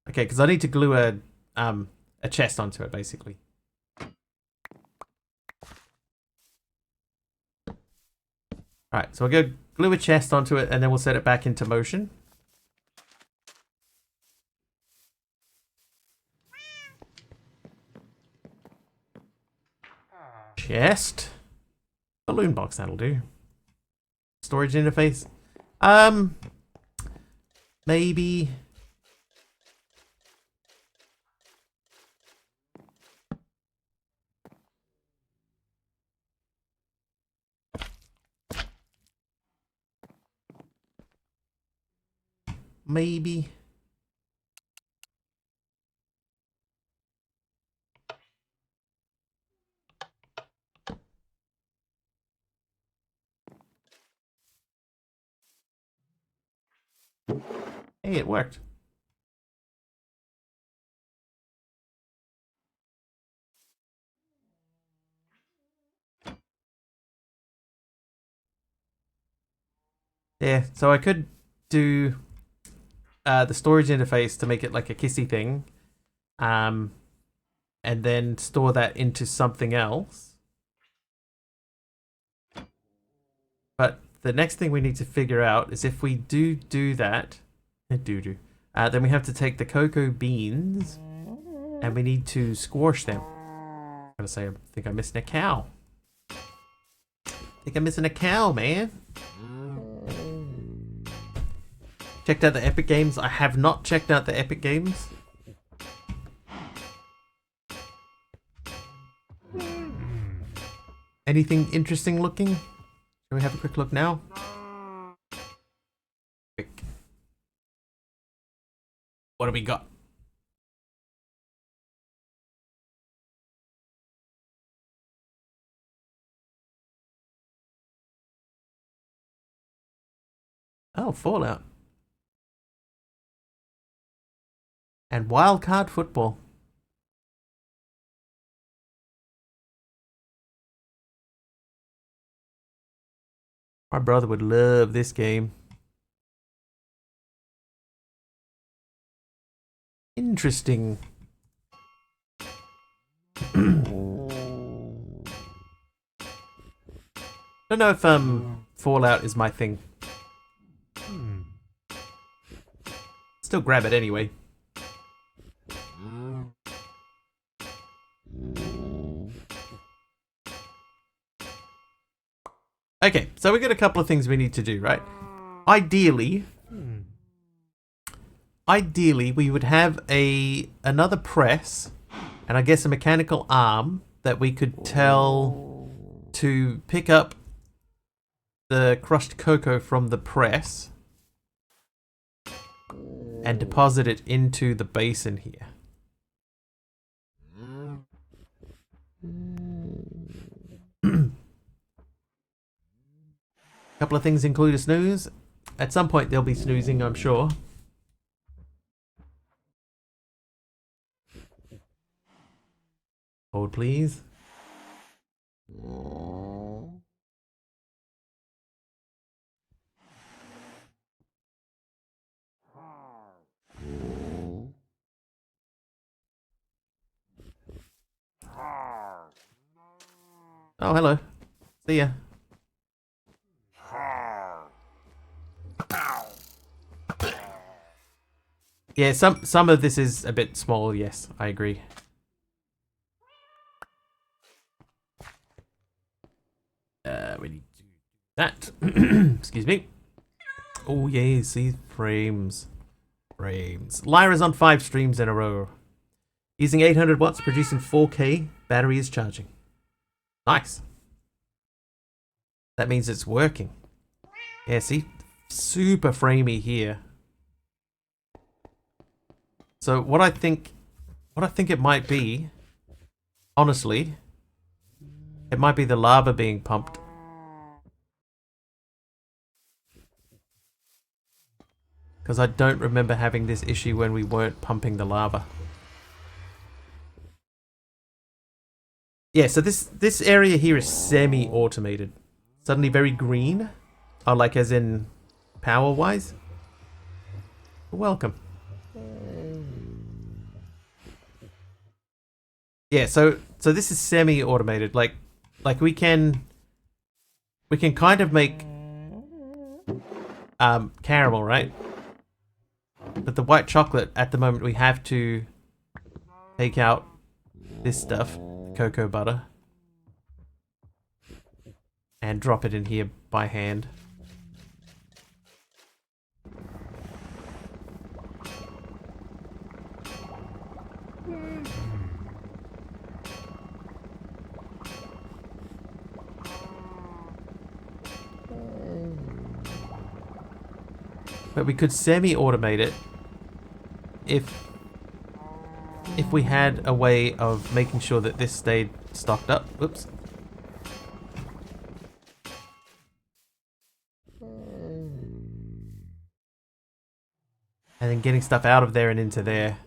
Okay, because I need to glue a chest onto it, basically. Alright, so I'll go glue a chest onto it and then we'll set it back into motion. Chest. Balloon box, that'll do. Storage interface. Maybe. Maybe. Hey, it worked. Yeah, so I could do the storage interface to make it like a kissy thing. And then store that into something else. But the next thing we need to figure out is if we do that, Then we have to take the cocoa beans and we need to squash them. I'm gonna say I think I'm missing a cow. I think I'm missing a cow, man. Checked out the Epic Games. I have not checked out the Epic Games. Anything interesting looking? Shall we have a quick look now? Quick. What do we got? Oh, Fallout. And wildcard football. My brother would love this game. Interesting. Don't know if Fallout is my thing. Still grab it anyway. Okay, so we got a couple of things we need to do, right? Ideally, we would have another press, and I guess a mechanical arm that we could tell to pick up the crushed cocoa from the press and deposit it into the basin here. Couple of things include a snooze. At some point they'll be snoozing, I'm sure. Hold, please. Oh, hello. See ya. Yeah, some of this is a bit small, yes, I agree. We need to do that. Excuse me. Oh yeah, see, frames. Lyra's on 5 streams in a row. Using 800 watts, producing 4K. Battery is charging. Nice. That means it's working. Yeah, see? Super framey here. So what I think it might be, honestly, it might be the lava being pumped. Because I don't remember having this issue when we weren't pumping the lava. Yeah, so this area here is semi-automated. Suddenly very green. Oh, like as in power-wise? Welcome. Yeah, so this is semi-automated. Like we can kind of make caramel, right? But the white chocolate, at the moment, we have to take out this stuff, cocoa butter, and drop it in here by hand. But we could semi-automate it if we had a way of making sure that this stayed stocked up. Oops. And then getting stuff out of there and into there.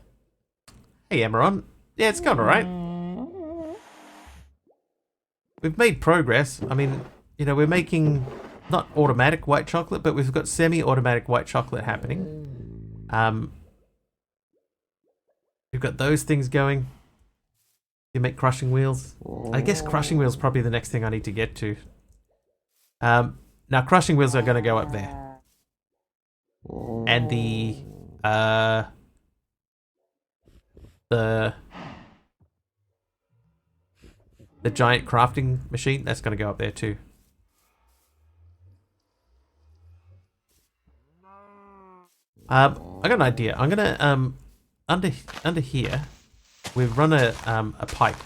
Hey, Emeron. Yeah, it's going alright. We've made progress. I mean, you know, we're making not automatic white chocolate, but we've got semi-automatic white chocolate happening. We've got those things going. You make crushing wheels. I guess crushing wheels probably the next thing I need to get to. Now crushing wheels are going to go up there. And the Uh, the giant crafting machine, that's gonna go up there too. I got an idea. I'm gonna under here, we've run a pipe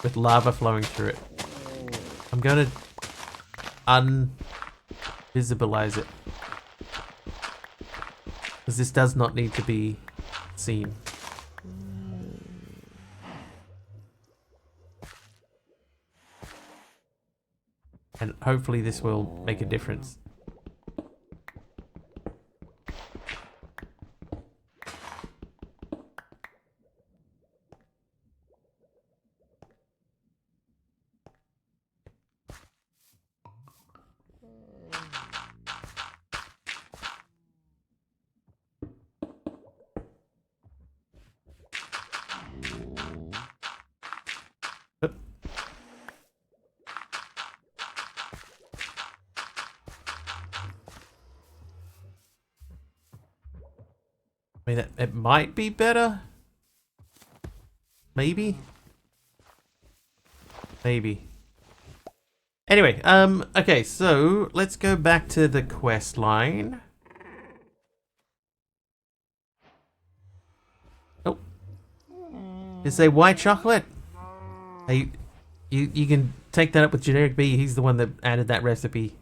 with lava flowing through it. I'm gonna unvisibilize it because this does not need to be seen. And hopefully this will make a difference. Oop. I mean, it might be better. Maybe. Maybe. Anyway, okay, so let's go back to the quest line. Oh. Is say white chocolate? Hey, you can take that up with Generic B. He's the one that added that recipe.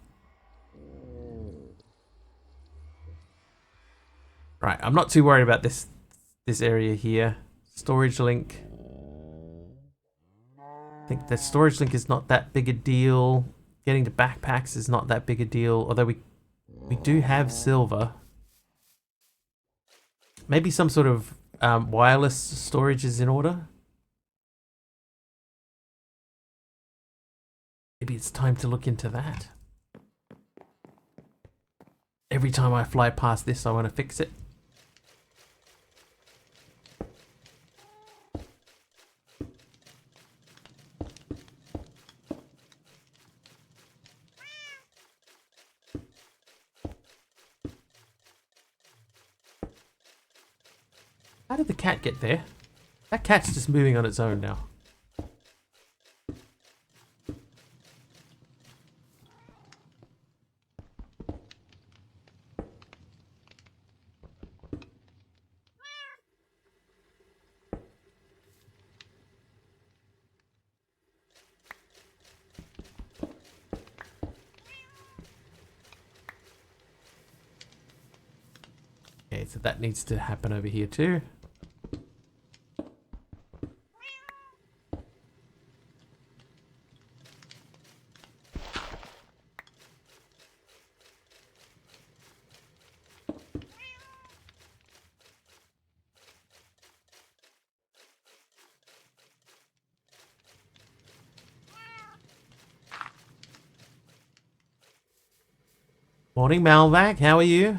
Right, I'm not too worried about this area here. Storage link. I think the storage link is not that big a deal. Getting to backpacks is not that big a deal, although we do have silver. Maybe some sort of wireless storage is in order. Maybe it's time to look into that. Every time I fly past this, I want to fix it. How did the cat get there? That cat's just moving on its own now. Okay, so that needs to happen over here too. Morning, Malvac. How are you?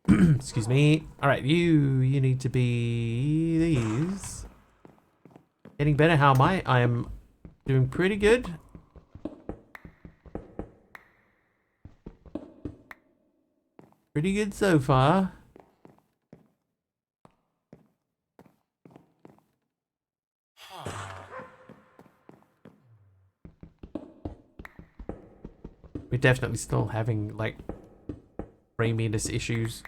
Excuse me. All right, you need to be these. Getting better. How am I? I am doing pretty good. Pretty good so far. We're definitely still having like framiness issues.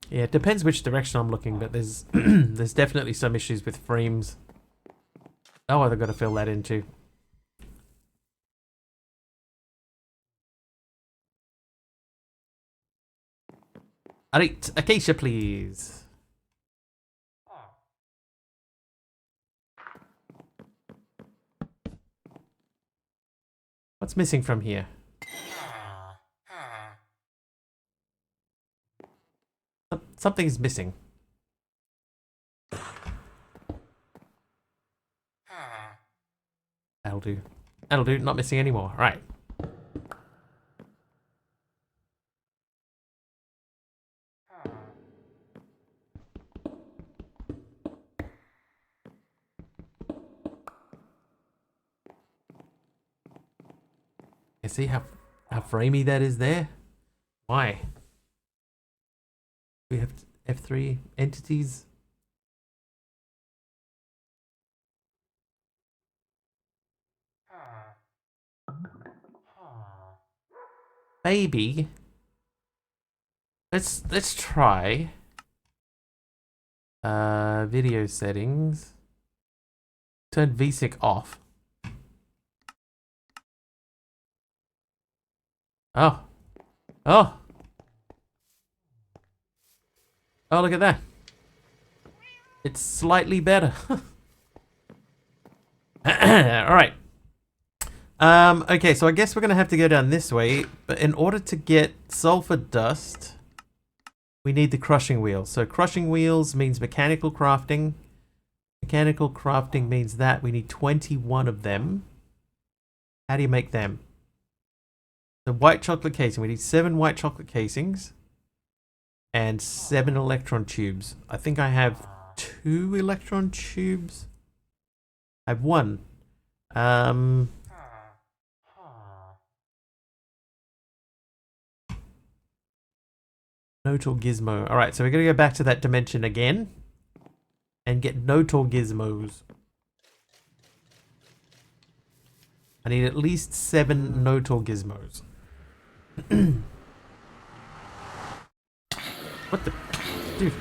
Yeah, it depends which direction I'm looking, but there's there's definitely some issues with frames. Oh, I've got to fill that in too. Alright, Acacia, please. What's missing from here? Something's missing. do. That'll do. Not missing anymore. All right. You see how framey that is there? Why? We have F3 entities. Maybe. Let's try. Video settings. Turn VSync off. Oh. Oh. Oh, look at that. It's slightly better. Alright. Okay, so I guess we're going to have to go down this way. But in order to get sulfur dust, we need the crushing wheels. So crushing wheels means mechanical crafting. Mechanical crafting means that we need 21 of them. How do you make them? The white chocolate casing. We need 7 white chocolate casings. And 7 electron tubes. I think I have 2 electron tubes. I have 1. Notal gizmo. Alright, so we're going to go back to that dimension again. And get notal gizmos. I need at least 7 notal gizmos. What the? Dude.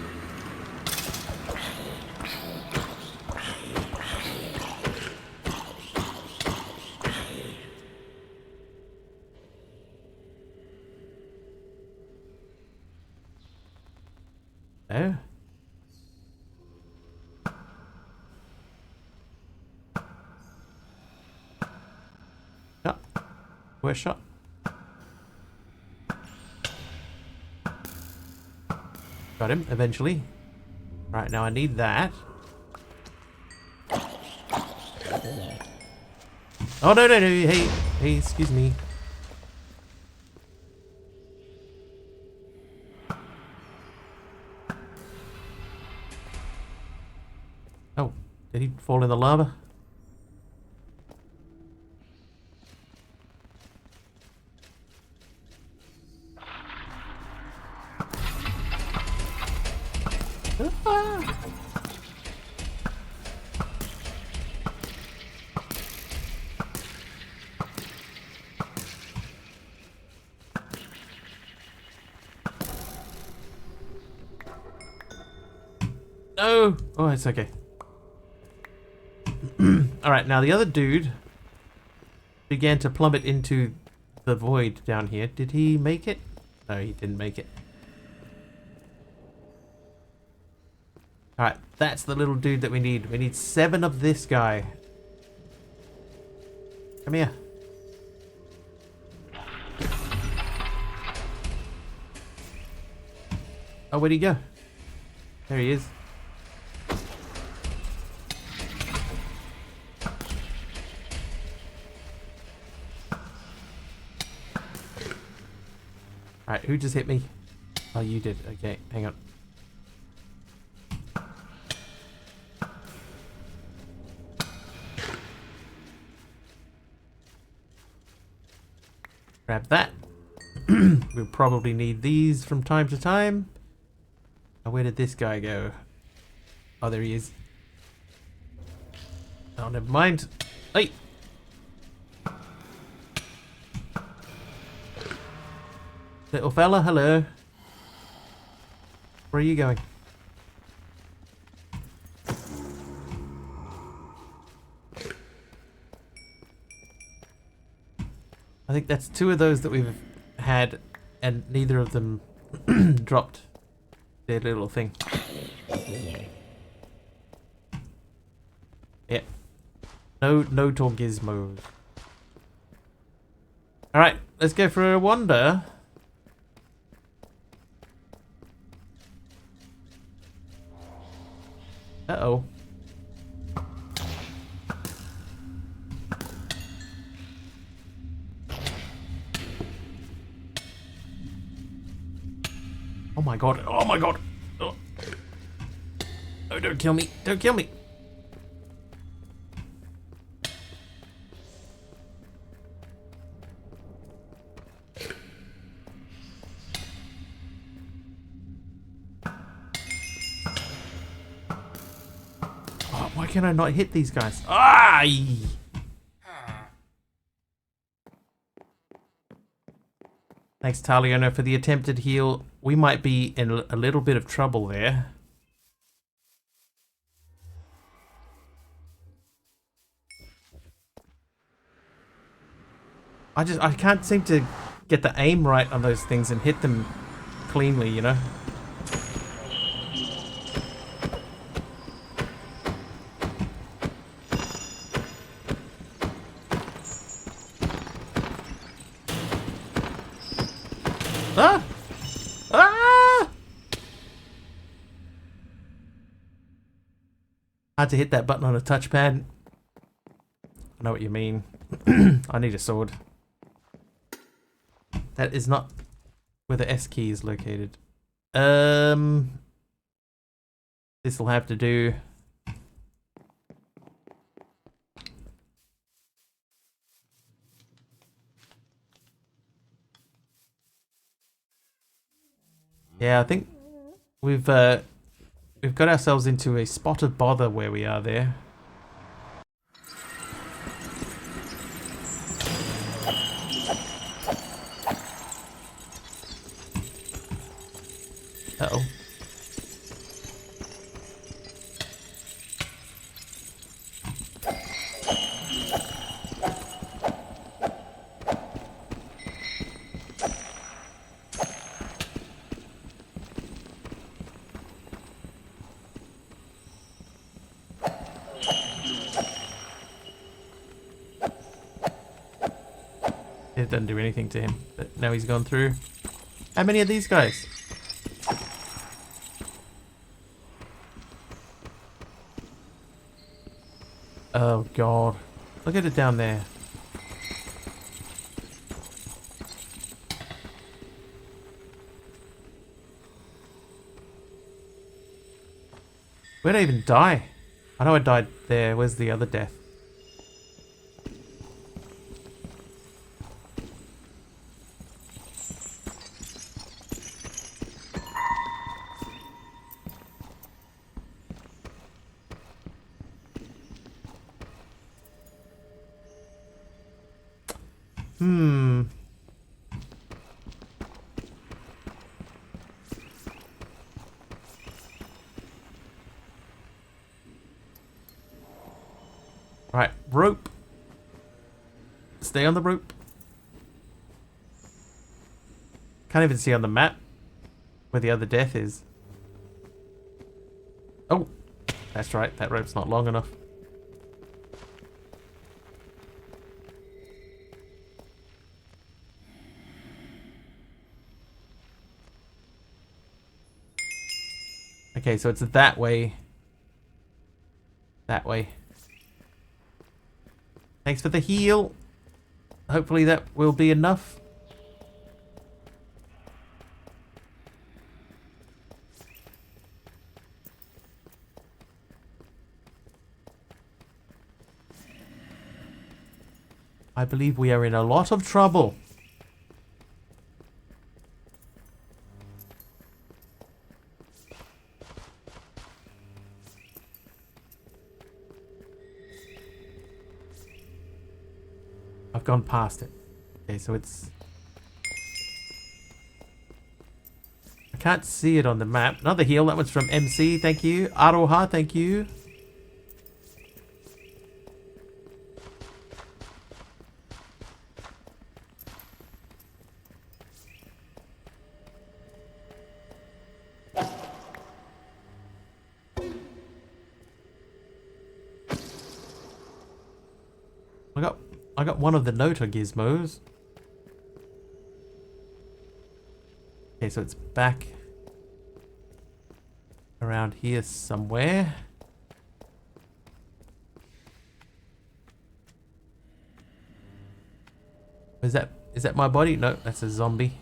Oh. Shot. Where's shot? Got him, eventually. Right, now I need that. Oh, no, hey, excuse me. Oh, did he fall in the lava? No! Oh, it's okay. Alright, now the other dude began to plummet into the void down here. Did he make it? No, he didn't make it. Alright, that's the little dude that we need. We need 7 of this guy. Come here. Oh, where'd he go? There he is. Alright, who just hit me? Oh, you did. Okay, hang on. Grab that. We'll probably need these from time to time. Oh, where did this guy go? Oh, there he is. Oh, never mind. Hey! Little fella, hello. Where are you going? I think that's 2 of those that we've had, and neither of them dropped their little thing. Yeah. No tall gizmos. Alright, let's go for a wander. Uh-oh. Oh my god. Oh my god. Oh. Oh, don't kill me. Don't kill me. Oh, why can I not hit these guys? Ah! Thanks, Taliona, for the attempted heal. We might be in a little bit of trouble there. I can't seem to get the aim right on those things and hit them cleanly, you know? Ah! Ah! Hard to hit that button on a touchpad. I know what you mean. I need a sword. That is not where the S key is located. This will have to do. Yeah, I think we've got ourselves into a spot of bother where we are there. Uh-oh. It doesn't do anything to him, but now he's gone through. How many of these guys? Oh god. Look at it down there. Where'd I even die? I know I died there. Where's the other death? Right, rope. Stay on the rope. Can't even see on the map where the other death is. Oh, that's right. That rope's not long enough. Okay, so it's that way. That way. Thanks for the heal. Hopefully that will be enough. I believe we are in a lot of trouble. I've gone past it. Okay, so it's... I can't see it on the map. Another heal. That one's from MC. Thank you. Aroha. Thank you. I got one of the Nota gizmos. Okay, so it's back around here somewhere. Is that my body? No, that's a zombie.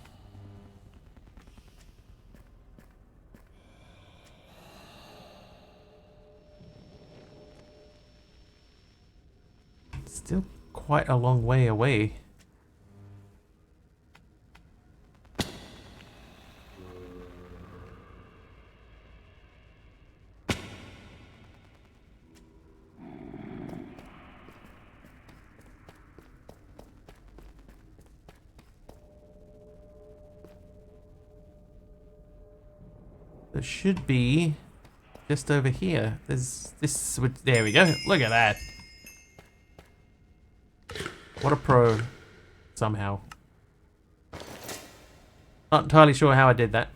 Still quite a long way away. There should be just over here. There's this. There we go. Look at that. What a pro. Somehow. Not entirely sure how I did that.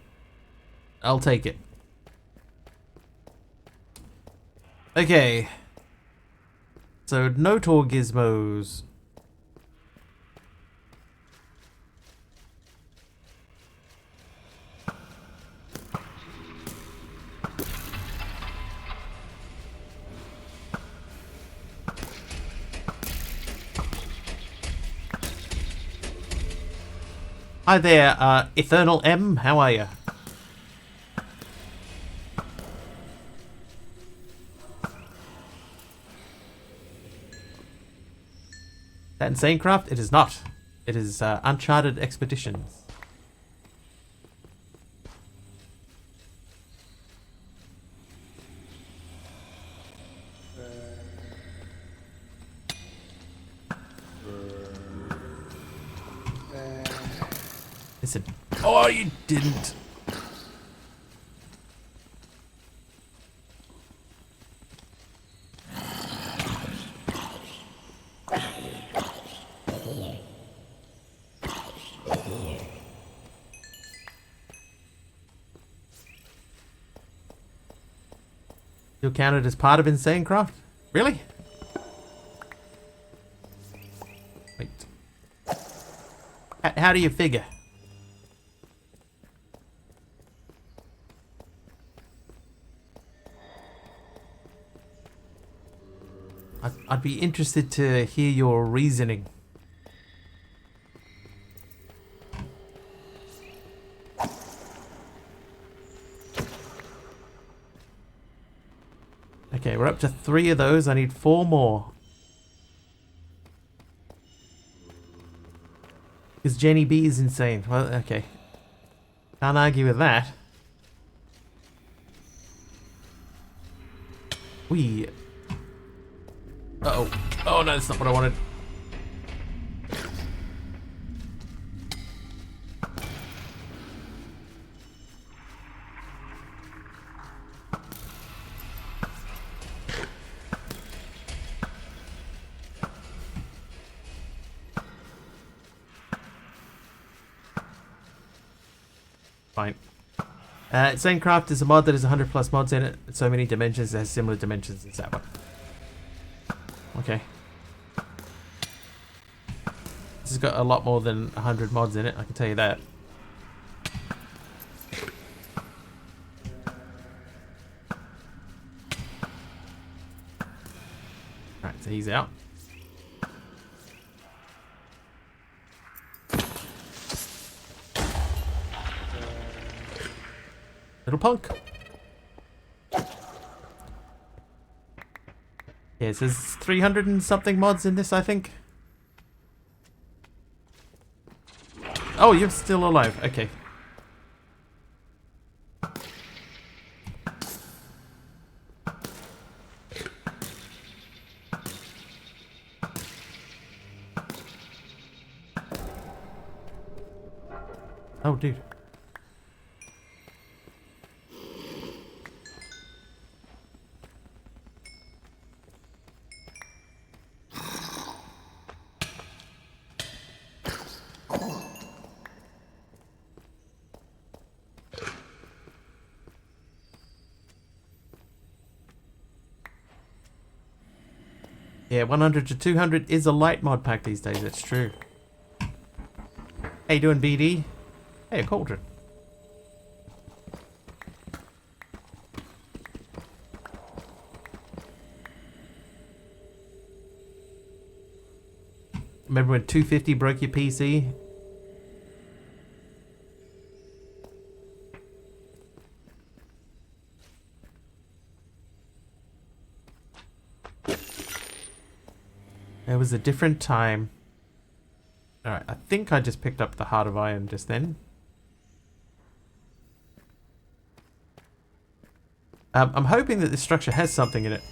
I'll take it. Okay. So, no tour gizmos. Hi there, Eternal M. How are you? That insane craft? It is not. It is Uncharted Expeditions. Listen. Oh, you didn't. You're counted as part of Insane Craft? Really? Wait. How do you figure? I'd be interested to hear your reasoning. Okay, we're up to 3 of those. I need 4 more. Because Jenny B is insane. Well, okay. Can't argue with that. We. Uh-oh. Oh, no, that's not what I wanted. Fine. Zanecraft is a mod that has 100 plus mods in it. So many dimensions that has similar dimensions as that one. Okay. This has got a lot more than 100 mods in it, I can tell you that. Alright, so he's out. Little punk. Yeah, it says 300 and something mods in this, I think. Oh, you're still alive. Okay. Oh, dude. Yeah, 100 to 200 is a light mod pack these days, that's true. How you doing, BD? Hey, a cauldron. Remember when 250 broke your PC? There was a different time. Alright, I think I just picked up the Heart of Iron just then. I'm hoping that this structure has something in it.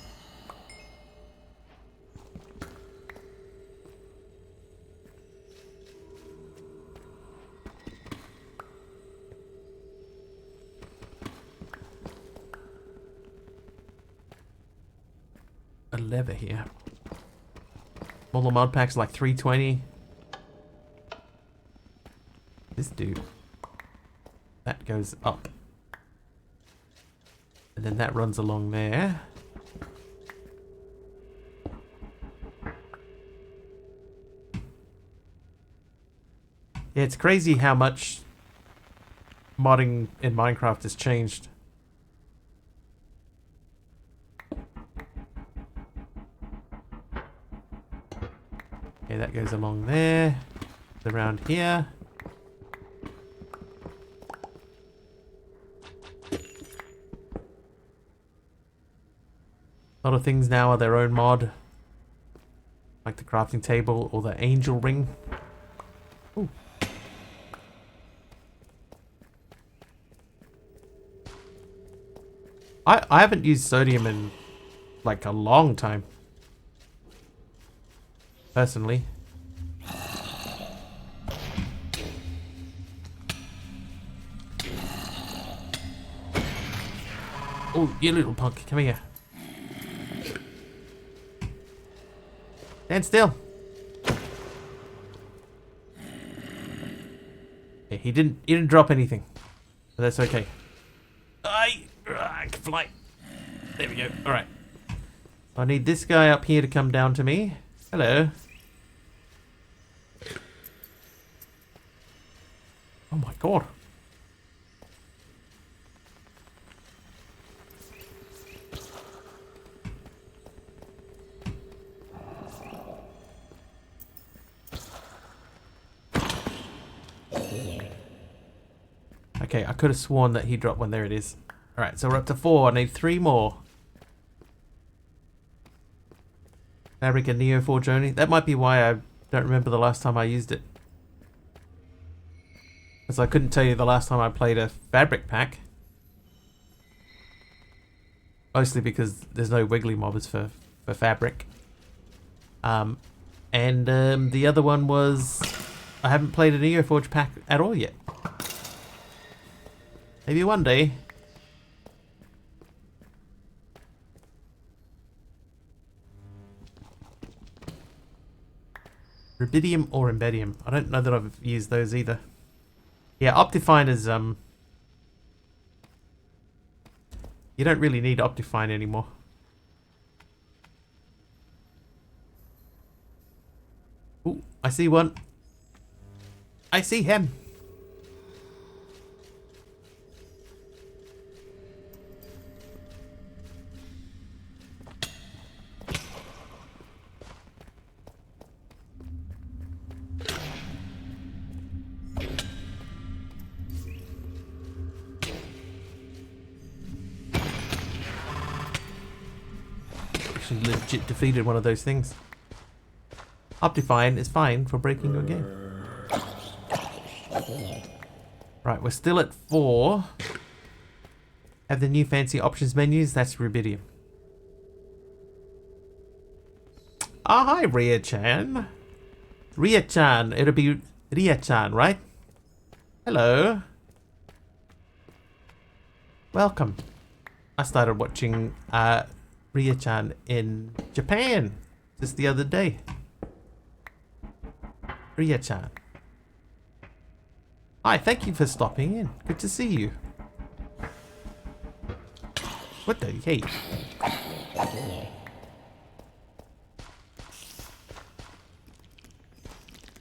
A lever here. All the mod packs like 320. This dude. That goes up. And then that runs along there. Yeah, it's crazy how much modding in Minecraft has changed. Okay, that goes along there. Around here. A lot of things now are their own mod. Like the crafting table or the angel ring. Ooh. I haven't used sodium in like a long time. Personally. Oh, you little punk, come here. Stand still. Yeah, he didn't drop anything. But that's okay. I can fly. There we go. Alright. I need this guy up here to come down to me. Hello. Oh my god. Okay, I could have sworn that he dropped one. There it is. Alright, so we're up to 4. I need 3 more. Fabric and Neo Forge only. That might be why I don't remember the last time I used it. Because I couldn't tell you the last time I played a fabric pack. Mostly because there's no wiggly mobbers for fabric. And the other one was... I haven't played a Neo Forge pack at all yet. Maybe one day. Rubidium or Embedium. I don't know that I've used those either. Yeah, Optifine is you don't really need Optifine anymore. Ooh, I see one. I see him. Legit defeated one of those things. Optifine is fine for breaking your game. Right, we're still at 4. Have the new fancy options menus. That's Rubidium. Ah, hi, Ria-chan. Ria-chan. It'll be Ria-chan, right? Hello. Welcome. I started watching Ria-chan in Japan just the other day. Ria-chan. Hi, thank you for stopping in. Good to see you. What the hey?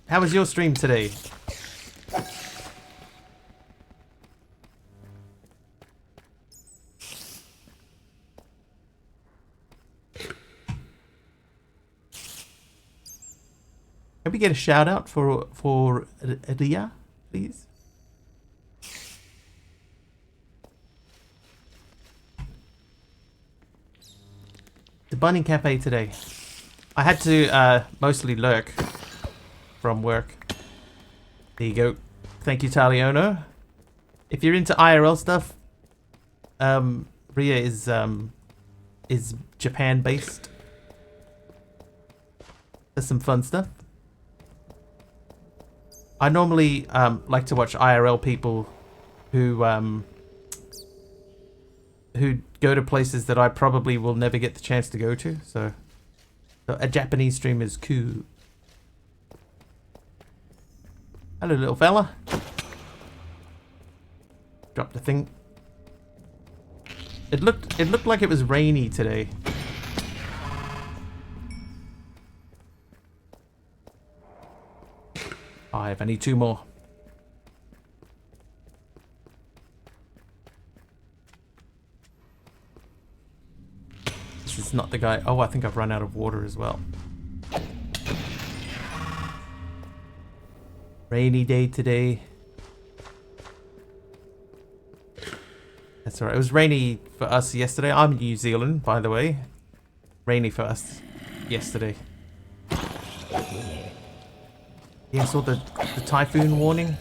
How was your stream today? Can we get a shout out for Ria, please? The Bunny Cafe today. I had to mostly lurk from work. There you go. Thank you, Taliono. If you're into IRL stuff, Ria is Japan based. There's some fun stuff. I normally like to watch IRL people who go to places that I probably will never get the chance to go to. So a Japanese stream is cool. Hello, little fella. Dropped the thing. It looked like it was rainy today. I need 2 more. This is not the guy. Oh, I think I've run out of water as well. Rainy day today. That's alright. It was rainy for us yesterday. I'm in New Zealand, by the way. Rainy for us yesterday. Yeah, I saw the typhoon warning.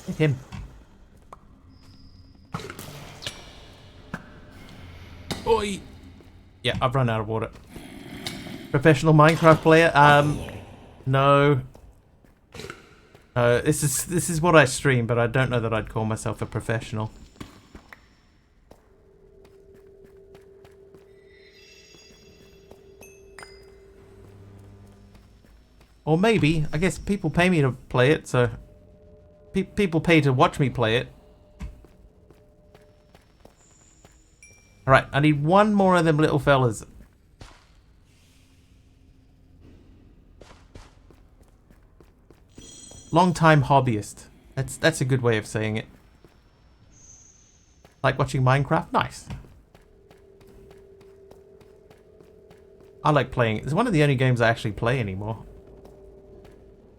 Hit him. Oi! Yeah, I've run out of water. Professional Minecraft player? No. This is what I stream, but I don't know that I'd call myself a professional. Or maybe, I guess people pay me to play it, so people pay to watch me play it. Alright, I need 1 more of them little fellas. Long-time hobbyist. That's a good way of saying it. Like watching Minecraft? Nice. I like playing it. It's one of the only games I actually play anymore.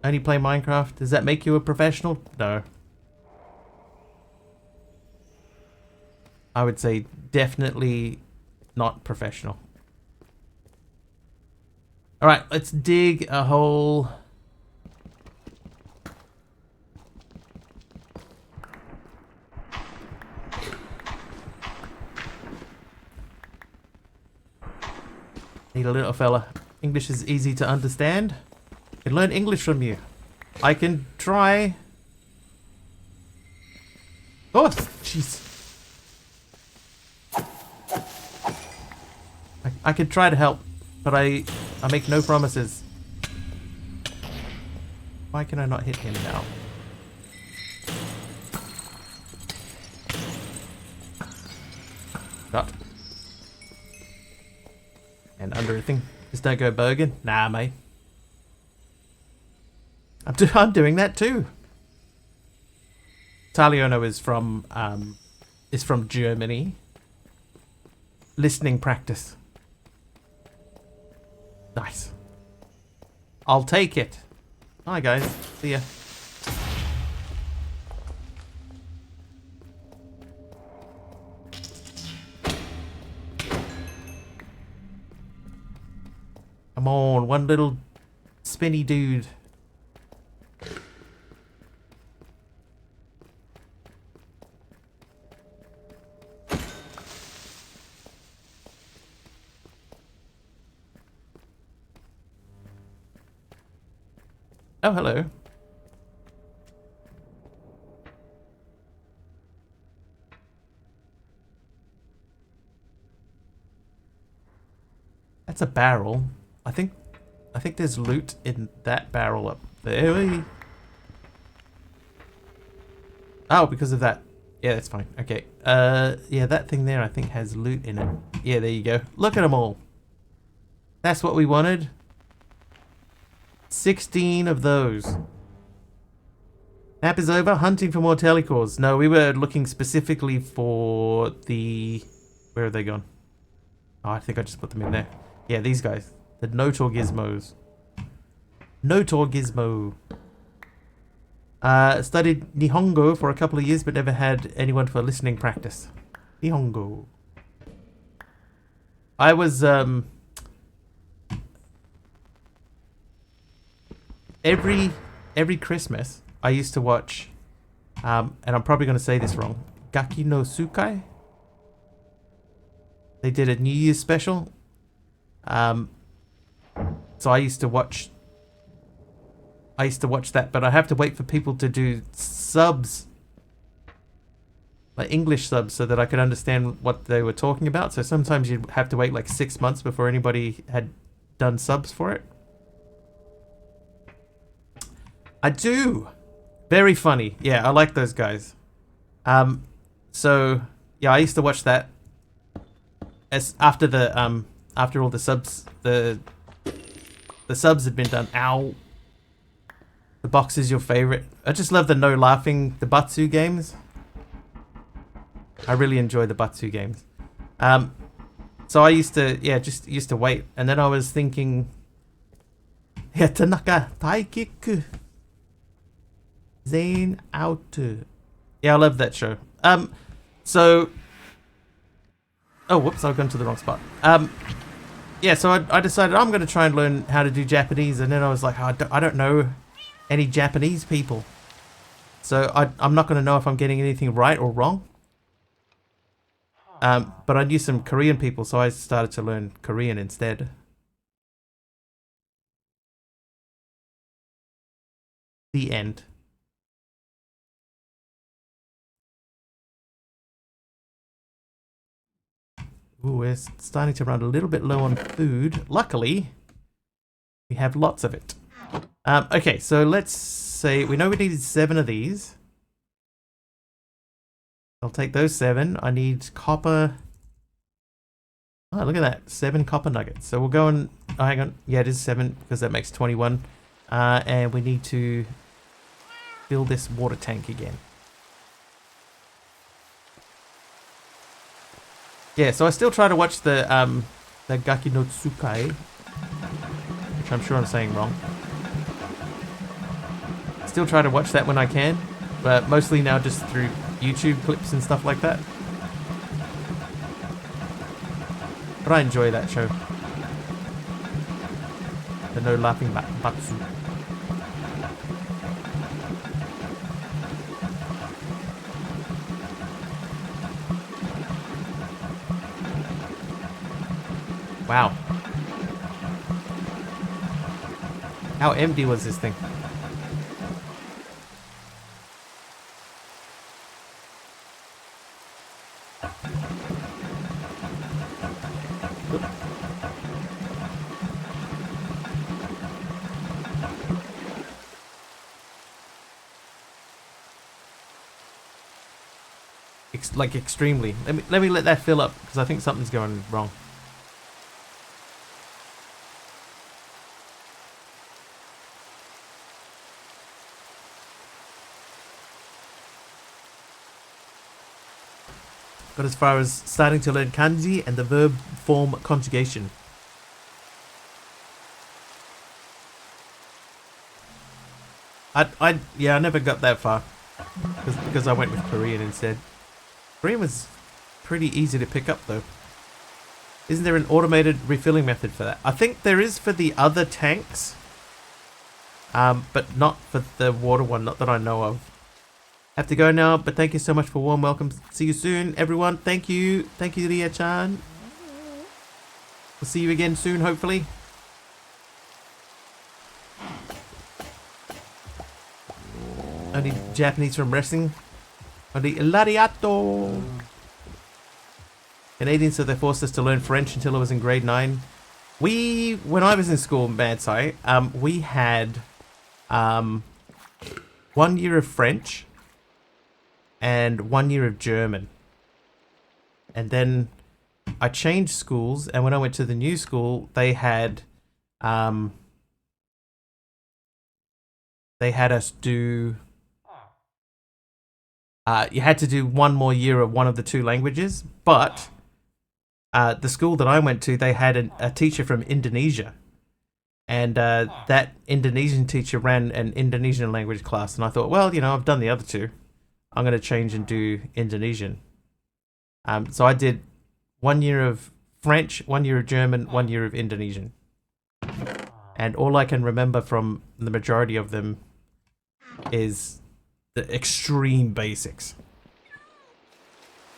Only play Minecraft? Does that make you a professional? No. I would say definitely not professional. Alright, let's dig a hole. Need a little fella. English is easy to understand. I can learn English from you. I can try. Oh, jeez. I could try to help, but I make no promises. Why can I not hit him now? Got. And under a thing. Just don't go bogan. Nah, mate. I'm doing that too. Taliono is from Germany. Listening practice. Nice. I'll take it. Hi guys. See ya. Come on, one little spinny dude. Oh, hello. That's a barrel. I think there's loot in that barrel up there. Oh, because of that. Yeah, that's fine. Okay. Yeah, that thing there I think has loot in it. Yeah, there you go. Look at them all. That's what we wanted. 16 of those. Nap is over. Hunting for more telecores. No, we were looking specifically for the... Where have they gone? Oh, I think I just put them in there. Yeah, these guys. The Notor Gizmos. Notor Gizmo. Studied Nihongo for a couple of years, but never had anyone for listening practice. Nihongo. I was every Christmas I used to watch and I'm probably going to say this wrong. Gaki no Tsukai. They did a New Year's special. So I used to watch that, but I have to wait for people to do subs, like English subs, so that I could understand what they were talking about. So sometimes you'd have to wait like 6 months before anybody had done subs for it. I do. Very funny. Yeah, I like those guys. So yeah, I used to watch that as after all the subs the subs had been done. Ow. The box is your favorite. I just love the no laughing, the Batsu games. I really enjoy the Batsu games. So I used to wait, and then I was thinking, yeah, Tanaka Taikiku Zain out. Yeah, I love that show. So, oh, whoops, I've gone to the wrong spot. Yeah, so I decided I'm going to try and learn how to do Japanese, and then I was like, oh, I don't know any Japanese people, so I'm not going to know if I'm getting anything right or wrong. But I knew some Korean people, so I started to learn Korean instead. The end. Ooh, we're starting to run a little bit low on food. Luckily, we have lots of it. Okay, so let's say we know we needed 7 of these. I'll take those 7. I need copper. Oh, look at that. 7 copper nuggets. So we'll go and... Oh, hang on. Yeah, it is 7 because that makes 21. And we need to fill this water tank again. Yeah, so I still try to watch the Gaki no Tsukai, which I'm sure I'm saying wrong. Still try to watch that when I can, but mostly now just through YouTube clips and stuff like that. But I enjoy that show. The no laughing Batsu. Wow. How empty was this thing? Like extremely. Let me let that fill up because I think something's going wrong. Got as far as starting to learn kanji and the verb form conjugation. I never got that far because I went with Korean instead. Korean was pretty easy to pick up though. Isn't there an automated refilling method for that? I think there is for the other tanks, but not for the water one, not that I know of. Have to go now, but thank you so much for warm welcome. See you soon, everyone. Thank you, Ria-chan. We'll see you again soon, hopefully. Only Japanese from wrestling. Only Lariato. Canadians, so they forced us to learn French until I was in grade 9. When I was in school, Mad Sai, we had 1 year of French and 1 year of German. And then I changed schools, and when I went to the new school, they had us do... you had to do 1 more year of one of the 2 languages, but the school that I went to, they had a teacher from Indonesia. And that Indonesian teacher ran an Indonesian language class, and I thought, well, you know, I've done the other 2. I'm going to change and do Indonesian. So I did 1 year of French, 1 year of German, 1 year of Indonesian. And all I can remember from the majority of them is the extreme basics.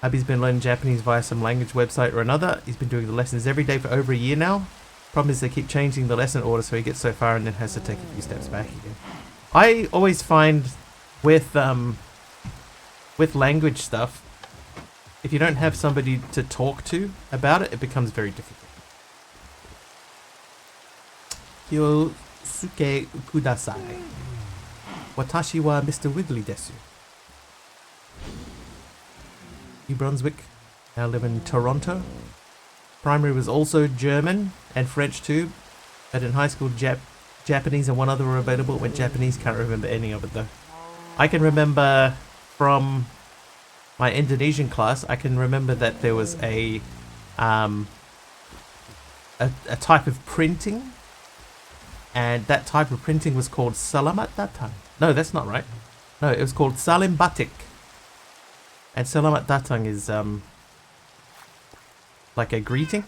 Hubby's been learning Japanese via some language website or another. He's been doing the lessons every day for over a year now. Problem is they keep changing the lesson order, so he gets so far and then has to take a few steps back again. I always find with language stuff, if you don't have somebody to talk to about it, it becomes very difficult. Kyosuke kudasai. Watashi wa Mr. Wiggly desu. New Brunswick. Now live in Toronto. Primary was also German and French too. But in high school, Japanese and one other were available. Went Japanese, can't remember any of it though. I can remember from my Indonesian class, I can remember that there was a type of printing. And that type of printing was called Selamat Datang. No, that's not right. No, it was called Salim Batik. And Selamat Datang is like a greeting.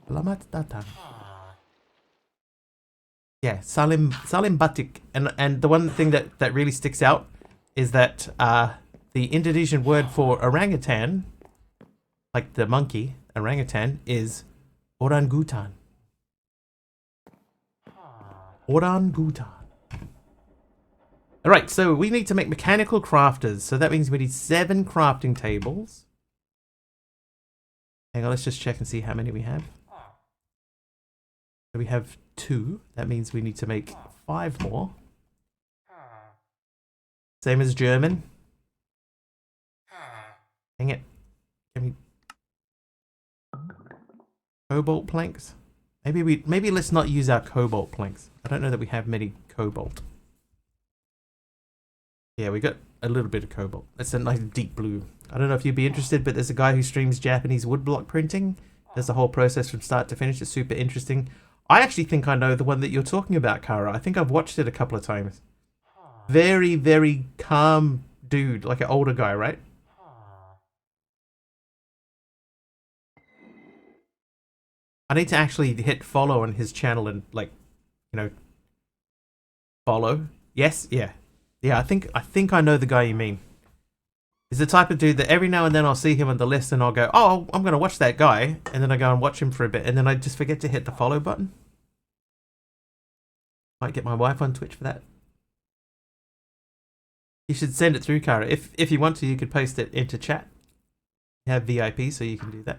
Selamat Datang. Yeah, Salim Batik. And the one thing that really sticks out is that the Indonesian word for orangutan, like the monkey, orangutan, is orangutan. Orangutan. Alright, so we need to make mechanical crafters. So that means we need 7 crafting tables. Hang on, let's just check and see how many we have. So we have 2. That means we need to make 5 more. Same as German. Hang it. Can we... Cobalt planks? Maybe let's not use our cobalt planks. I don't know that we have many cobalt. Yeah, we got a little bit of cobalt. That's a nice deep blue. I don't know if you'd be interested, but there's a guy who streams Japanese woodblock printing. There's the whole process from start to finish. It's super interesting. I actually think I know the one that you're talking about, Kara. I think I've watched it a couple of times. Very, very calm dude, like an older guy, right? I need to actually hit follow on his channel and, like, you know, follow. Yes, yeah. Yeah, I think I know the guy you mean. He's the type of dude that every now and then I'll see him on the list and I'll go, oh, I'm going to watch that guy. And then I go and watch him for a bit and then I just forget to hit the follow button. Might get my wife on Twitch for that. You should send it through, Kara. If you want to, you could post it into chat. You have VIP, so you can do that.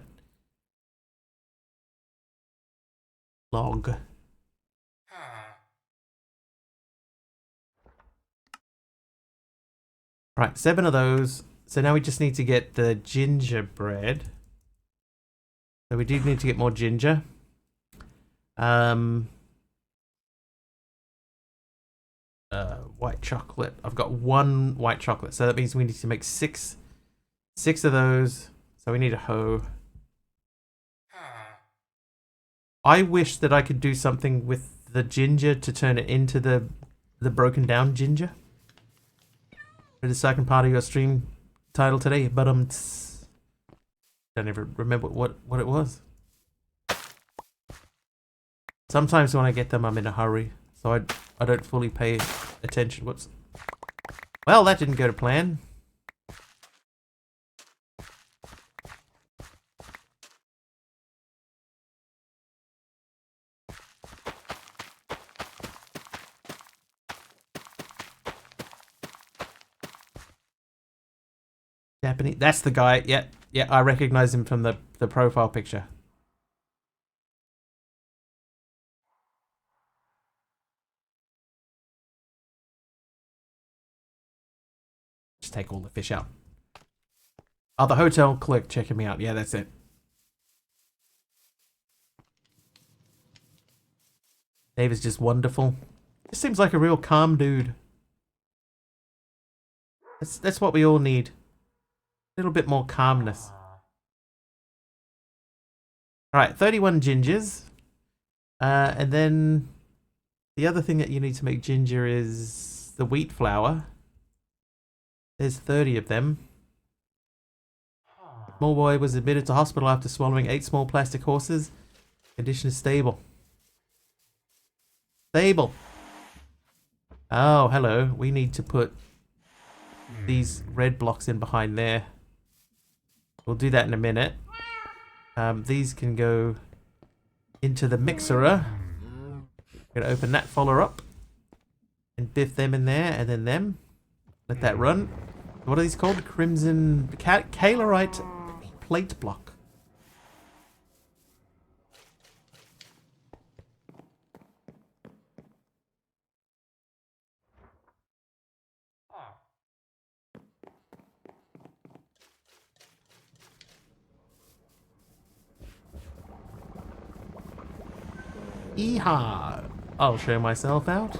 Log. Right, 7 of those. So now we just need to get the gingerbread. So we do need to get more ginger. White chocolate. I've got 1 white chocolate, so that means we need to make 6 of those. So we need a hoe. I wish that I could do something with the ginger to turn it into the broken down ginger. For the second part of your stream title today, but don't ever remember what it was. Sometimes when I get them, I'm in a hurry, so I don't fully pay attention. Whoops. Well, that didn't go to plan. Japanese. That's the guy. Yeah, I recognize him from the profile picture. Just take all the fish out. Oh, the hotel clerk checking me out. Yeah, that's it. Dave is just wonderful. Just seems like a real calm dude. That's what we all need. A little bit more calmness. Alright, 31 gingers. And then the other thing that you need to make ginger is the wheat flour. There's 30 of them. Small boy was admitted to hospital after swallowing 8 small plastic horses. Condition is stable. Stable. Oh, hello. We need to put these red blocks in behind there. We'll do that in a minute. These can go into the mixer. Gonna open that folder up and biff them in there, and then them. Let that run. What are these called? Crimson Calerite plate block. Yeehaw! I'll show myself out.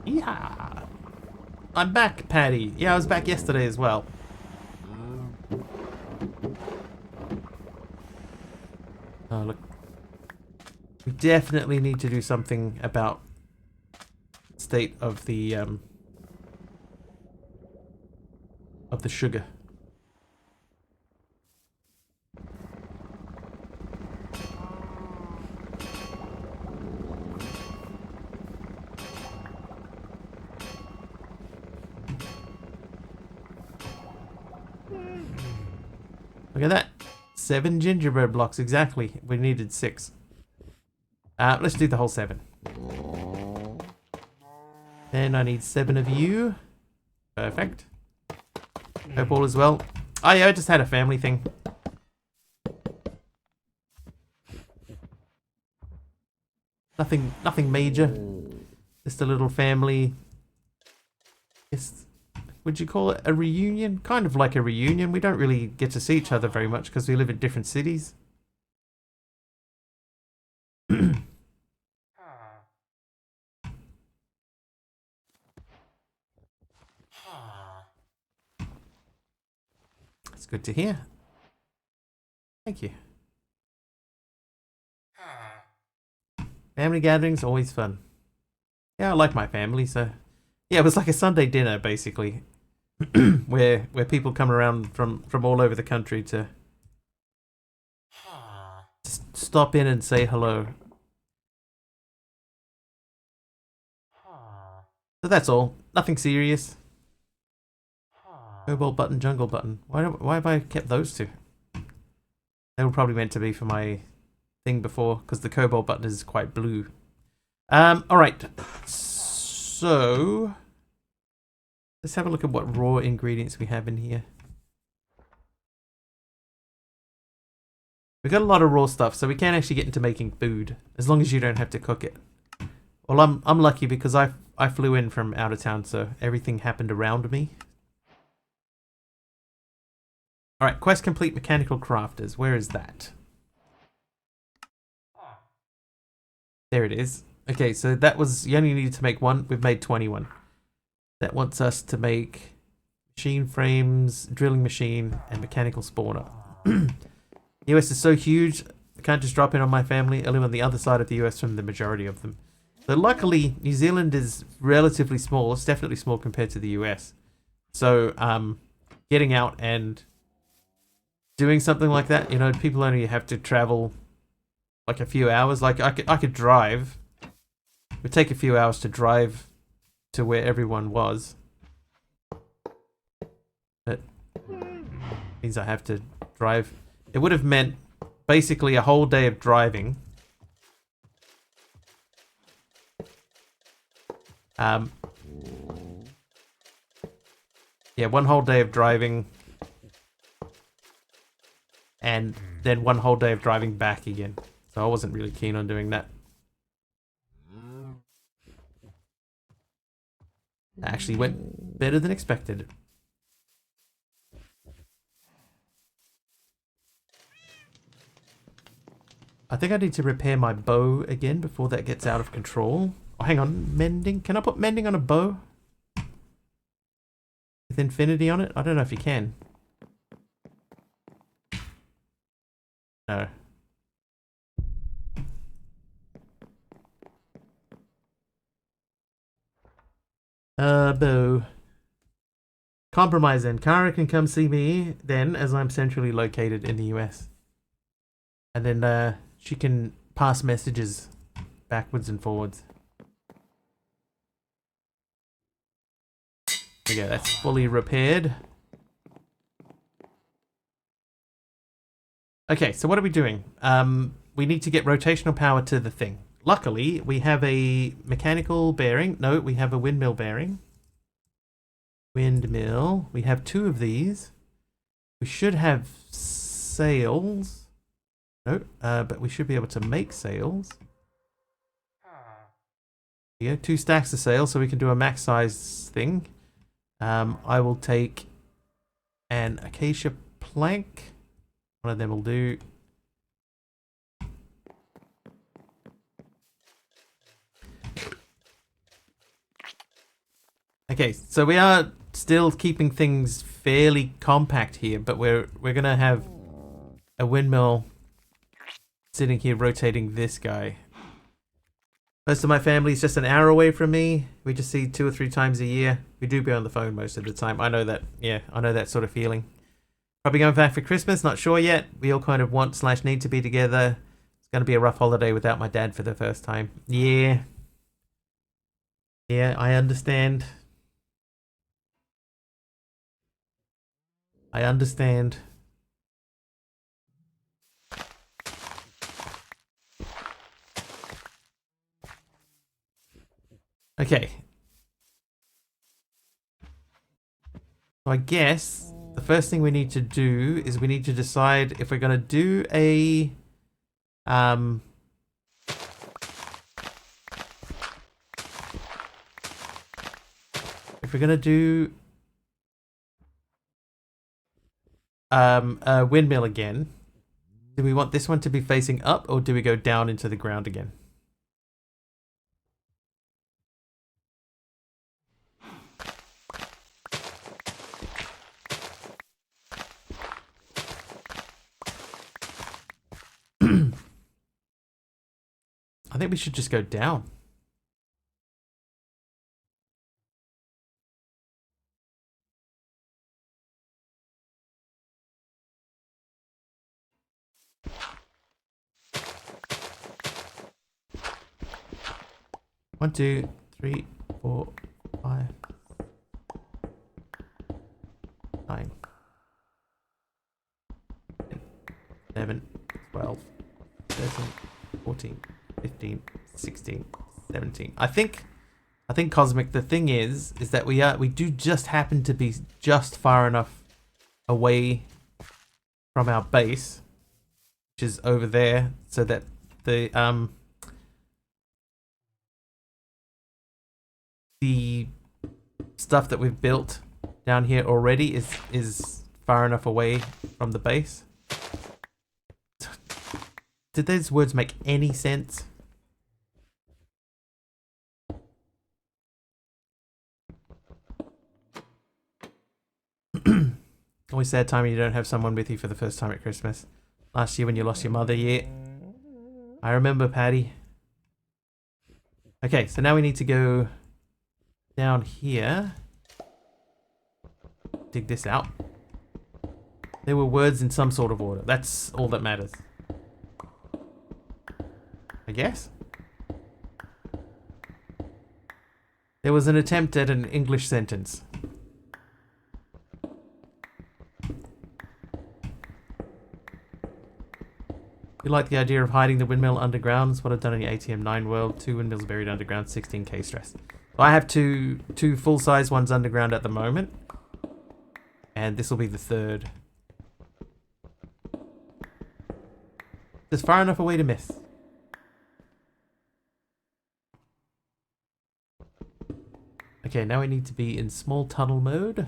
Yeehaw! I'm back, Patty. Yeah, I was back yesterday as well. Oh, look. We definitely need to do something about the state of the sugar. Look at that. 7 gingerbread blocks, exactly. We needed 6. Let's do the whole 7. Then I need 7 of you. Perfect. Hope all is well. Oh yeah, I just had a family thing. Nothing major. Just a little family. Would you call it a reunion? Kind of like a reunion. We don't really get to see each other very much because we live in different cities. It's good to hear. Thank you. Family gatherings, always fun. Yeah, I like my family, so... Yeah, it was like a Sunday dinner, basically. where people come around from all over the country to stop in and say hello. So that's all. Nothing serious. Cobalt button, jungle button. Why have I kept those two? They were probably meant to be for my thing before, because the cobalt button is quite blue. Alright. So... let's have a look at what raw ingredients we have in here. We've got a lot of raw stuff, so we can actually get into making food, as long as you don't have to cook it. Well, I'm lucky because I flew in from out of town, so everything happened around me. Alright, quest complete mechanical crafters. Where is that? There it is. Okay, so that was, you only needed to make 1. We've made 21. That wants us to make machine frames, drilling machine, and mechanical spawner. US is so huge, I can't just drop in on my family. I live on the other side of the US from the majority of them. So luckily, New Zealand is relatively small. It's definitely small compared to the US. So getting out and doing something like that, you know, people only have to travel like a few hours. Like I could drive. It would take a few hours to drive to where everyone was. That means I have to drive. It would have meant basically a whole day of driving. Yeah, 1 whole day of driving. And then 1 whole day of driving back again. So I wasn't really keen on doing that. Actually went better than expected. I think I need to repair my bow again before that gets out of control. Oh, hang on, mending. Can I put mending on a bow? With infinity on it? I don't know if you can. No. Bow. Compromise then. Kara can come see me then, as I'm centrally located in the US. And then she can pass messages backwards and forwards. There we go, that's fully repaired. Okay, so what are we doing? We need to get rotational power to the thing. Luckily, we have a mechanical bearing. No, we have a windmill bearing. Windmill. We have 2 of these. We should have sails. No, but we should be able to make sails. Here, 2 stacks of sails, so we can do a max size thing. I will take an acacia plank. One of them will do. Okay, so we are still keeping things fairly compact here, but we're gonna have a windmill sitting here rotating this guy. Most of my family is just an hour away from me. We just see 2 or 3 times a year. We do be on the phone most of the time. I know that. Yeah, I know that sort of feeling. Probably going back for Christmas, not sure yet. We all kind of want / need to be together. It's going to be a rough holiday without my dad for the first time. Yeah. Yeah, I understand. I understand. Okay. So I guess the first thing we need to do is we need to decide if we're going to do a if we're going to do a windmill again. Do we want this one to be facing up, or do we go down into the ground again? I think we should just go down. One, 2, 3, 4, 5, 9, 10, 11, 12, 13, 14, 15, 16, 17. I think Cosmic, the thing is that we do just happen to be just far enough away from our base, which is over there, so that the stuff that we've built down here already is far enough away from the base. Did those words make any sense? Always sad time when you don't have someone with you for the first time at Christmas. Last year when you lost your mother, yeah. I remember, Patty. Okay, so now we need to go down here. Dig this out. There were words in some sort of order. That's all that matters. I guess. There was an attempt at an English sentence. You like the idea of hiding the windmill underground? It's what I've done in the ATM 9 world. 2 windmills buried underground, 16k stress. So I have two full-size ones underground at the moment. And this will be the 3rd. There's far enough away to miss. Okay, now we need to be in small tunnel mode.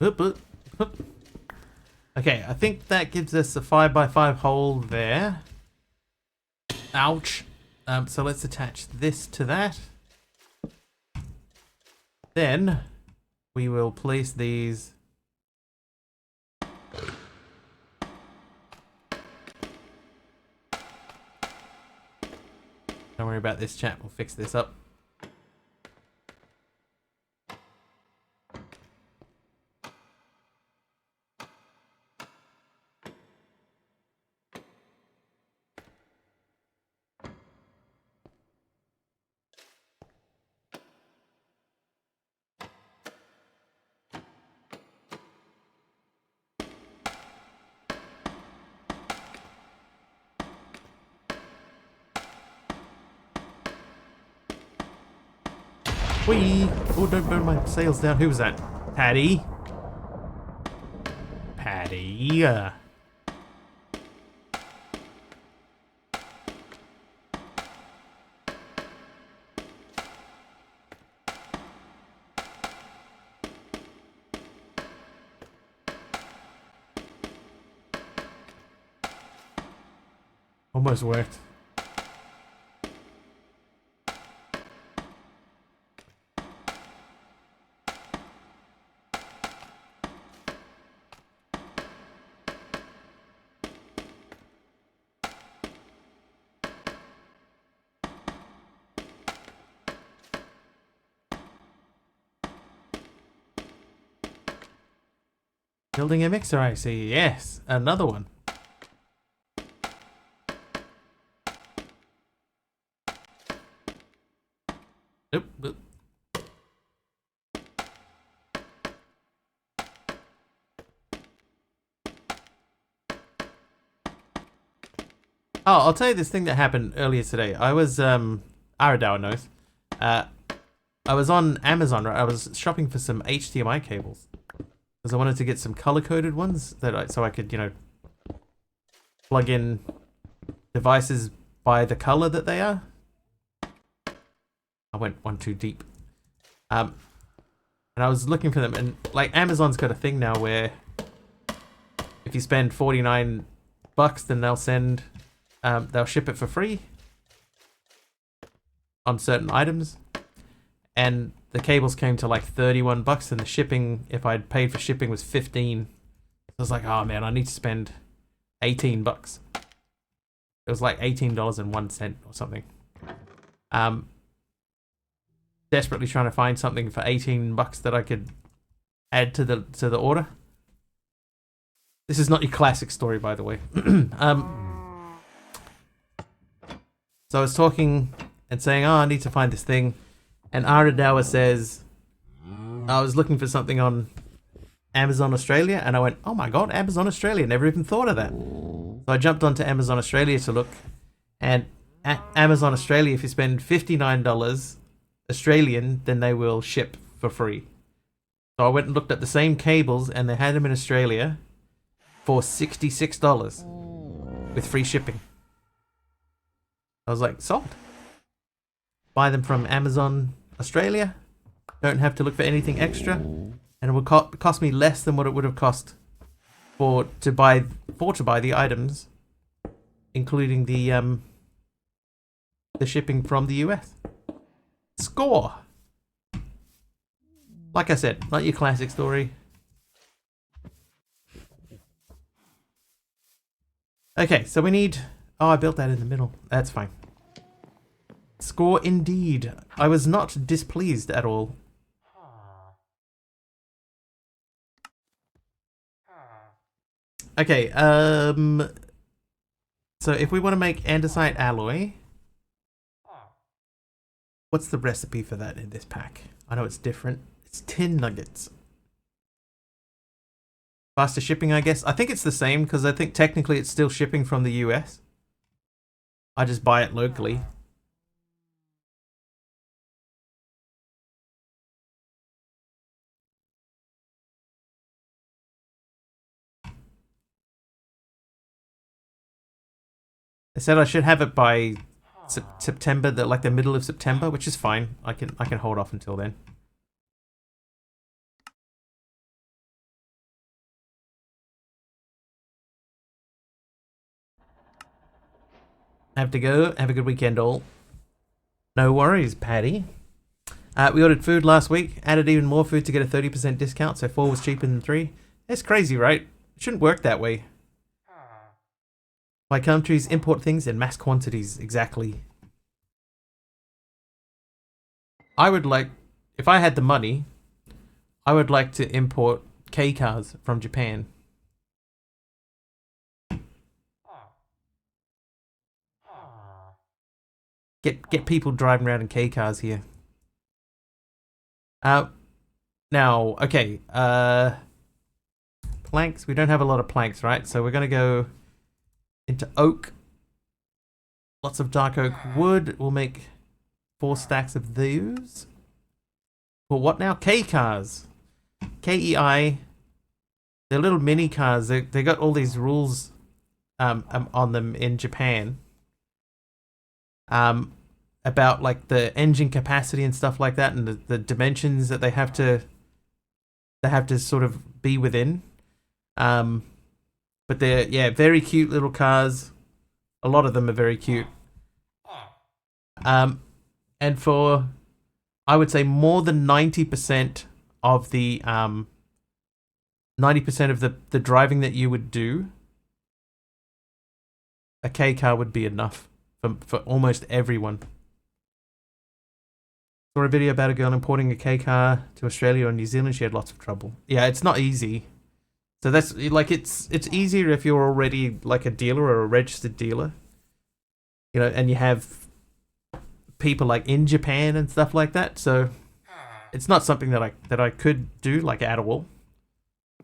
Oop, oop, oop. Okay, I think that gives us a 5x5 hole there. Ouch. So let's attach this to that. Then we will place these. Don't worry about this, chat. We'll fix this up. Whee! Oh, don't burn my sails down. Who was that? Patty? Patty. Almost worked. Building a mixer, I see. Yes, another one. Oop, oop. Oh, I'll tell you this thing that happened earlier today. I was, Aradawa knows. I was on Amazon, right? I was shopping for some HDMI cables. Because I wanted to get some color-coded ones so I could, you know, plug in devices by the color that they are. I went one too deep. And I was looking for them, and like Amazon's got a thing now where if you spend $49, then they'll ship it for free on certain items. And the cables came to like $31, and the shipping, if I'd paid for shipping, was $15. I was like, oh man, I need to spend $18. It was like $18.01 or something. Desperately trying to find something for $18 that I could add to the order. This is not your classic story, by the way. So I was talking and saying, oh, I need to find this thing. And Aradawa says, I was looking for something on Amazon Australia, and I went, oh my god, Amazon Australia, never even thought of that. So I jumped onto Amazon Australia to look, and at Amazon Australia, if you spend $59 Australian, then they will ship for free. So I went and looked at the same cables, and they had them in Australia for $66 with free shipping. I was like, sold. Buy them from Amazon Australia. Don't have to look for anything extra, and it would cost me less than what it would have cost to buy the items, including the shipping from the US. Score. Like I said, not your classic story. Okay, so we need. Oh, I built that in the middle. That's fine. Score indeed. I was not displeased at all. Okay, so if we want to make andesite alloy, what's the recipe for that in this pack? I know it's different. It's tin nuggets. Faster shipping, I guess. I think it's the same, because I think technically it's still shipping from the US. I just buy it locally. They said I should have it by September, like the middle of September, which is fine. I can hold off until then. Have to go. Have a good weekend, all. No worries, Patty. We ordered food last week. Added even more food to get a 30% discount, so 4 was cheaper than 3. It's crazy, right? It shouldn't work that way. My countries import things in mass quantities. Exactly. I would like, if I had the money, I would like to import K cars from Japan. Get people driving around in K cars here. Now, okay, planks. We don't have a lot of planks, right? So we're gonna go into oak. Lots of dark oak wood. We'll make 4 stacks of those. Well, what now? K cars. KEI. They're little mini cars. They got all these rules on them in Japan. About like the engine capacity and stuff like that, and the dimensions that they have to sort of be within. But they're very cute little cars. A lot of them are very cute. And for, I would say, more than 90% of the 90% of the driving that you would do, a K car would be enough for almost everyone. Saw a video about a girl importing a K car to Australia or New Zealand. She had lots of trouble. Yeah, it's not easy. So that's like it's easier if you're already like a dealer or a registered dealer, you know, and you have people like in Japan and stuff like that. So it's not something that I could do like at all.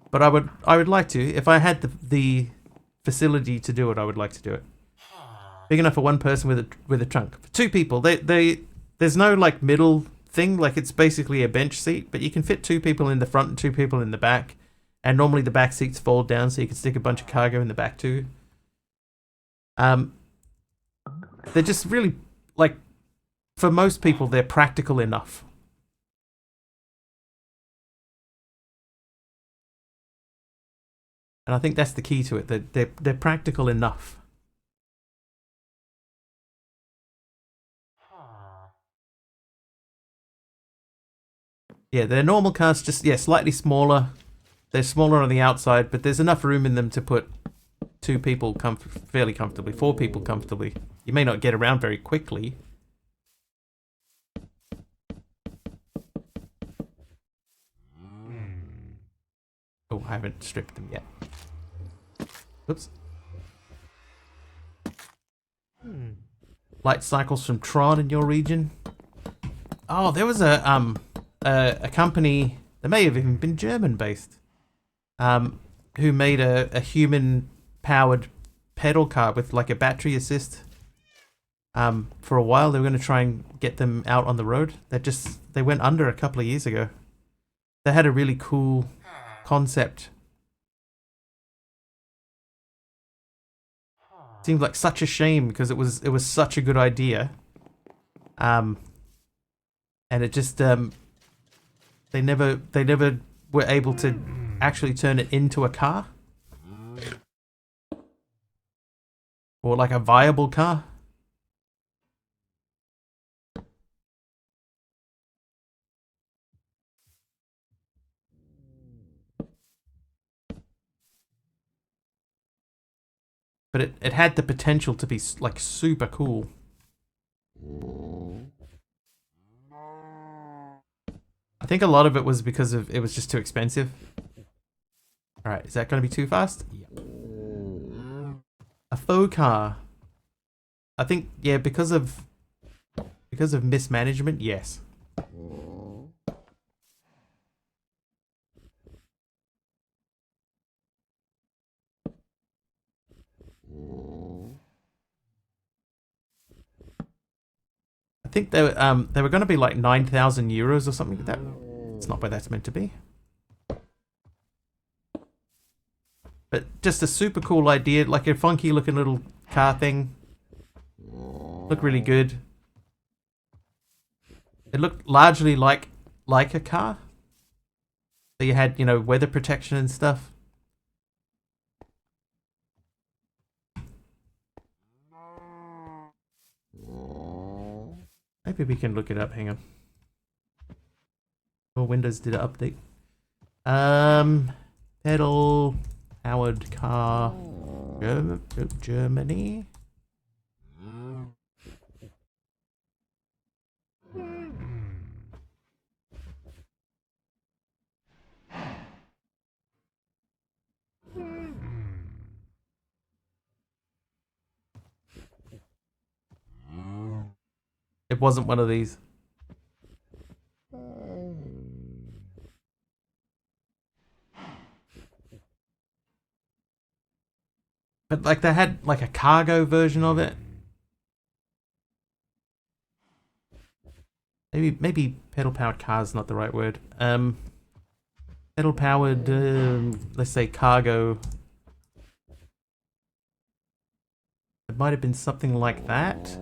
But I would like to, if I had the facility to do it. I would like to do it. Big enough for one person with a trunk. For 2 people, there's no like middle thing. Like it's basically a bench seat, but you can fit 2 people in the front and 2 people in the back. And normally the back seats fold down, so you can stick a bunch of cargo in the back too. They're just really, like, for most people, they're practical enough. And I think that's the key to it. They're practical enough. Yeah, they're normal cars, just slightly smaller. They're smaller on the outside, but there's enough room in them to put 2 people fairly comfortably, 4 people comfortably. You may not get around very quickly. Oh, I haven't stripped them yet. Oops. Light cycles from Tron in your region. Oh, there was a company that may have even been German based. Who made a human-powered pedal car with like a battery assist. For a while, they were going to try and get them out on the road. They went under a couple of years ago. They had a really cool concept. Seemed like such a shame because it was such a good idea. And it just they never were able to actually turn it into a car or like a viable car. But it had the potential to be like super cool. I think a lot of it was because it was just too expensive. All right, is that going to be too fast? Yeah. A faux car. I think because of mismanagement, yes. I think they were going to be like 9,000 euros or something like that. It's not where that's meant to be. But just a super cool idea, like a funky looking little car thing. Looked really good. It looked largely like a car. So you had, weather protection and stuff. Maybe we can look it up. Hang on. Oh, Windows did an update. Pedal powered car. Germany. It wasn't one of these. But like they had like a cargo version of it. Maybe pedal powered car is not the right word. Pedal powered let's say cargo. It might have been something like that.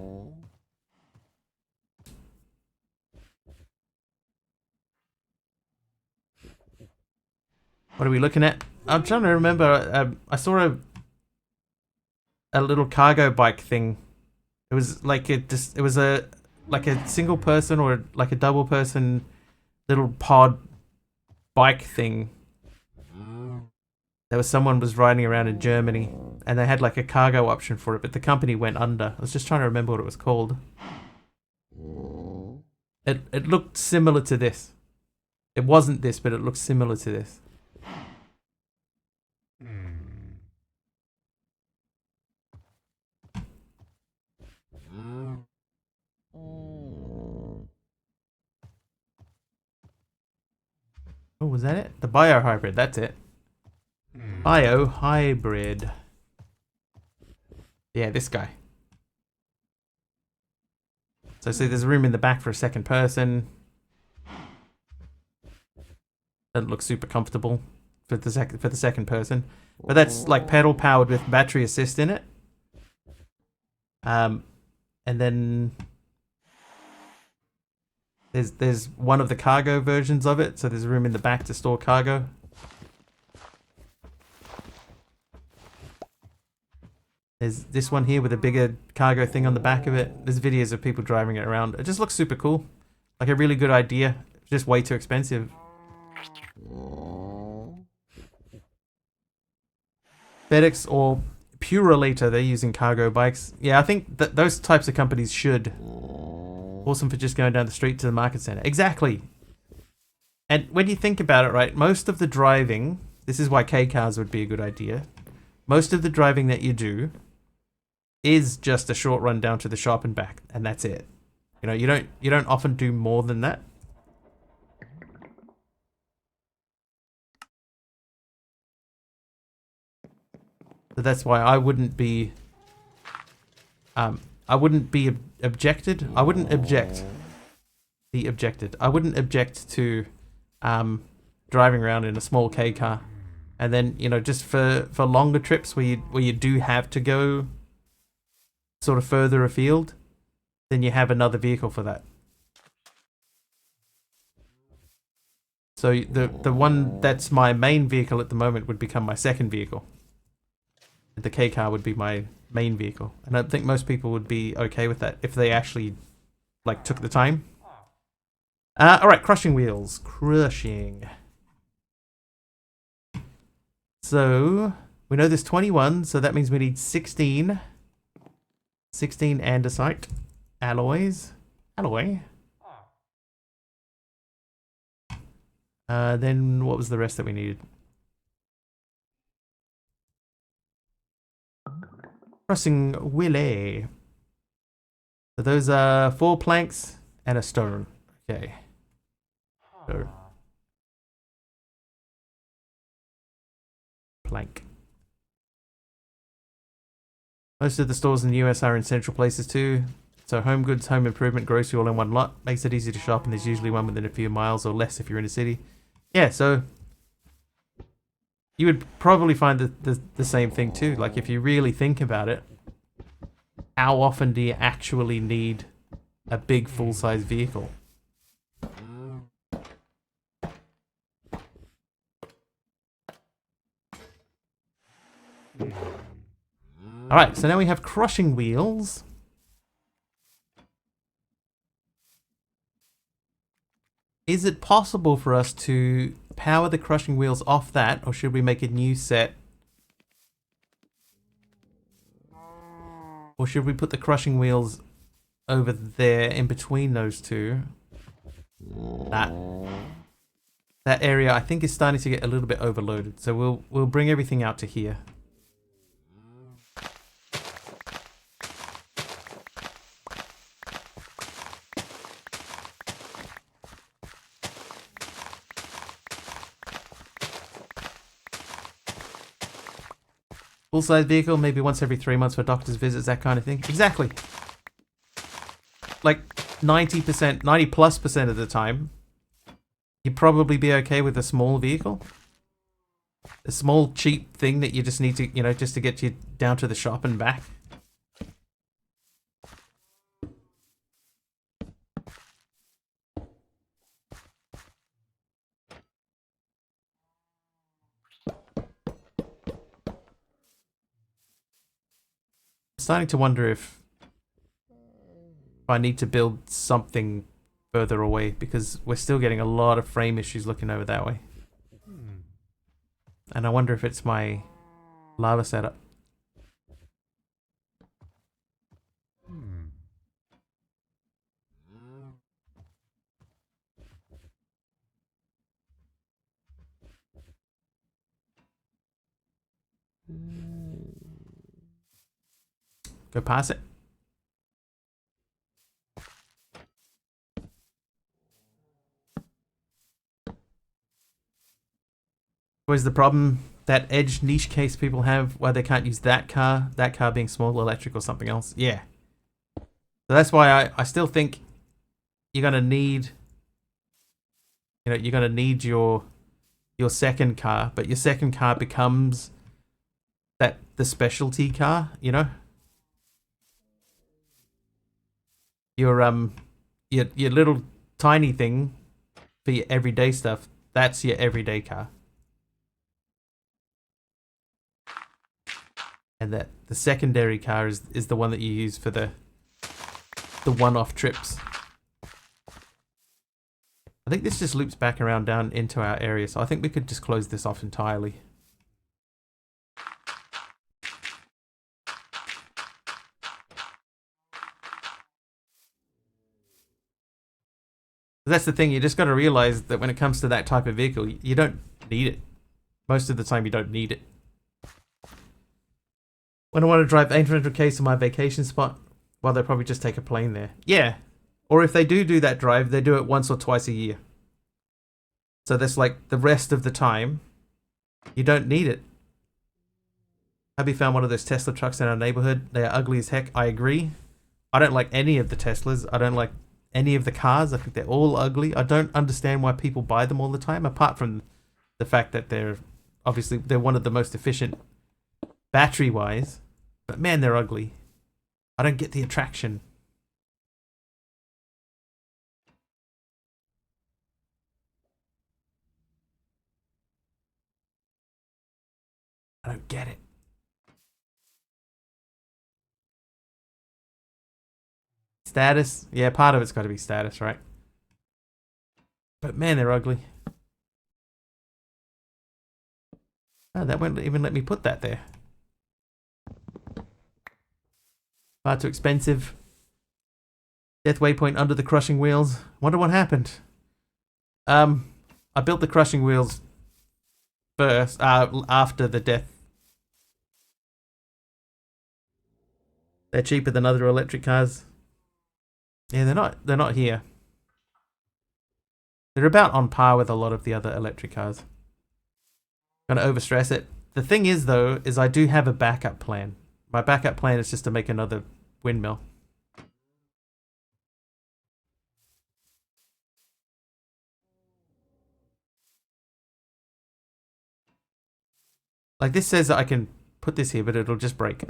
What are we looking at? I'm trying to remember. I saw a little cargo bike thing. It was like it was a like a single person or like a double person little pod bike thing. There was someone was riding around in Germany and they had like a cargo option for it, but the company went under. I was just trying to remember what it was called. It looked similar to this. It wasn't this, but it looked similar to this. Oh, was that it? The biohybrid, that's it. Biohybrid. Yeah, this guy. So see, there's room in the back for a second person. Doesn't look super comfortable for the second person, but that's like pedal powered with battery assist in it. And then there's one of the cargo versions of it, so there's room in the back to store cargo. There's this one here with a bigger cargo thing on the back of it. There's videos of people driving it around. It just looks super cool. Like a really good idea. Just way too expensive. FedEx or Purolator, they're using cargo bikes. Yeah, I think that those types of companies should. Awesome for just going down the street to the market center. Exactly. And when you think about it, right, most of the driving, this is why K cars would be a good idea. Most of the driving that you do is just a short run down to the shop and back, and that's it. You know, you don't often do more than that. So that's why I wouldn't be objected. I wouldn't object. Be objected. I wouldn't object to driving around in a small K car. And then, you know, just for longer trips where you do have to go sort of further afield, then you have another vehicle for that. So the one that's my main vehicle at the moment would become my second vehicle. The K car would be my main vehicle. And I think most people would be okay with that if they actually like took the time. Alright, crushing wheels. Crushing. So, we know there's 21, so that means we need 16. 16 andesite alloys. Alloy. Then what was the rest that we needed? Crossing wheelie. So those are 4 planks and a stone. Okay. So. Plank. Most of the stores in the US are in central places too. So home goods, home improvement, grocery all in one lot. Makes it easy to shop, and there's usually one within a few miles or less if you're in a city. Yeah, so you would probably find the same thing too. Like if you really think about it, how often do you actually need a big full-size vehicle? Alright, so now we have crushing wheels. Is it possible for us to power the crushing wheels off that, or should we make a new set? Or should we put the crushing wheels over there in between those two? That area I think is starting to get a little bit overloaded, so we'll bring everything out to here. Full-size vehicle, maybe once every 3 months for doctor's visits, that kind of thing. Exactly. Like 90%, 90+% of the time, you'd probably be okay with a small vehicle. A small, cheap thing that you just need to, you know, just to get you down to the shop and back. I'm starting to wonder if I need to build something further away, because we're still getting a lot of frame issues looking over that way. And I wonder if it's my lava setup. Go pass it. Always the problem, that edge niche case people have, why they can't use that car being small, electric or something else. Yeah. So that's why I still think you're gonna need, you know, you're gonna need your second car, but your second car becomes the specialty car, you know? Your little tiny thing for your everyday stuff, that's your everyday car. And that the secondary car is the one that you use for the one-off trips. I think this just loops back around down into our area, so I think we could just close this off entirely. That's the thing, you just got to realize that when it comes to that type of vehicle, you don't need it. Most of the time you don't need it. When I want to drive 800k to my vacation spot, well, they'll probably just take a plane there. Yeah. Or if they do that drive, they do it once or twice a year. So that's like the rest of the time, you don't need it. Have you found one of those Tesla trucks in our neighborhood? They are ugly as heck. I agree. I don't like any of the Teslas. I don't like any of the cars. I think they're all ugly. I don't understand why people buy them all the time, apart from the fact that they're one of the most efficient battery-wise. But man, they're ugly. I don't get the attraction. I don't get it. Status? Yeah, part of it's got to be status, right? But man, they're ugly. Oh, that won't even let me put that there. Far too expensive. Death waypoint under the crushing wheels. Wonder what happened. I built the crushing wheels first, after the death. They're cheaper than other electric cars. Yeah, they're not here. They're about on par with a lot of the other electric cars. Gonna overstress it. The thing is though, is I do have a backup plan. My backup plan is just to make another windmill. Like this says that I can put this here, but it'll just break.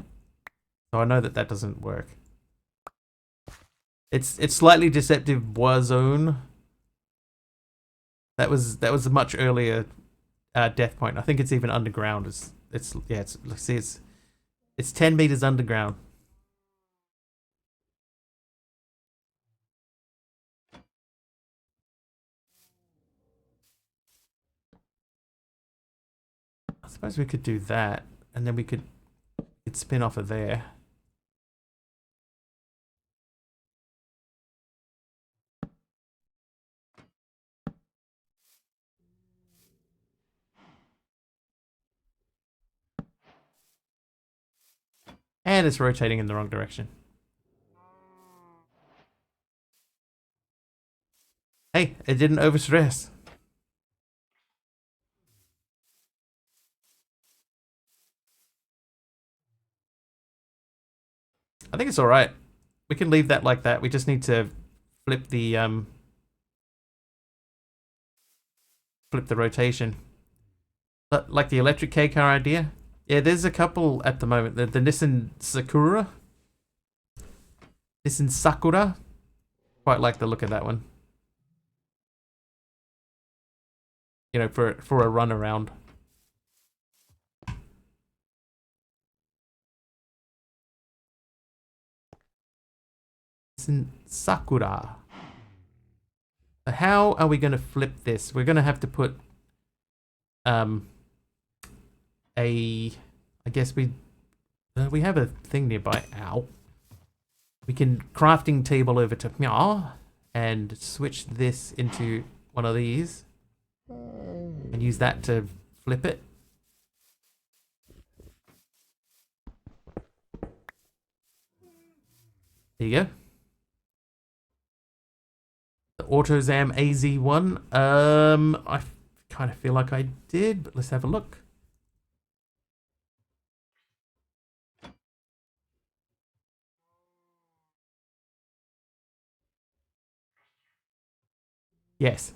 So I know that that doesn't work. It's slightly deceptive Warzone. That was a much earlier death point. I think it's even underground. It's 10 meters underground. suppose we could do that, and then we could spin off of there. And it's rotating in the wrong direction. Hey, it didn't overstress. I think it's alright. We can leave that like that. We just need to flip the rotation. But like the electric K car idea. Yeah, there's a couple at the moment. The Nissan Sakura. Nissan Sakura. Quite like the look of that one. You know, for a run around. Nissan Sakura. So how are we going to flip this? We're going to have to put I guess we have a thing nearby. Ow. We can crafting table over to meow and switch this into one of these and use that to flip it. There you go. The AutoZam AZ1. I kind of feel like I did, but let's have a look. Yes.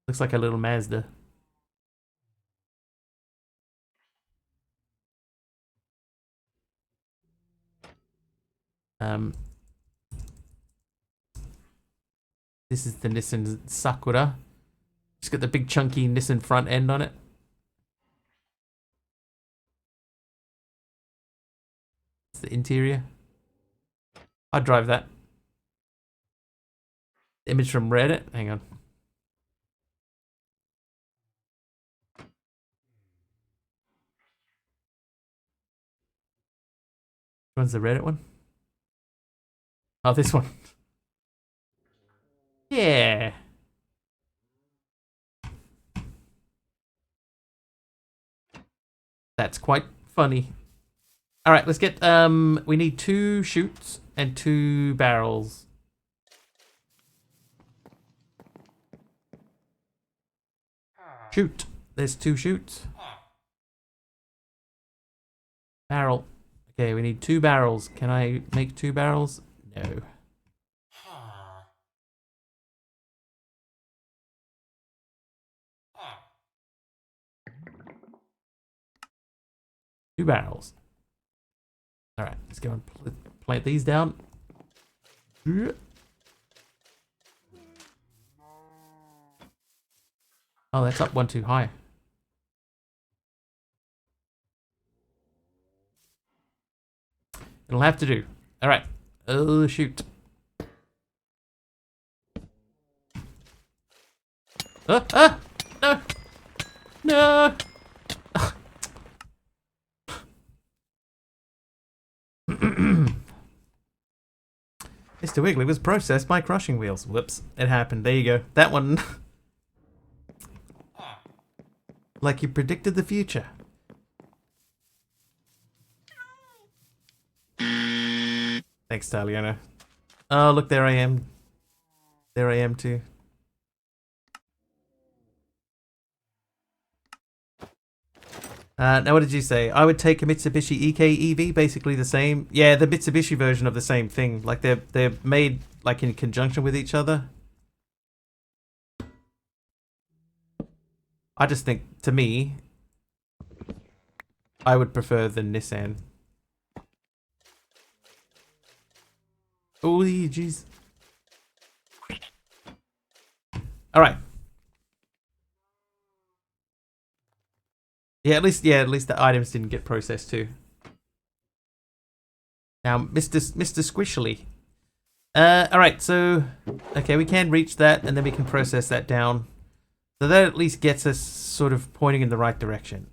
Looks like a little Mazda. This is the Nissan Sakura. It's got the big chunky Nissan front end on it. It's the interior. I'd drive that. Image from Reddit. Hang on. Which one's the Reddit one? Oh, this one. Yeah. That's quite funny. All right, let's get we need 2 chutes and 2 barrels. Shoot. There's 2 chutes. Barrel. Okay, we need 2 barrels. Can I make 2 barrels? No. 2 barrels. All right, let's go and plant these down. Oh, that's up 1 too high. It'll have to do. All right. Oh, shoot. No. No. Mr. Wiggly was processed by crushing wheels. Whoops. It happened. There you go. That one. Like you predicted the future. Thanks, Taliana. Oh, look, there I am. There I am too. Now, what did you say? I would take a Mitsubishi EK EV, basically the same. Yeah, the Mitsubishi version of the same thing. Like they're made like in conjunction with each other. I just think, to me, I would prefer the Nissan. Oh, jeez. All right. Yeah, at least the items didn't get processed too. Now, Mr. Squishly. All right. So, okay, we can reach that, and then we can process that down. So that at least gets us sort of pointing in the right direction.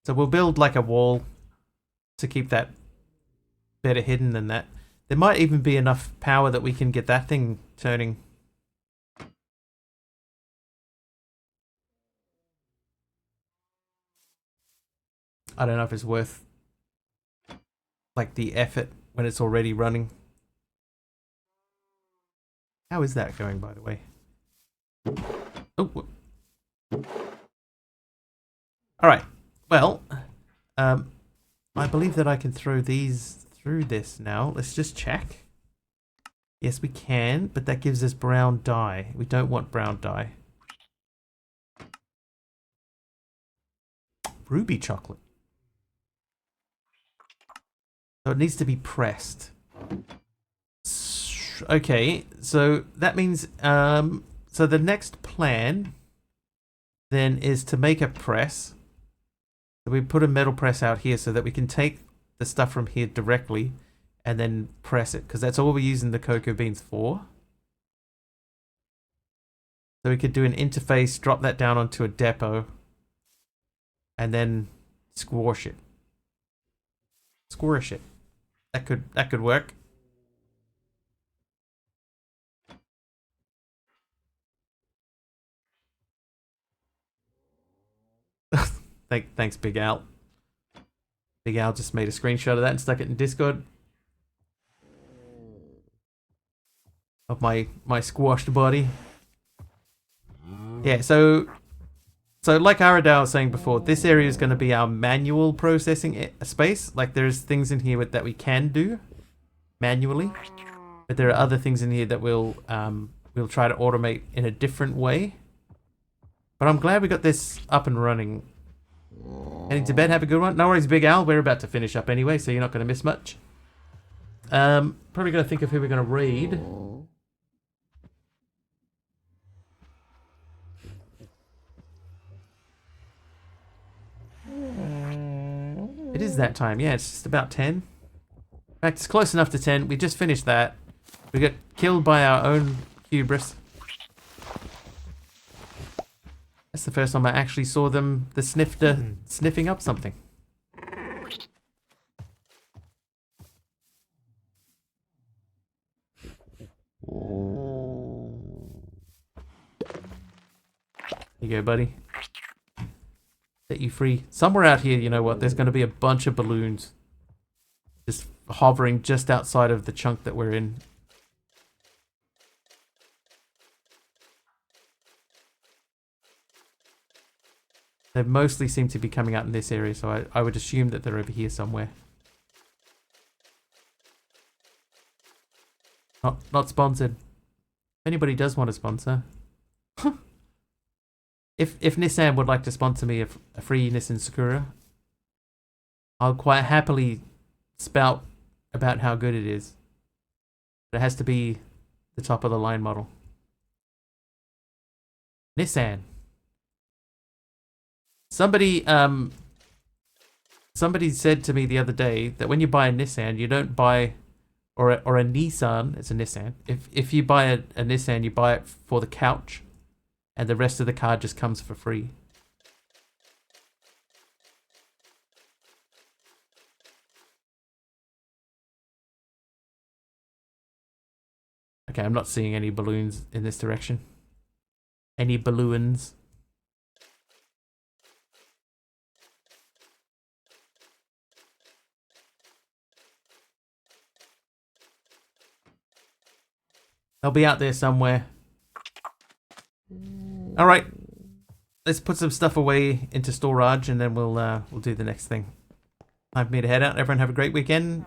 So we'll build like a wall to keep that better hidden than that. There might even be enough power that we can get that thing turning. I don't know if it's worth like the effort when it's already running. How is that going, by the way? Oh. Alright. Well, I believe that I can throw these through this now. Let's just check. Yes, we can, but that gives us brown dye. We don't want brown dye. Ruby chocolate. So it needs to be pressed. Okay, so that means so the next plan then is to make a press. So we put a metal press out here so that we can take the stuff from here directly and then press it, because that's all we're using the cocoa beans for. So we could do an interface, drop that down onto a depot, and then squash it. Squish it. That could work. Thanks, Big Al. Big Al just made a screenshot of that and stuck it in Discord. Of my squashed body. Yeah, so like Aradale was saying before, this area is going to be our manual processing space. Like there's things in here that we can do manually, but there are other things in here that we'll try to automate in a different way. But I'm glad we got this up and running. Heading to bed, have a good one. No worries, Big Al. We're about to finish up anyway, so you're not going to miss much. Probably going to think of who we're going to raid. It is that time. Yeah, it's just about 10. In fact, it's close enough to 10. We just finished that. We got killed by our own hubris. That's the first time I actually saw them, the snifter, sniffing up something. Here you go, buddy. Set you free. Somewhere out here, you know what, there's going to be a bunch of balloons just hovering just outside of the chunk that we're in. They mostly seem to be coming out in this area, so I would assume that they're over here somewhere. Not sponsored. If anybody does want to sponsor. If Nissan would like to sponsor me a free Nissan Sakura, I'll quite happily spout about how good it is. But it has to be the top of the line model. Nissan. Somebody said to me the other day that when you buy a Nissan, you don't buy, or a Nissan, it's a Nissan. If you buy a Nissan, you buy it for the couch, and the rest of the car just comes for free. Okay, I'm not seeing any balloons in this direction. Any balloons? They'll be out there somewhere. All right, let's put some stuff away into storage, and then we'll do the next thing. Time for me to head out. Everyone have a great weekend,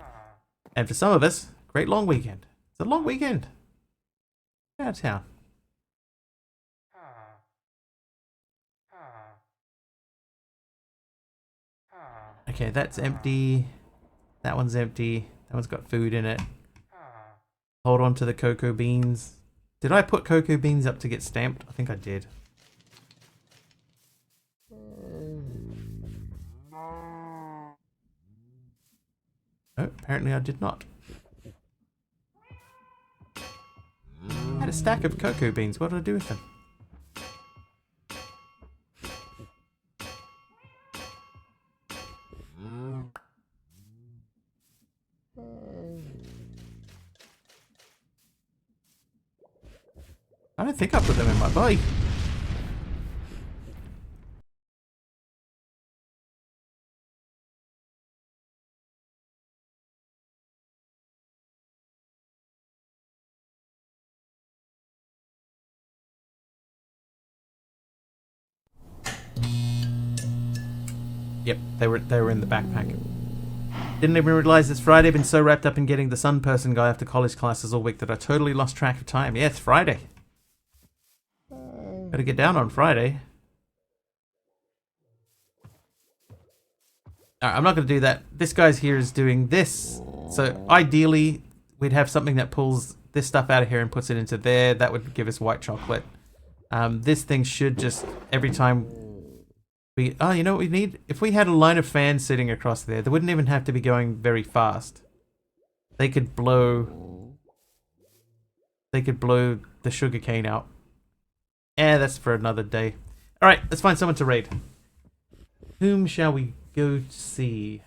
and for some of us, great long weekend. It's a long weekend. Out of town. Okay, that's empty. That one's empty. That one's got food in it. Hold on to the cocoa beans. Did I put cocoa beans up to get stamped? I think I did. Oh, apparently I did not. I had a stack of cocoa beans. What did I do with them? I don't think I put them in my bike. Yep, they were in the backpack. Didn't even realize it's Friday. Been so wrapped up in getting the sun person guy after college classes all week that I totally lost track of time. Yeah, it's Friday. Gotta get down on Friday. Alright, I'm not gonna do that. This guy's here is doing this. So ideally, we'd have something that pulls this stuff out of here and puts it into there. That would give us white chocolate. This thing should just, every time we... Oh, you know what we need? If we had a line of fans sitting across there, they wouldn't even have to be going very fast. They could blow... They could blow the sugar cane out. Eh, that's for another day. Alright, let's find someone to raid. Whom shall we go see?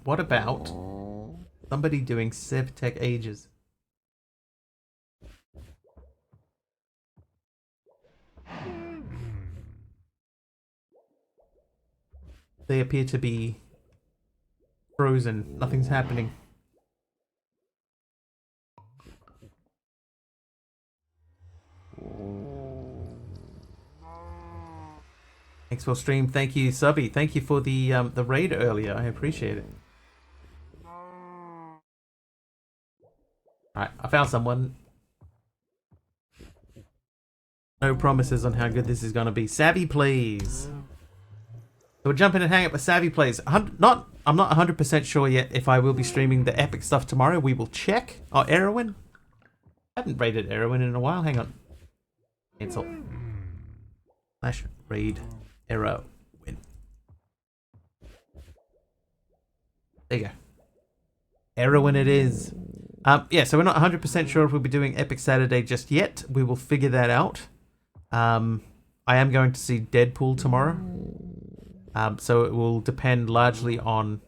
What about somebody doing CivTech Ages? They appear to be frozen. Nothing's happening. Thanks for stream. Thank you, Subby. Thank you for the raid earlier. I appreciate it. Alright, I found someone. No promises on how good this is going to be. Savvy Plays. So we're jumping and hang up with Savvy Plays. I'm not 100% sure yet if I will be streaming the epic stuff tomorrow. We will check. Oh, Erwin? I haven't raided Erwin in a while. Hang on. Cancel. Slash raid Erwin. There you go. Erwin it is. Yeah, so we're not 100% sure if we'll be doing Epic Saturday just yet. We will figure that out. I am going to see Deadpool tomorrow. So it will depend largely on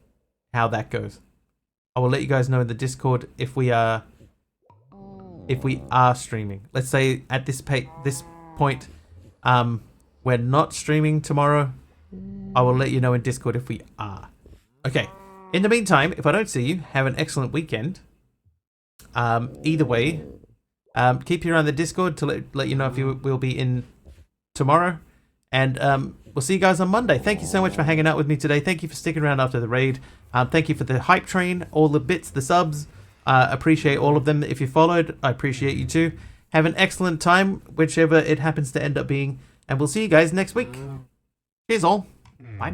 how that goes. I will let you guys know in the Discord if we are streaming. Let's say at this point, we're not streaming tomorrow. I will let you know in Discord if we are. Okay. In the meantime, if I don't see you, have an excellent weekend. Either way, keep you around the Discord to let you know if you will be in tomorrow. And we'll see you guys on Monday. Thank you so much for hanging out with me today. Thank you for sticking around after the raid. Thank you for the hype train, all the bits, the subs. Appreciate all of them. If you followed, I appreciate you too. Have an excellent time, whichever it happens to end up being. And we'll see you guys next week. Cheers all. Bye.